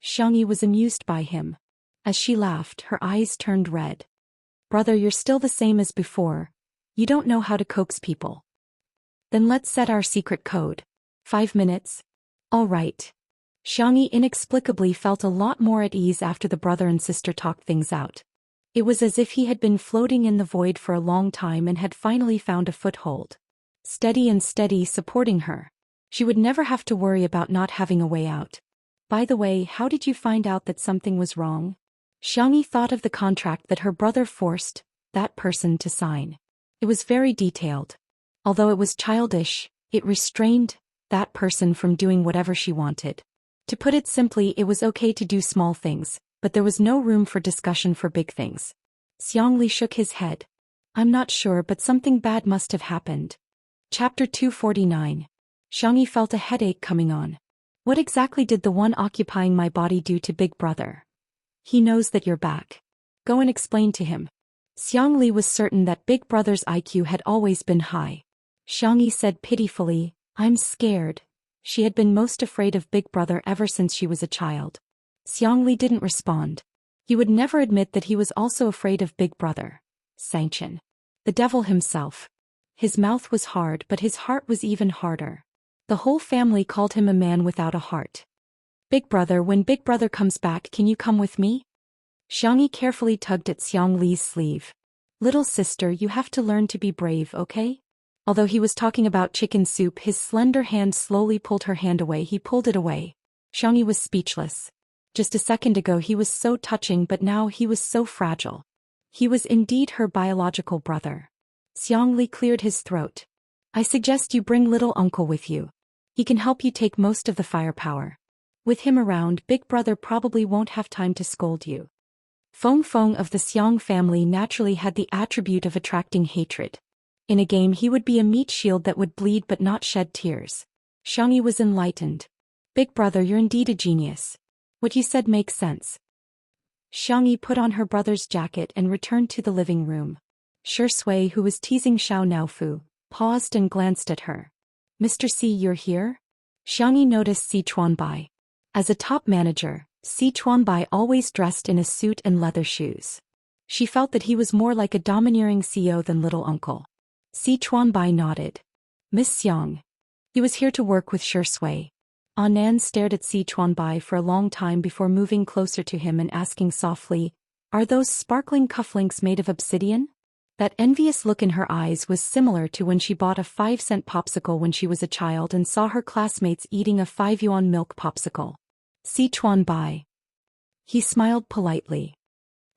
Xiangyi was amused by him. As she laughed, her eyes turned red. Brother, you're still the same as before. You don't know how to coax people. Then let's set our secret code. 5 minutes? All right. Xiangyi inexplicably felt a lot more at ease after the brother and sister talked things out. It was as if he had been floating in the void for a long time and had finally found a foothold. Steady and steady, supporting her. She would never have to worry about not having a way out. By the way, how did you find out that something was wrong? Xiangyi thought of the contract that her brother forced that person to sign. It was very detailed. Although it was childish, it restrained that person from doing whatever she wanted. To put it simply, it was okay to do small things, but there was no room for discussion for big things. Xiangli shook his head. I'm not sure, but something bad must have happened. Chapter 249. Xiangyi felt a headache coming on. What exactly did the one occupying my body do to Big Brother? He knows that you're back. Go and explain to him. Xiangli was certain that Big Brother's IQ had always been high. Xiangyi said pitifully, I'm scared. She had been most afraid of Big Brother ever since she was a child. Xiangli didn't respond. He would never admit that he was also afraid of Big Brother. Xianxia. The devil himself. His mouth was hard, but his heart was even harder. The whole family called him a man without a heart. Big Brother, when Big Brother comes back, can you come with me? Xiangyi carefully tugged at Xiangli's sleeve. Little sister, you have to learn to be brave, okay? Although he was talking about chicken soup, his slender hand slowly pulled her hand away. He pulled it away. Xiangyi was speechless. Just a second ago he was so touching, but now he was so fragile. He was indeed her biological brother. Xiangli cleared his throat. I suggest you bring little uncle with you. He can help you take most of the firepower. With him around, Big Brother probably won't have time to scold you. Feng Feng of the Xiang family naturally had the attribute of attracting hatred. In a game he would be a meat shield that would bleed but not shed tears. Xiangyi was enlightened. Big Brother, you're indeed a genius. What you said makes sense. Xiangyi put on her brother's jacket and returned to the living room. Shi Sui, who was teasing Xiao Naofu, paused and glanced at her. Mr. Si, you're here? Xiangyi noticed Si Chuanbai. As a top manager, Si Chuanbai always dressed in a suit and leather shoes. She felt that he was more like a domineering CEO than little uncle. Sichuanbai nodded. Miss Xiang. He was here to work with Shui. Anan stared at Sichuanbai for a long time before moving closer to him and asking softly, "Are those sparkling cufflinks made of obsidian?" That envious look in her eyes was similar to when she bought a 5-cent popsicle when she was a child and saw her classmates eating a 5-yuan milk popsicle. Sichuanbai. He smiled politely.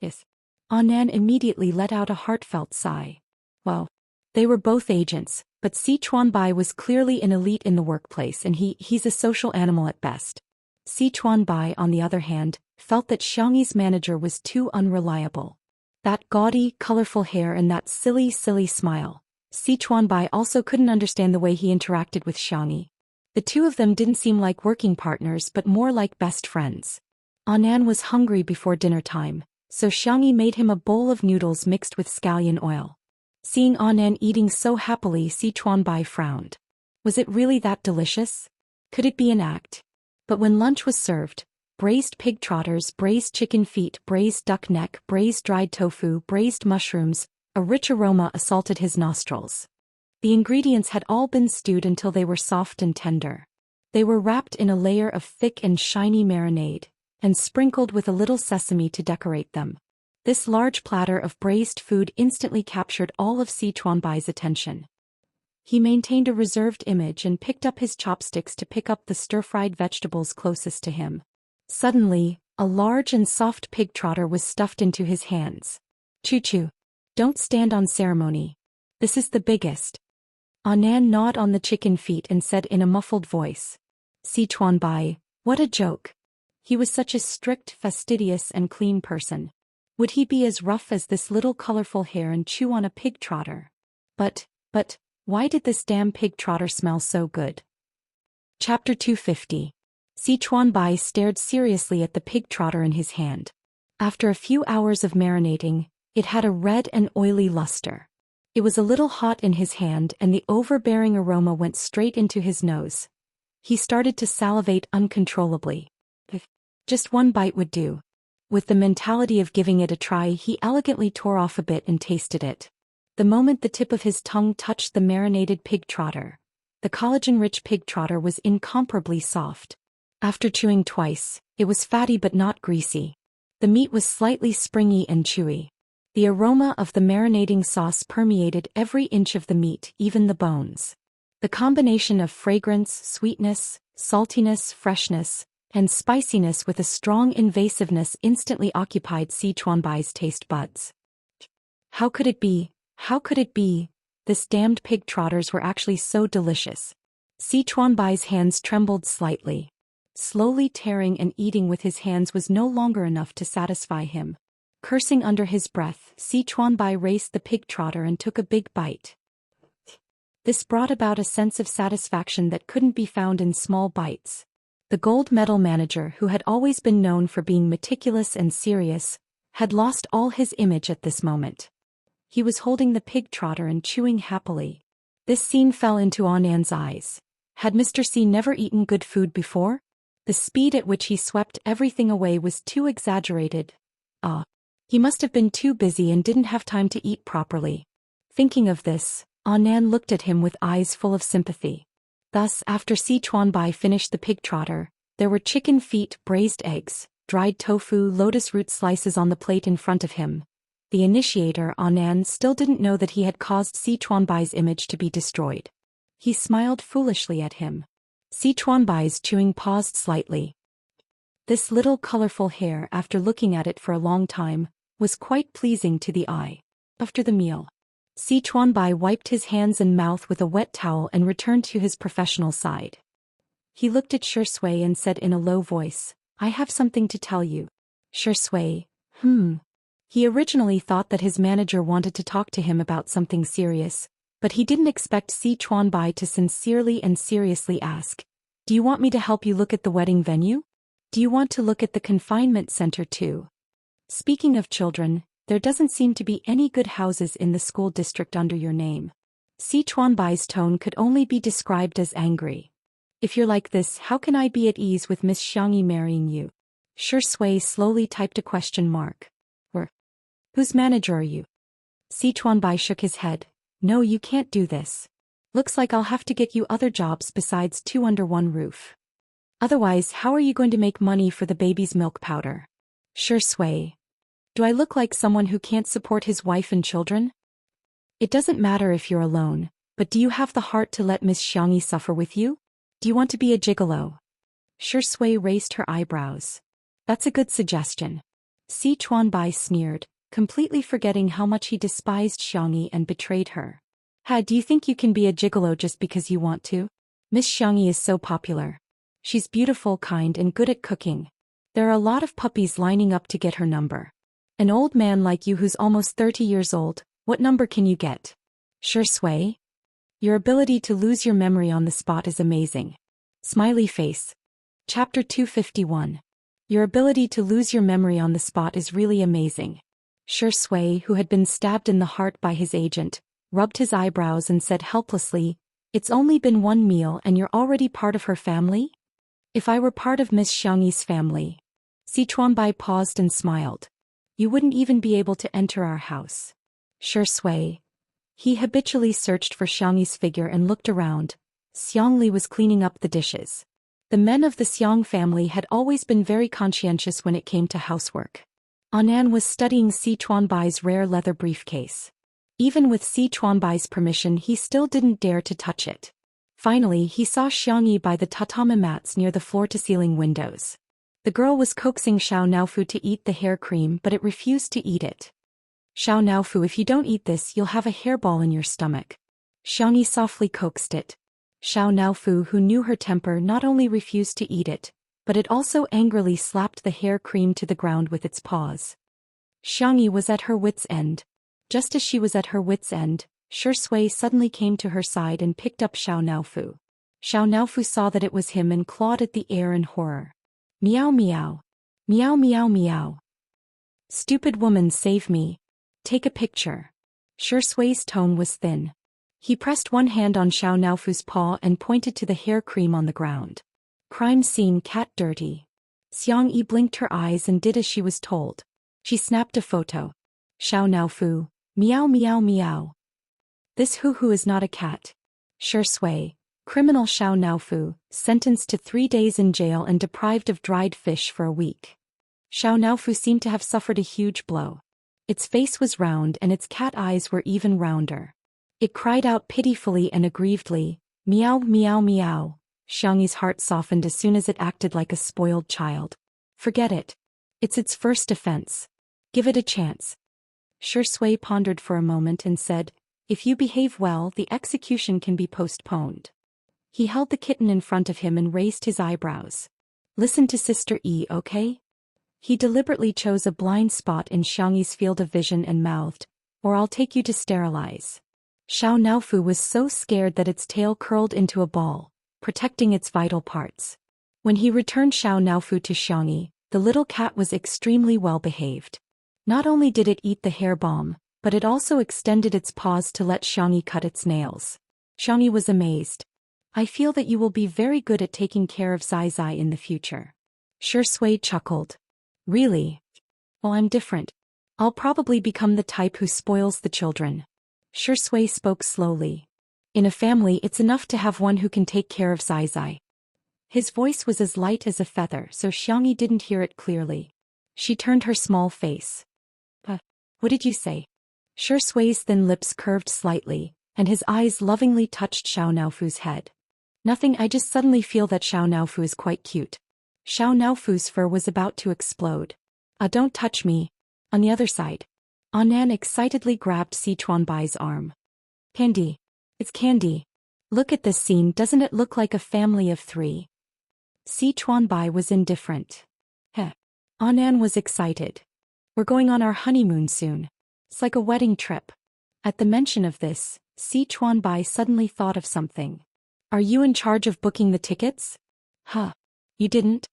Yes. Anan immediately let out a heartfelt sigh. Well, they were both agents, but Sichuanbai was clearly an elite in the workplace and he's a social animal at best. Sichuanbai, on the other hand, felt that Xianxi's manager was too unreliable. That gaudy, colorful hair and that silly smile. Sichuanbai also couldn't understand the way he interacted with Xianxi. The two of them didn't seem like working partners but more like best friends. Anan was hungry before dinner time, so Xianxi made him a bowl of noodles mixed with scallion oil. Seeing Anan eating so happily, Sichuanbai frowned. Was it really that delicious? Could it be an act? But when lunch was served, braised pig trotters, braised chicken feet, braised duck neck, braised dried tofu, braised mushrooms, a rich aroma assaulted his nostrils. The ingredients had all been stewed until they were soft and tender. They were wrapped in a layer of thick and shiny marinade, and sprinkled with a little sesame to decorate them. This large platter of braised food instantly captured all of Sichuanbai's attention. He maintained a reserved image and picked up his chopsticks to pick up the stir-fried vegetables closest to him. Suddenly, a large and soft pig trotter was stuffed into his hands. Choo-choo. Don't stand on ceremony. This is the biggest. Anan gnawed on the chicken feet and said in a muffled voice. Sichuanbai, what a joke. He was such a strict, fastidious and clean person. Would he be as rough as this little colorful hare and chew on a pig trotter? But, why did this damn pig trotter smell so good? Chapter 250. Sichuanbai stared seriously at the pig trotter in his hand. After a few hours of marinating, it had a red and oily luster. It was a little hot in his hand and the overbearing aroma went straight into his nose. He started to salivate uncontrollably. Just one bite would do. With the mentality of giving it a try, he elegantly tore off a bit and tasted it. The moment the tip of his tongue touched the marinated pig trotter, the collagen-rich pig trotter was incomparably soft. After chewing twice, it was fatty but not greasy. The meat was slightly springy and chewy. The aroma of the marinating sauce permeated every inch of the meat, even the bones. The combination of fragrance, sweetness, saltiness, freshness, and spiciness with a strong invasiveness instantly occupied Sichuanbai's taste buds. How could it be? How could it be? This damned pig trotters were actually so delicious. Sichuanbai's hands trembled slightly. Slowly tearing and eating with his hands was no longer enough to satisfy him. Cursing under his breath, Sichuanbai raced the pig trotter and took a big bite. This brought about a sense of satisfaction that couldn't be found in small bites. The gold medal manager, who had always been known for being meticulous and serious, had lost all his image at this moment. He was holding the pig trotter and chewing happily. This scene fell into Anan's eyes. Had Mr. C never eaten good food before? The speed at which he swept everything away was too exaggerated. He must have been too busy and didn't have time to eat properly. Thinking of this, Anan looked at him with eyes full of sympathy. Thus, after Sichuanbai finished the pig trotter, there were chicken feet, braised eggs, dried tofu, lotus root slices on the plate in front of him. The initiator, Anan, still didn't know that he had caused Sichuanbai's image to be destroyed. He smiled foolishly at him. Sichuanbai's chewing paused slightly. This little colorful hare, after looking at it for a long time, was quite pleasing to the eye. After the meal, Sichuanbai wiped his hands and mouth with a wet towel and returned to his professional side. He looked at Shui and said in a low voice, "I have something to tell you." Shui, He originally thought that his manager wanted to talk to him about something serious, but he didn't expect Sichuanbai to sincerely and seriously ask, "Do you want me to help you look at the wedding venue? Do you want to look at the confinement center too? Speaking of children, there doesn't seem to be any good houses in the school district under your name." Sichuanbai's tone could only be described as angry. "If you're like this, how can I be at ease with Miss Xianxi marrying you?" Shui slowly typed a question mark. Whose manager are you? Sichuanbai shook his head. No, you can't do this. Looks like I'll have to get you other jobs besides two under one roof. Otherwise, how are you going to make money for the baby's milk powder? Sure sway. Do I look like someone who can't support his wife and children? It doesn't matter if you're alone, but do you have the heart to let Miss Xianxia suffer with you? Do you want to be a gigolo? Sure sway raised her eyebrows. That's a good suggestion. Sichuanbai sneered, completely forgetting how much he despised Xianxia and betrayed her. Do you think you can be a gigolo just because you want to? Miss Xianxia is so popular. She's beautiful, kind, and good at cooking. There are a lot of puppies lining up to get her number. An old man like you who's almost 30 years old, what number can you get? Sure sway. Your ability to lose your memory on the spot is amazing. Smiley face. Chapter 251. Your ability to lose your memory on the spot is really amazing. Sure sway, who had been stabbed in the heart by his agent, rubbed his eyebrows and said helplessly, It's only been one meal and you're already part of her family? If I were part of Miss Xianxi's family. Sichuanbai paused and smiled. You wouldn't even be able to enter our house. Sure sway. He habitually searched for Xianxi's figure and looked around. Xiangli was cleaning up the dishes. The men of the Xiang family had always been very conscientious when it came to housework. Anan was studying Sichuanbai's rare leather briefcase. Even with Sichuanbai's permission, he still didn't dare to touch it. Finally, he saw Xianxia by the tatami mats near the floor-to-ceiling windows. The girl was coaxing Xiao Naofu to eat the hair cream, but it refused to eat it. Xiao Naofu, if you don't eat this, you'll have a hairball in your stomach. Xianxia softly coaxed it. Xiao Naofu, who knew her temper, not only refused to eat it, but it also angrily slapped the hair cream to the ground with its paws. Xianxia was at her wits' end. Just as she was at her wits' end, Sure Sui suddenly came to her side and picked up Xiao Naofu. Xiao Naofu saw that it was him and clawed at the air in horror. Meow meow. Meow meow meow. Stupid woman, save me. Take a picture. Sure Sui's tone was thin. He pressed one hand on Xiao Naofu's paw and pointed to the hair cream on the ground. Crime scene, cat dirty. Xiangyi blinked her eyes and did as she was told. She snapped a photo. Xiao Naofu. Meow meow meow. This hoo-hoo is not a cat. Sure Sui. Criminal Xiao Naofu, sentenced to 3 days in jail and deprived of dried fish for a week. Xiao Naofu seemed to have suffered a huge blow. Its face was round and its cat eyes were even rounder. It cried out pitifully and aggrievedly, meow meow meow. Xiangyi's heart softened as soon as it acted like a spoiled child. Forget it. It's its first offense. Give it a chance. Sure Sui pondered for a moment and said, if you behave well, the execution can be postponed. He held the kitten in front of him and raised his eyebrows. Listen to Sister E, okay? He deliberately chose a blind spot in Xiangyi's field of vision and mouthed, or I'll take you to sterilize. Xiao Naofu was so scared that its tail curled into a ball, protecting its vital parts. When he returned Xiao Naofu to Xiangyi, the little cat was extremely well behaved. Not only did it eat the hair balm, but it also extended its paws to let Xiangyi cut its nails. Xiangyi was amazed. I feel that you will be very good at taking care of Zai Zai in the future. Sure Sui chuckled. Really? Well, I'm different. I'll probably become the type who spoils the children. Sure Sui spoke slowly. In a family, it's enough to have one who can take care of Zai Zai. His voice was as light as a feather, so Xiangyi didn't hear it clearly. She turned her small face. What did you say? Sure Sui's thin lips curved slightly, and his eyes lovingly touched Xiao Naofu's head. Nothing, I just suddenly feel that Xiao Naofu is quite cute. Xiao Naofu's fur was about to explode. Don't touch me. On the other side. Anan excitedly grabbed Sichuanbai's arm. Candy. It's Candy. Look at this scene, doesn't it look like a family of 3? Sichuanbai was indifferent. Anan was excited. We're going on our honeymoon soon. It's like a wedding trip. At the mention of this, Sichuanbai suddenly thought of something. Are you in charge of booking the tickets? You didn't?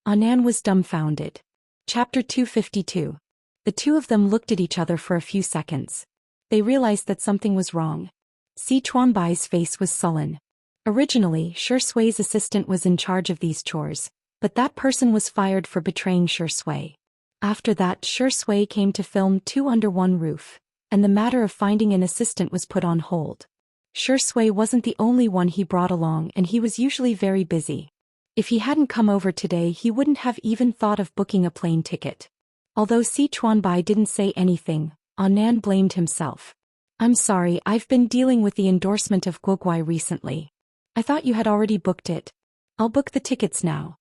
Anan was dumbfounded. Chapter 252. The two of them looked at each other for a few seconds. They realized that something was wrong. Sichuanbai's face was sullen. Originally, Sure Sui's assistant was in charge of these chores, but that person was fired for betraying Sure Sui. After that, Shui came to film Two Under One Roof, and the matter of finding an assistant was put on hold. Shui wasn't the only one he brought along, and he was usually very busy. If he hadn't come over today, he wouldn't have even thought of booking a plane ticket. Although Sichuanbai didn't say anything, Anand blamed himself. I'm sorry, I've been dealing with the endorsement of Guoguai recently. I thought you had already booked it. I'll book the tickets now.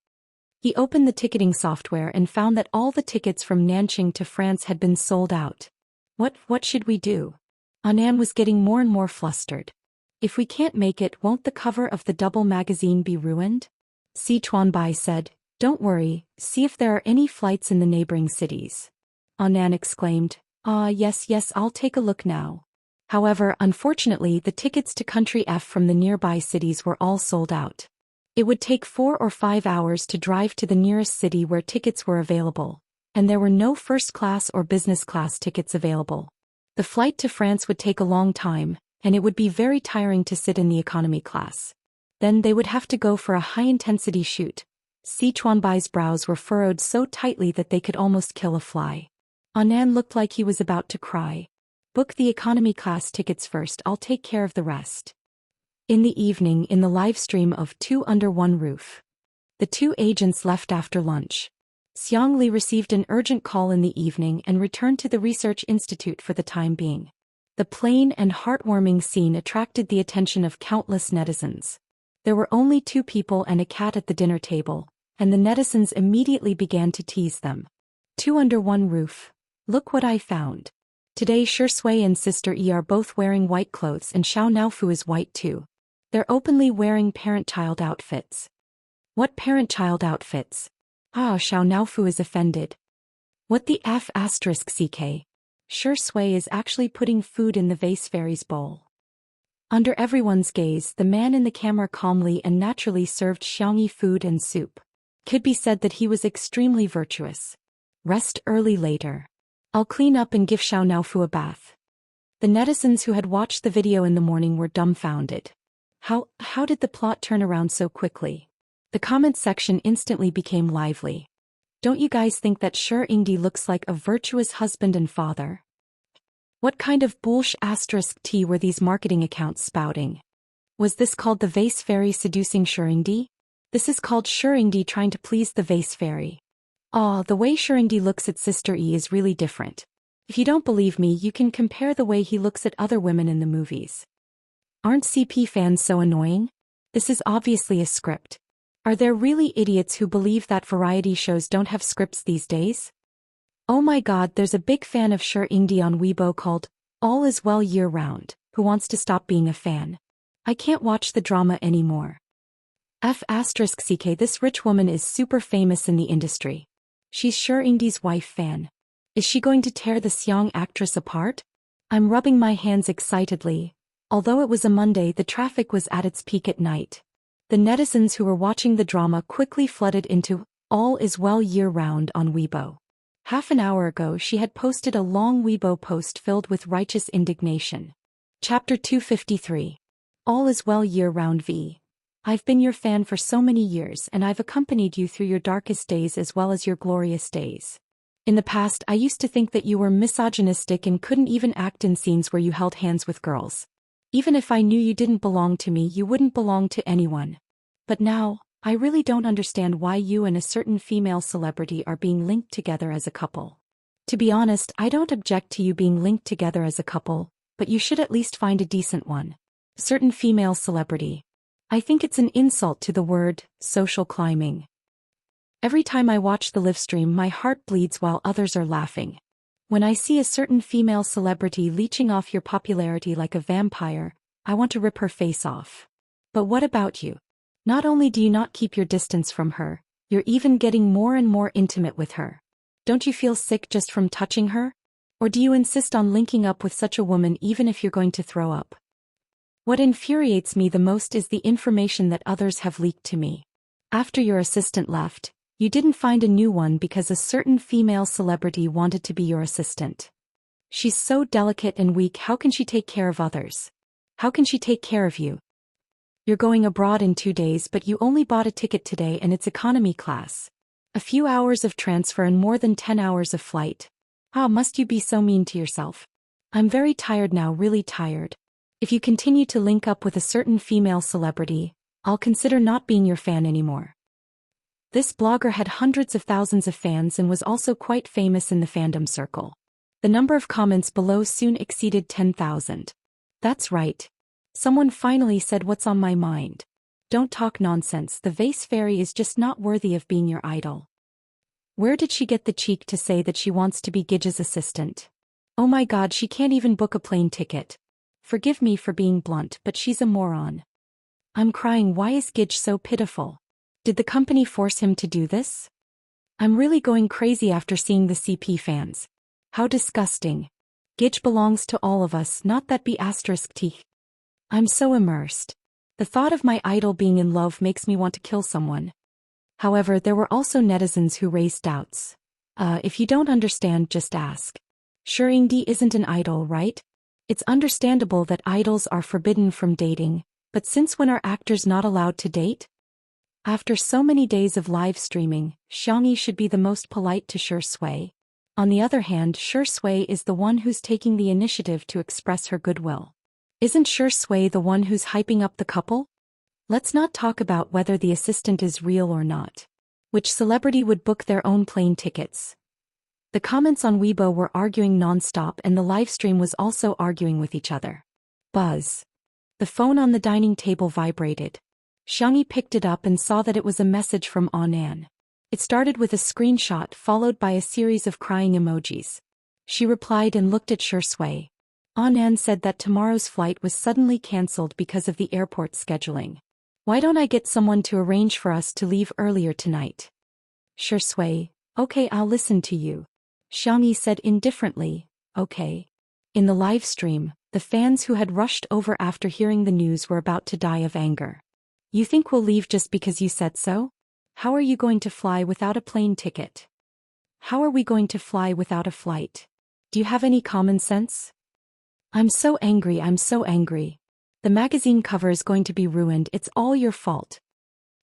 He opened the ticketing software and found that all the tickets from Nanjing to France had been sold out. What should we do? Anand was getting more and more flustered. If we can't make it, won't the cover of the double magazine be ruined? Sichuanbai said, Don't worry, see if there are any flights in the neighboring cities. Anand exclaimed, Yes, I'll take a look now. However, unfortunately, the tickets to Country F from the nearby cities were all sold out. It would take 4 or 5 hours to drive to the nearest city where tickets were available, and there were no first-class or business-class tickets available. The flight to France would take a long time, and it would be very tiring to sit in the economy class. Then they would have to go for a high-intensity shoot. Sichuanbai's brows were furrowed so tightly that they could almost kill a fly. Anand looked like he was about to cry. Book the economy class tickets first, I'll take care of the rest. In the evening, in the live stream of Two Under One Roof, the two agents left after lunch. Xiang Li received an urgent call in the evening and returned to the research institute for the time being. The plain and heartwarming scene attracted the attention of countless netizens. There were only 2 people and a cat at the dinner table, and the netizens immediately began to tease them. Two Under One Roof. Look what I found. Today Shui and Sister Yi are both wearing white clothes and Xiao Naofu is white too. They're openly wearing parent-child outfits. What parent-child outfits? Xiao Naofu is offended. What the F***? Shui is actually putting food in the vase fairy's bowl. Under everyone's gaze, the man in the camera calmly and naturally served Xiangyi food and soup. Could be said that he was extremely virtuous. Rest early later. I'll clean up and give Xiao Naofu a bath. The netizens who had watched the video in the morning were dumbfounded. How did the plot turn around so quickly? The comment section instantly became lively. Don't you guys think that Shi Yingdi looks like a virtuous husband and father? What kind of **T were these marketing accounts spouting? Was this called the vase fairy seducing Shi Yingdi? This is called Shi Yingdi trying to please the vase fairy. The way Shi Yingdi looks at Sister Yi is really different. If you don't believe me, you can compare the way he looks at other women in the movies. Aren't CP fans so annoying? This is obviously a script. Are there really idiots who believe that variety shows don't have scripts these days? Oh my god, there's a big fan of Shi Yingdi on Weibo called All Is Well Year Round, who wants to stop being a fan. I can't watch the drama anymore. This rich woman is super famous in the industry. She's Shi Yingdi's wife fan. Is she going to tear the Xiang actress apart? I'm rubbing my hands excitedly. Although it was a Monday, the traffic was at its peak at night. The netizens who were watching the drama quickly flooded into All Is Well Year Round on Weibo. Half an hour ago she had posted a long Weibo post filled with righteous indignation. Chapter 253. All Is Well Year Round v. I've been your fan for so many years and I've accompanied you through your darkest days as well as your glorious days. In the past I used to think that you were misogynistic and couldn't even act in scenes where you held hands with girls. Even if I knew you didn't belong to me, you wouldn't belong to anyone. But now, I really don't understand why you and a certain female celebrity are being linked together as a couple. To be honest, I don't object to you being linked together as a couple, but you should at least find a decent one. Certain female celebrity. I think it's an insult to the word, social climbing. Every time I watch the live stream my heart bleeds while others are laughing. When I see a certain female celebrity leeching off your popularity like a vampire, I want to rip her face off. But what about you? Not only do you not keep your distance from her, you're even getting more and more intimate with her. Don't you feel sick just from touching her? Or do you insist on linking up with such a woman even if you're going to throw up? What infuriates me the most is the information that others have leaked to me. After your assistant left, you didn't find a new one because a certain female celebrity wanted to be your assistant. She's so delicate and weak, how can she take care of others? How can she take care of you? You're going abroad in 2 days but you only bought a ticket today and it's economy class. A few hours of transfer and more than 10 hours of flight. Ah, must you be so mean to yourself? I'm very tired now, really tired. If you continue to link up with a certain female celebrity, I'll consider not being your fan anymore. This blogger had hundreds of thousands of fans and was also quite famous in the fandom circle. The number of comments below soon exceeded 10,000. That's right. Someone finally said what's on my mind. Don't talk nonsense, the vase fairy is just not worthy of being your idol. Where did she get the cheek to say that she wants to be Gij's assistant? Oh my god, she can't even book a plane ticket. Forgive me for being blunt, but she's a moron. I'm crying, why is Gij so pitiful? Did the company force him to do this? I'm really going crazy after seeing the CP fans. How disgusting. Gij belongs to all of us, not that B****. I'm so immersed. The thought of my idol being in love makes me want to kill someone. However, there were also netizens who raised doubts. If you don't understand, just ask. Sure, Ingdi isn't an idol, right? It's understandable that idols are forbidden from dating, but since when are actors not allowed to date? After so many days of live streaming, Xianxia should be the most polite to Zhou Xian. On the other hand, Zhou Xian is the one who's taking the initiative to express her goodwill. Isn't Zhou Xian the one who's hyping up the couple? Let's not talk about whether the assistant is real or not. Which celebrity would book their own plane tickets? The comments on Weibo were arguing non-stop and the livestream was also arguing with each other. Buzz. The phone on the dining table vibrated. Xianxia picked it up and saw that it was a message from Anan. It started with a screenshot followed by a series of crying emojis. She replied and looked at Zhou Xian. Anan said that tomorrow's flight was suddenly cancelled because of the airport scheduling. Why don't I get someone to arrange for us to leave earlier tonight? Zhou Xian, okay, I'll listen to you. Xianxia said indifferently, okay. In the live stream, the fans who had rushed over after hearing the news were about to die of anger. You think we'll leave just because you said so? How are you going to fly without a plane ticket? How are we going to fly without a flight? Do you have any common sense? I'm so angry, I'm so angry. The magazine cover is going to be ruined, it's all your fault.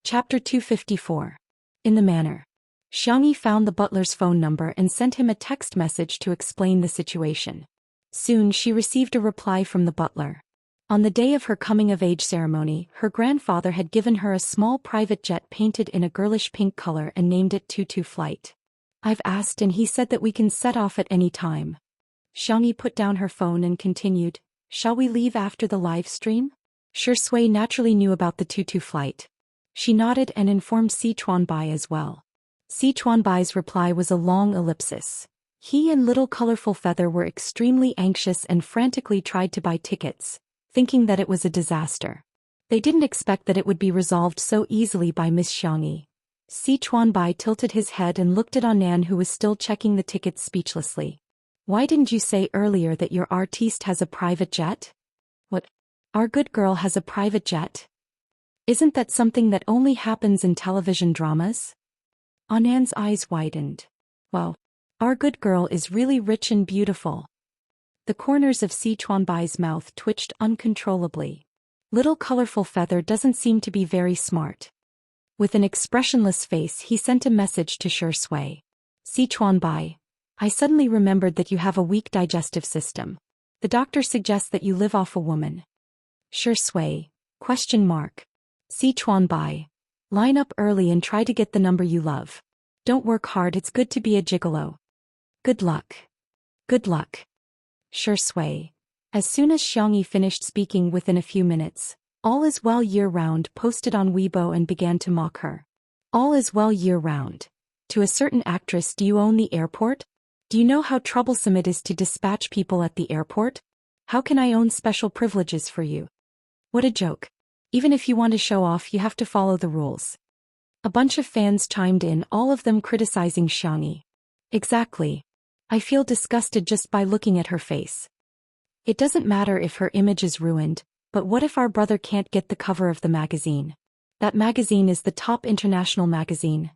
Chapter 254. In the manor. Xianxia found the butler's phone number and sent him a text message to explain the situation. Soon she received a reply from the butler. On the day of her coming-of-age ceremony, her grandfather had given her a small private jet painted in a girlish pink color and named it Tutu Flight. I've asked and he said that we can set off at any time. Xianxia put down her phone and continued, shall we leave after the live stream? Zhou Xian naturally knew about the Tutu Flight. She nodded and informed Sichuanbai as well. Sichuanbai's reply was a long ellipsis. He and Little Colorful Feather were extremely anxious and frantically tried to buy tickets, thinking that it was a disaster. They didn't expect that it would be resolved so easily by Miss Xianxia. Sichuanbai tilted his head and looked at Anan, who was still checking the tickets speechlessly. Why didn't you say earlier that your artiste has a private jet? What? Our good girl has a private jet? Isn't that something that only happens in television dramas? Anan's eyes widened. Well, our good girl is really rich and beautiful. The corners of Sichuanbai's mouth twitched uncontrollably. Little Colorful Feather doesn't seem to be very smart. With an expressionless face he sent a message to Zhou Xian. Sichuanbai, I suddenly remembered that you have a weak digestive system. The doctor suggests that you live off a woman. Zhou Xian, question mark. Sichuanbai, line up early and try to get the number you love. Don't work hard, it's good to be a gigolo. Good luck. Good luck. Zhou Xian. As soon as Xianxia finished speaking within a few minutes, All Is Well Year Round posted on Weibo and began to mock her. All is well year round. To a certain actress, do you own the airport? Do you know how troublesome it is to dispatch people at the airport? How can I own special privileges for you? What a joke. Even if you want to show off, you have to follow the rules. A bunch of fans chimed in, all of them criticizing Xianxia. Exactly. I feel disgusted just by looking at her face. It doesn't matter if her image is ruined, but what if our brother can't get the cover of the magazine? That magazine is the top international magazine.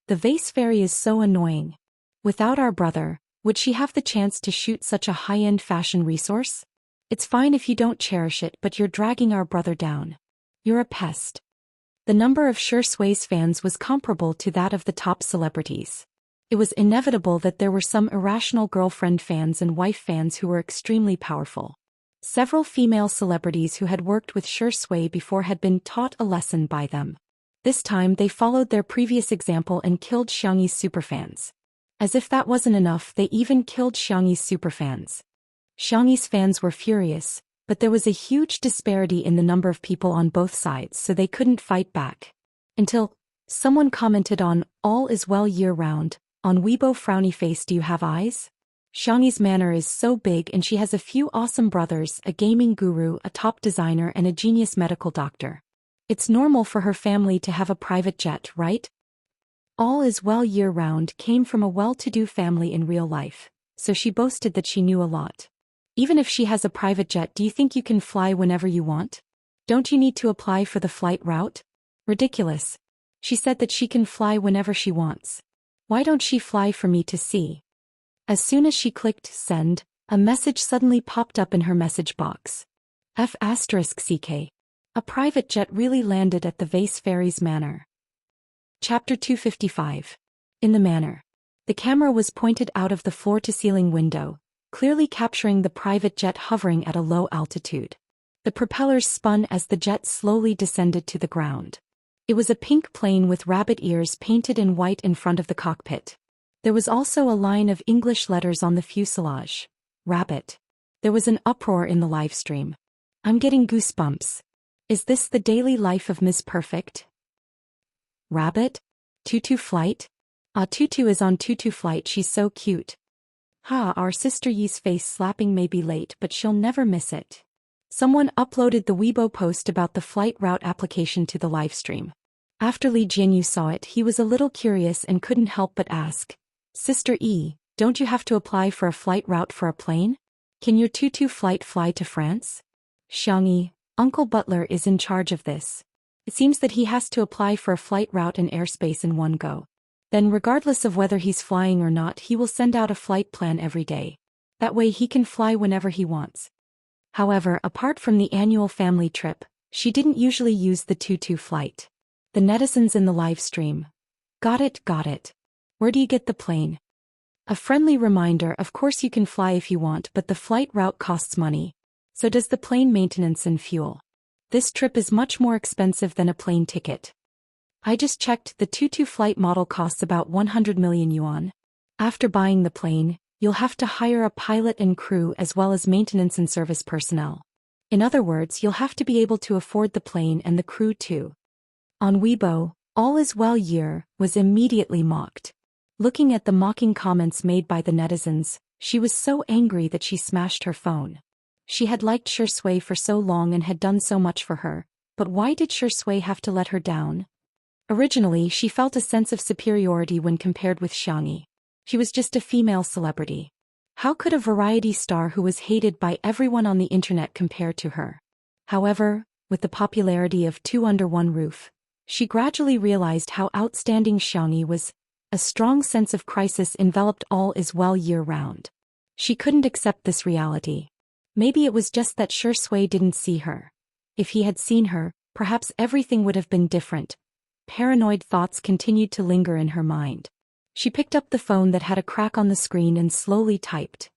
The vase fairy is so annoying. Without our brother, would she have the chance to shoot such a high-end fashion resource? It's fine if you don't cherish it, but you're dragging our brother down. You're a pest. The number of Xue's fans was comparable to that of the top celebrities. It was inevitable that there were some irrational girlfriend fans and wife fans who were extremely powerful. Several female celebrities who had worked with Shui before had been taught a lesson by them. This time they followed their previous example and killed Xianxi's superfans. As if that wasn't enough, they even killed Xianxi's superfans. Xianxi's fans were furious, but there was a huge disparity in the number of people on both sides, so they couldn't fight back. Until someone commented on "All is well year-round" on Weibo. Frowny face, do you have eyes? Xianxi's manor is so big and she has a few awesome brothers, a gaming guru, a top designer and a genius medical doctor. It's normal for her family to have a private jet, right? All is well year-round came from a well-to-do family in real life, so she boasted that she knew a lot. Even if she has a private jet, do you think you can fly whenever you want? Don't you need to apply for the flight route? Ridiculous. She said that she can fly whenever she wants. Why don't she fly for me to see? As soon as she clicked send, a message suddenly popped up in her message box. F***CK. A private jet really landed at the Vase Fairies Manor. Chapter 255. In the manor. The camera was pointed out of the floor-to-ceiling window, clearly capturing the private jet hovering at a low altitude. The propellers spun as the jet slowly descended to the ground. It was a pink plane with rabbit ears painted in white in front of the cockpit. There was also a line of English letters on the fuselage. Rabbit. There was an uproar in the livestream. I'm getting goosebumps. Is this the daily life of Miss Perfect? Rabbit? Tutu flight? Ah, Tutu is on Tutu flight, she's so cute. Ha, our sister Yi's face slapping may be late but she'll never miss it. Someone uploaded the Weibo post about the flight route application to the livestream. After Li Jianyu saw it, he was a little curious and couldn't help but ask, Sister E, don't you have to apply for a flight route for a plane? Can your Tutu flight fly to France? Xiangyi, Uncle Butler is in charge of this. It seems that he has to apply for a flight route and airspace in one go. Then regardless of whether he's flying or not, he will send out a flight plan every day. That way he can fly whenever he wants. However, apart from the annual family trip, she didn't usually use the Tutu flight. The netizens in the live stream. Got it, got it. Where do you get the plane? A friendly reminder, of course you can fly if you want, but the flight route costs money. So does the plane maintenance and fuel. This trip is much more expensive than a plane ticket. I just checked, the Tutu flight model costs about 100 million yuan. After buying the plane, you'll have to hire a pilot and crew as well as maintenance and service personnel. In other words, you'll have to be able to afford the plane and the crew too. On Weibo, All is well year was immediately mocked. Looking at the mocking comments made by the netizens, she was so angry that she smashed her phone. She had liked Shui for so long and had done so much for her, but why did Shui have to let her down? Originally, she felt a sense of superiority when compared with Xianxia. She was just a female celebrity. How could a variety star who was hated by everyone on the internet compare to her? However, with the popularity of Two Under One Roof, she gradually realized how outstanding Xianxia was. A strong sense of crisis enveloped All is well year-round. She couldn't accept this reality. Maybe it was just that Shui didn't see her. If he had seen her, perhaps everything would have been different. Paranoid thoughts continued to linger in her mind. She picked up the phone that had a crack on the screen and slowly typed.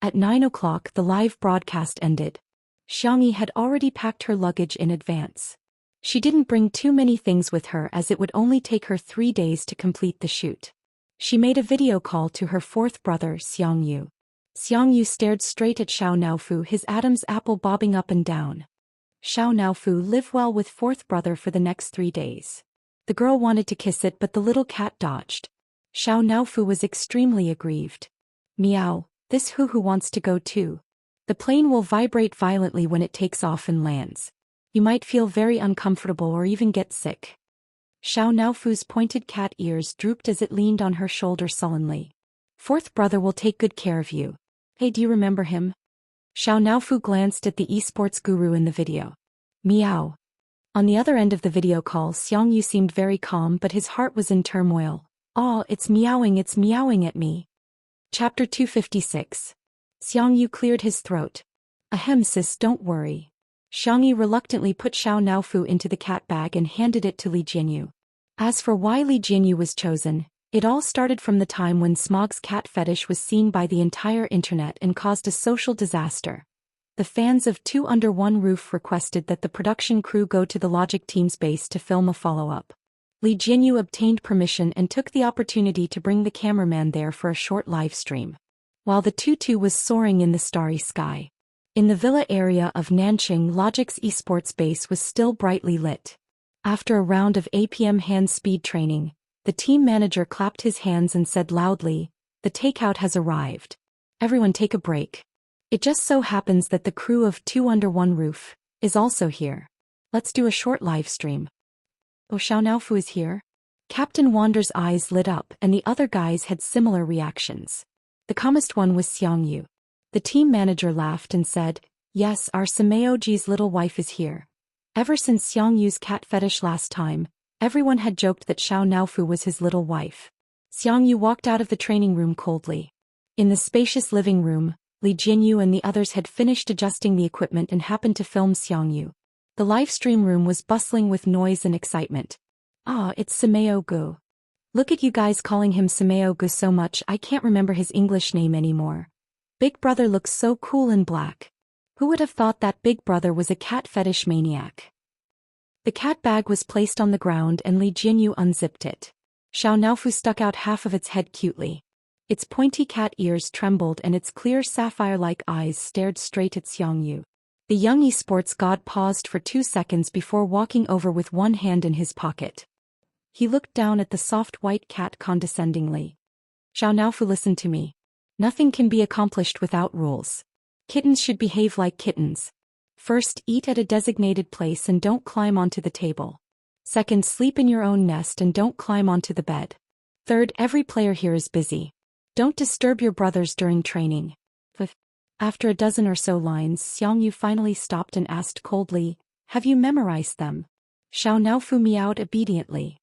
At 9 o'clock the live broadcast ended. Xianxia had already packed her luggage in advance. She didn't bring too many things with her as it would only take her 3 days to complete the shoot. She made a video call to her fourth brother Xiangyu. Xiangyu stared straight at Xiao Naofu, his Adam's apple bobbing up and down. Xiao Naofu lived well with fourth brother for the next 3 days. The girl wanted to kiss it but the little cat dodged. Xiao Naofu was extremely aggrieved. Meow, this Hu wants to go too. The plane will vibrate violently when it takes off and lands. You might feel very uncomfortable or even get sick. Xiao Naofu's pointed cat ears drooped as it leaned on her shoulder sullenly. Fourth brother will take good care of you. Hey, do you remember him? Xiao Naofu glanced at the esports guru in the video. Meow. On the other end of the video call, Xiangyu seemed very calm but his heart was in turmoil. "Aw, it's meowing at me." Chapter 256. Xiangyu cleared his throat. Ahem sis, don't worry. Xiangyu reluctantly put Xiao Naofu into the cat bag and handed it to Li Jinyu. As for why Li Jinyu was chosen, it all started from the time when Smog's cat fetish was seen by the entire internet and caused a social disaster. The fans of Two Under One Roof requested that the production crew go to the Logic Team's base to film a follow-up. Li Jinyu obtained permission and took the opportunity to bring the cameraman there for a short live stream. While the tutu was soaring in the starry sky. In the villa area of Nanqing, Logic's esports base was still brightly lit. After a round of APM hand speed training, the team manager clapped his hands and said loudly, "The takeout has arrived. Everyone take a break. It just so happens that the crew of Two Under One Roof is also here. Let's do a short live stream." "Oh, Xiao Naofu is here?" Captain Wander's eyes lit up and the other guys had similar reactions. The calmest one was Xiangyu. The team manager laughed and said, "Yes, our Sameoji's little wife is here." Ever since Xiangyu's cat fetish last time, everyone had joked that Xiao Naofu was his little wife. Xiangyu walked out of the training room coldly. In the spacious living room, Li Jinyu and the others had finished adjusting the equipment and happened to film Xiangyu. The live stream room was bustling with noise and excitement. "Ah, it's Sameo Gu. Look at you guys calling him Sameo Gu so much I can't remember his English name anymore. Big Brother looks so cool in black. Who would have thought that Big Brother was a cat fetish maniac?" The cat bag was placed on the ground and Li Jinyu unzipped it. Xiao Naofu stuck out half of its head cutely. Its pointy cat ears trembled and its clear sapphire-like eyes stared straight at Xiangyu. The young esports god paused for 2 seconds before walking over with one hand in his pocket. He looked down at the soft white cat condescendingly. "Xiao Naofu, listen to me. Nothing can be accomplished without rules. Kittens should behave like kittens. First, eat at a designated place and don't climb onto the table. Second, sleep in your own nest and don't climb onto the bed. Third, every player here is busy. Don't disturb your brothers during training." After a dozen or so lines, Xiangyu finally stopped and asked coldly, "Have you memorized them?" Xiao Naofu meowed obediently.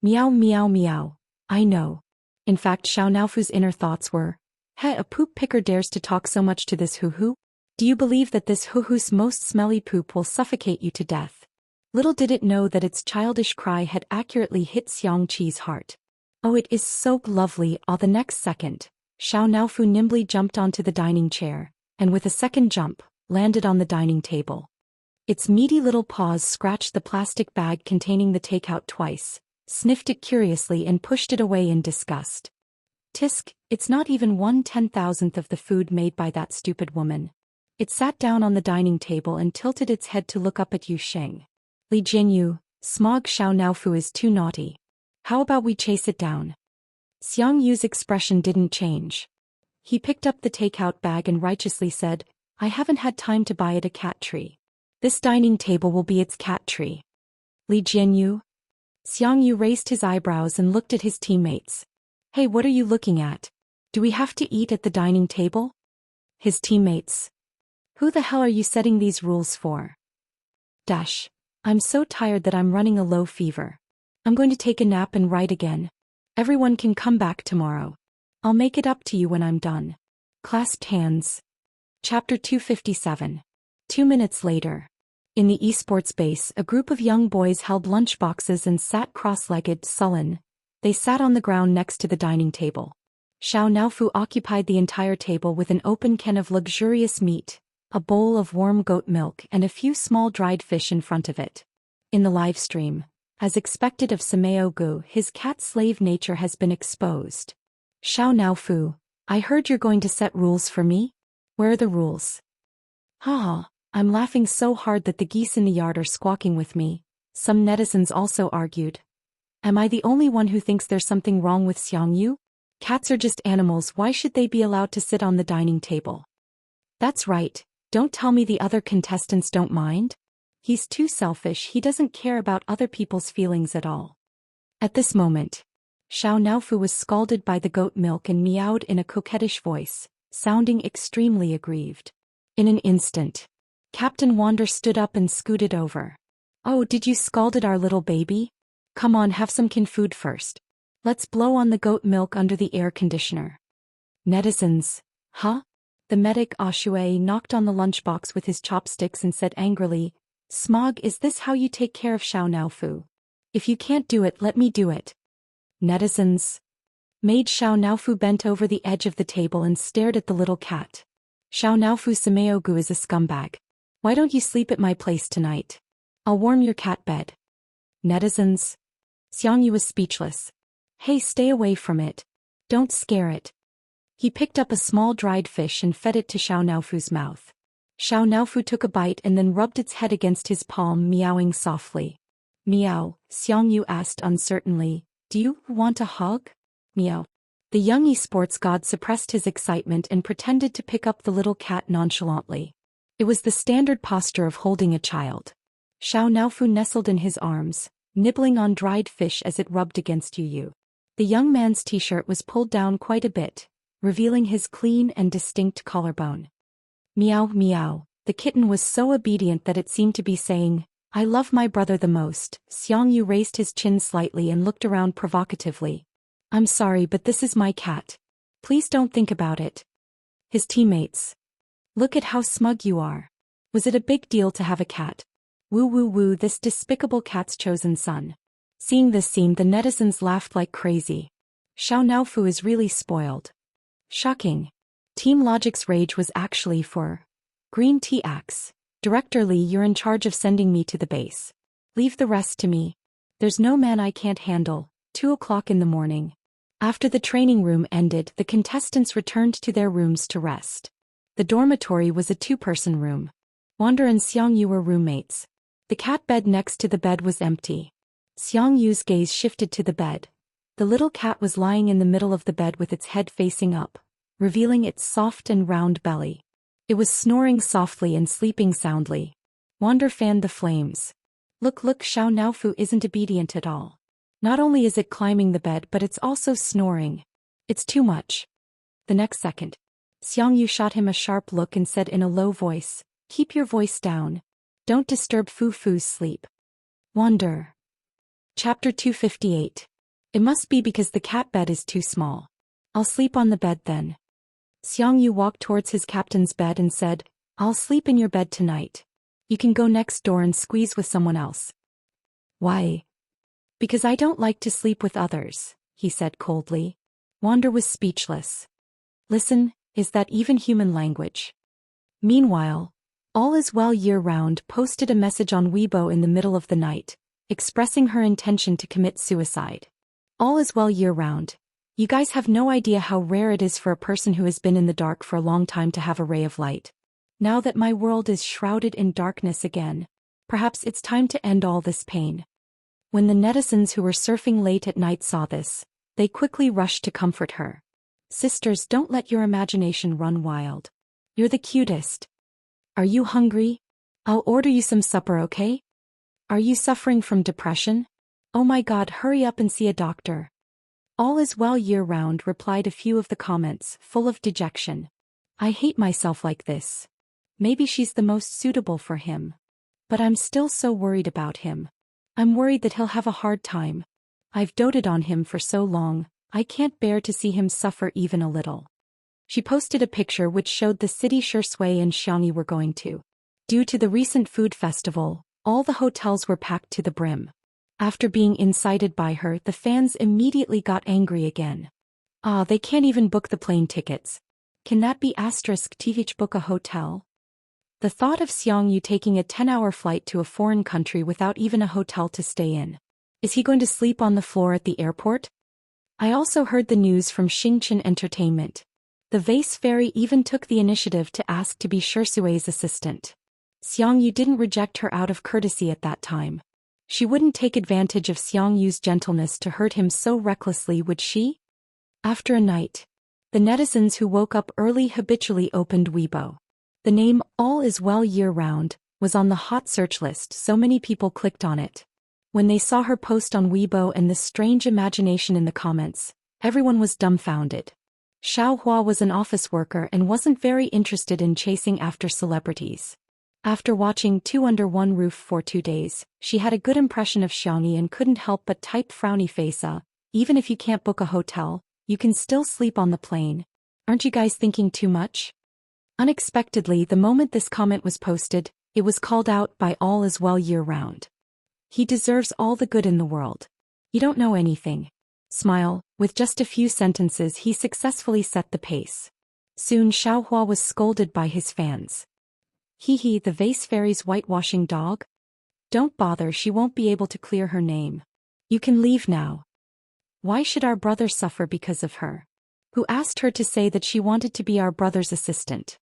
"Meow meow meow. I know." In fact, Xiao Naofu's inner thoughts were, "Heh, a poop picker dares to talk so much to this hoo-hoo? Do you believe that this hoo-hoo's most smelly poop will suffocate you to death?" Little did it know that its childish cry had accurately hit Xiangqi's heart. "Oh, it is so lovely." The next second, Xiao Naofu nimbly jumped onto the dining chair, and with a second jump, landed on the dining table. Its meaty little paws scratched the plastic bag containing the takeout twice, sniffed it curiously and pushed it away in disgust. "Tisk, it's not even 1/10,000th of the food made by that stupid woman." It sat down on the dining table and tilted its head to look up at Yu Sheng. "Li Jinyu, Smog Xiao Naofu is too naughty. How about we chase it down?" Xiangyu's expression didn't change. He picked up the takeout bag and righteously said, "I haven't had time to buy it a cat tree. This dining table will be its cat tree." "Li Jinyu?" Xiangyu raised his eyebrows and looked at his teammates. "Hey, what are you looking at? Do we have to eat at the dining table?" His teammates. "Who the hell are you setting these rules for?" Dash. "I'm so tired that I'm running a low fever. I'm going to take a nap and write again. Everyone can come back tomorrow. I'll make it up to you when I'm done." Clasped hands. Chapter 257. 2 minutes later. In the esports base, a group of young boys held lunchboxes and sat cross-legged, sullen. They sat on the ground next to the dining table. Xiao Naofu occupied the entire table with an open can of luxurious meat, a bowl of warm goat milk and a few small dried fish in front of it. In the live stream, as expected of Sameo Gu, his cat slave nature has been exposed. "Xiao Naofu, I heard you're going to set rules for me? Where are the rules?" "Haha, I'm laughing so hard that the geese in the yard are squawking with me," some netizens also argued. "Am I the only one who thinks there's something wrong with Xiangyu? Cats are just animals, why should they be allowed to sit on the dining table?" "That's right, don't tell me the other contestants don't mind. He's too selfish, he doesn't care about other people's feelings at all." At this moment, Xiao Naofu was scalded by the goat milk and meowed in a coquettish voice, sounding extremely aggrieved. In an instant, Captain Wander stood up and scooted over. "Oh, did you scalded our little baby? Come on, have some kin food first. Let's blow on the goat milk under the air conditioner." Netizens. "Huh? The medic Ashue knocked on the lunchbox with his chopsticks and said angrily, "Smog, is this how you take care of Xiao Naofu? If you can't do it, let me do it." Netizens. Maid Xiao Naofu bent over the edge of the table and stared at the little cat. "Xiao Naofu Sameogu is a scumbag. Why don't you sleep at my place tonight? I'll warm your cat bed." Netizens. Xiangyu was speechless. "Hey, stay away from it. Don't scare it." He picked up a small dried fish and fed it to Xiao Naofu's mouth. Xiao Naofu took a bite and then rubbed its head against his palm, meowing softly. "Meow," Xiangyu asked uncertainly, "do you want a hug?" "Meow." The young esports god suppressed his excitement and pretended to pick up the little cat nonchalantly. It was the standard posture of holding a child. Xiao Naofu nestled in his arms, nibbling on dried fish as it rubbed against Yu. The young man's t-shirt was pulled down quite a bit, revealing his clean and distinct collarbone. "Meow, meow." The kitten was so obedient that it seemed to be saying, "I love my brother the most." Xiangyu raised his chin slightly and looked around provocatively. "I'm sorry, but this is my cat. Please don't think about it." His teammates. "Look at how smug you are. Was it a big deal to have a cat? Woo woo woo, this despicable cat's chosen son." Seeing this scene, the netizens laughed like crazy. Xiao Naofu is really spoiled. Shocking. Team Logic's rage was actually for Green Tea Axe. "Director Lee, you're in charge of sending me to the base. Leave the rest to me. There's no man I can't handle." 2:00 in the morning. After the training room ended, the contestants returned to their rooms to rest. The dormitory was a two-person room. Wander and Xiangyu were roommates. The cat bed next to the bed was empty. Xiangyu's gaze shifted to the bed. The little cat was lying in the middle of the bed with its head facing up, revealing its soft and round belly. It was snoring softly and sleeping soundly. Wander fanned the flames. Look, Xiao Naofu isn't obedient at all. Not only is it climbing the bed, but it's also snoring. It's too much." The next second, Xiangyu shot him a sharp look and said in a low voice, "Keep your voice down. Don't disturb Fufu's sleep." Wander. Chapter 258. It must be because the cat bed is too small. I'll sleep on the bed then. Xiangyu walked towards his captain's bed and said, "I'll sleep in your bed tonight. You can go next door and squeeze with someone else." "Why?" "Because I don't like to sleep with others," he said coldly. Wander was speechless. Listen, is that even human language? Meanwhile, All Is Well Year-Round posted a message on Weibo in the middle of the night, expressing her intention to commit suicide. All is well year-round. You guys have no idea how rare it is for a person who has been in the dark for a long time to have a ray of light. Now that my world is shrouded in darkness again, perhaps it's time to end all this pain. When the netizens who were surfing late at night saw this, they quickly rushed to comfort her. Sisters, don't let your imagination run wild. You're the cutest. Are you hungry? I'll order you some supper, okay? Are you suffering from depression? Oh my God, hurry up and see a doctor. All is well year-round, replied a few of the comments, full of dejection. I hate myself like this. Maybe she's the most suitable for him. But I'm still so worried about him. I'm worried that he'll have a hard time. I've doted on him for so long, I can't bear to see him suffer even a little. She posted a picture which showed the city Shui and Xiangyi were going to. Due to the recent food festival, all the hotels were packed to the brim. After being incited by her, the fans immediately got angry again. They can't even book the plane tickets. Can that be TVH book a hotel? The thought of Xiangyu taking a 10-hour flight to a foreign country without even a hotel to stay in. Is he going to sleep on the floor at the airport? I also heard the news from Xingchen Entertainment. The Vase Fairy even took the initiative to ask to be Shusui's assistant. Xiangyu didn't reject her out of courtesy at that time. She wouldn't take advantage of Xiangyu's gentleness to hurt him so recklessly, would she? After a night, the netizens who woke up early habitually opened Weibo. The name All Is Well Year-Round was on the hot search list, so many people clicked on it. When they saw her post on Weibo and the strange imagination in the comments, everyone was dumbfounded. Xiao Hua was an office worker and wasn't very interested in chasing after celebrities. After watching Two Under One Roof for 2 days, she had a good impression of Xiangyi and couldn't help but type frowny face. Even if you can't book a hotel, you can still sleep on the plane. Aren't you guys thinking too much? Unexpectedly, the moment this comment was posted, it was called out by all as well year-round. He deserves all the good in the world. You don't know anything. Smile. With just a few sentences he successfully set the pace. Soon Xiaohua was scolded by his fans. Hee, the vase fairy's whitewashing dog? Don't bother, she won't be able to clear her name. You can leave now. Why should our brother suffer because of her? Who asked her to say that she wanted to be our brother's assistant?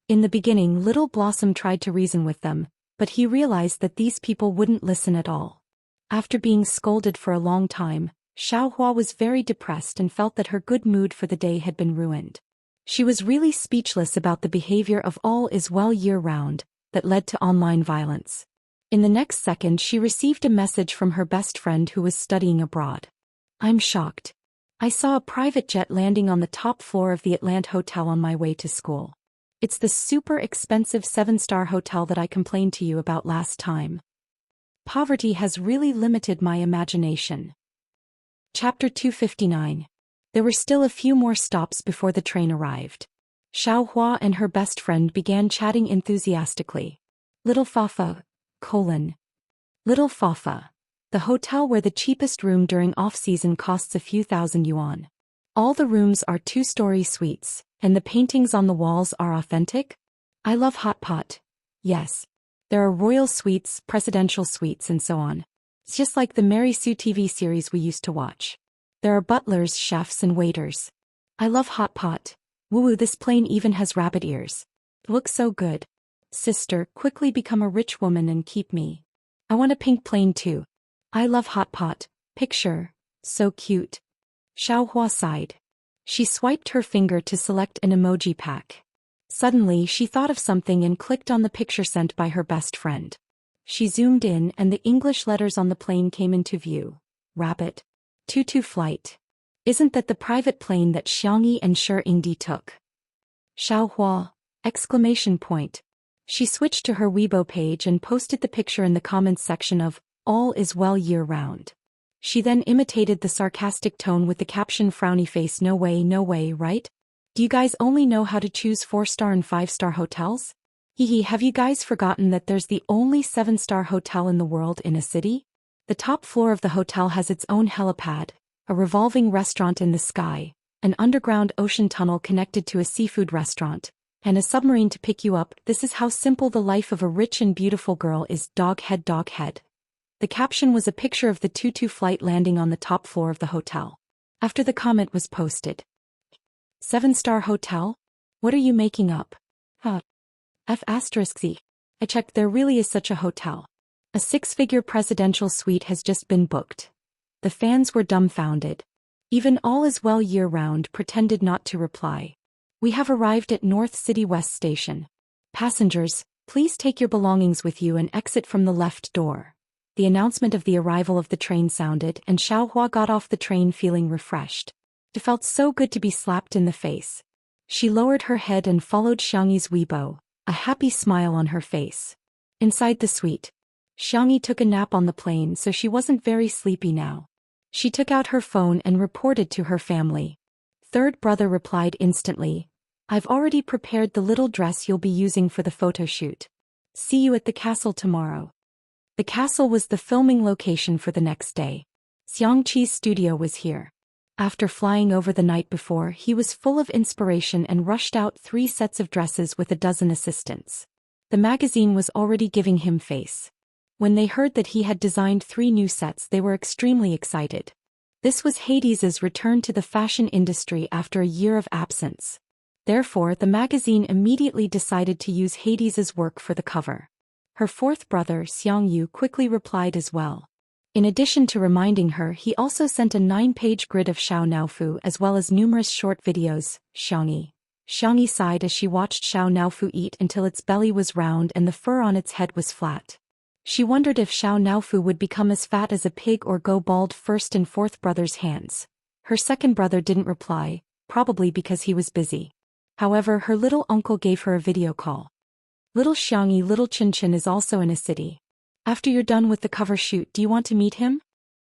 In the beginning, Little Blossom tried to reason with them, but he realized that these people wouldn't listen at all. After being scolded for a long time, Xiaohua was very depressed and felt that her good mood for the day had been ruined. She was really speechless about the behavior of all is well year-round that led to online violence. In the next second she received a message from her best friend who was studying abroad. I'm shocked. I saw a private jet landing on the top floor of the Atlanta hotel on my way to school. It's the super expensive 7-star hotel that I complained to you about last time. Poverty has really limited my imagination. Chapter 259. There were still a few more stops before the train arrived. Xiaohua and her best friend began chatting enthusiastically. Little Fafa, Little Fafa. The hotel where the cheapest room during off-season costs a few thousand yuan. All the rooms are 2-story suites, and the paintings on the walls are authentic? I love hot pot. Yes. There are royal suites, presidential suites and so on. It's just like the Mary Sue TV series we used to watch. There are butlers, chefs and waiters. I love hot pot. Woo, this plane even has rabbit ears. Looks so good. Sister, quickly become a rich woman and keep me. I want a pink plane too. I love hot pot. Picture. So cute. Xiaohua sighed. She swiped her finger to select an emoji pack. Suddenly she thought of something and clicked on the picture sent by her best friend. She zoomed in and the English letters on the plane came into view. Rabbit. Tutu flight. Isn't that the private plane that Xiangyi and Shi Yingdi took? Xiaohua! Exclamation point. She switched to her Weibo page and posted the picture in the comments section of All is well year-round. She then imitated the sarcastic tone with the caption frowny face, no way, right? Do you guys only know how to choose 4-star and 5-star hotels? Hehe, have you guys forgotten that there's the only 7-star hotel in the world in a city? The top floor of the hotel has its own helipad, a revolving restaurant in the sky, an underground ocean tunnel connected to a seafood restaurant, and a submarine to pick you up. This is how simple the life of a rich and beautiful girl is. Dog head. The caption was a picture of the Tutu flight landing on the top floor of the hotel. After the comment was posted. 7-star hotel? What are you making up? F*Z. I checked, there really is such a hotel. A 6-figure presidential suite has just been booked. The fans were dumbfounded. Even All is well year-round pretended not to reply. We have arrived at North City West Station. Passengers, please take your belongings with you and exit from the left door. The announcement of the arrival of the train sounded and Xiaohua got off the train feeling refreshed. It felt so good to be slapped in the face. She lowered her head and followed Xiangyi's Weibo, a happy smile on her face. Inside the suite, Xiangyi took a nap on the plane, so she wasn't very sleepy now. She took out her phone and reported to her family. Third brother replied instantly. I've already prepared the little dress you'll be using for the photo shoot. See you at the castle tomorrow. The castle was the filming location for the next day. Xiangqi's studio was here. After flying over the night before, he was full of inspiration and rushed out 3 sets of dresses with a dozen assistants. The magazine was already giving him face. When they heard that he had designed 3 new sets, they were extremely excited. This was Hades's return to the fashion industry after a year of absence. Therefore, the magazine immediately decided to use Hades's work for the cover. Her fourth brother, Xiangyu, quickly replied as well. In addition to reminding her, he also sent a 9-page grid of Xiao Naofu as well as numerous short videos. Xiangyi sighed as she watched Xiao Naofu eat until its belly was round and the fur on its head was flat. She wondered if Xiao Naofu would become as fat as a pig or go bald. First and fourth brother's hands. Her second brother didn't reply, probably because he was busy. However, her little uncle gave her a video call. Little Xiangyi, little Qinchin is also in a city. After you're done with the cover shoot, do you want to meet him?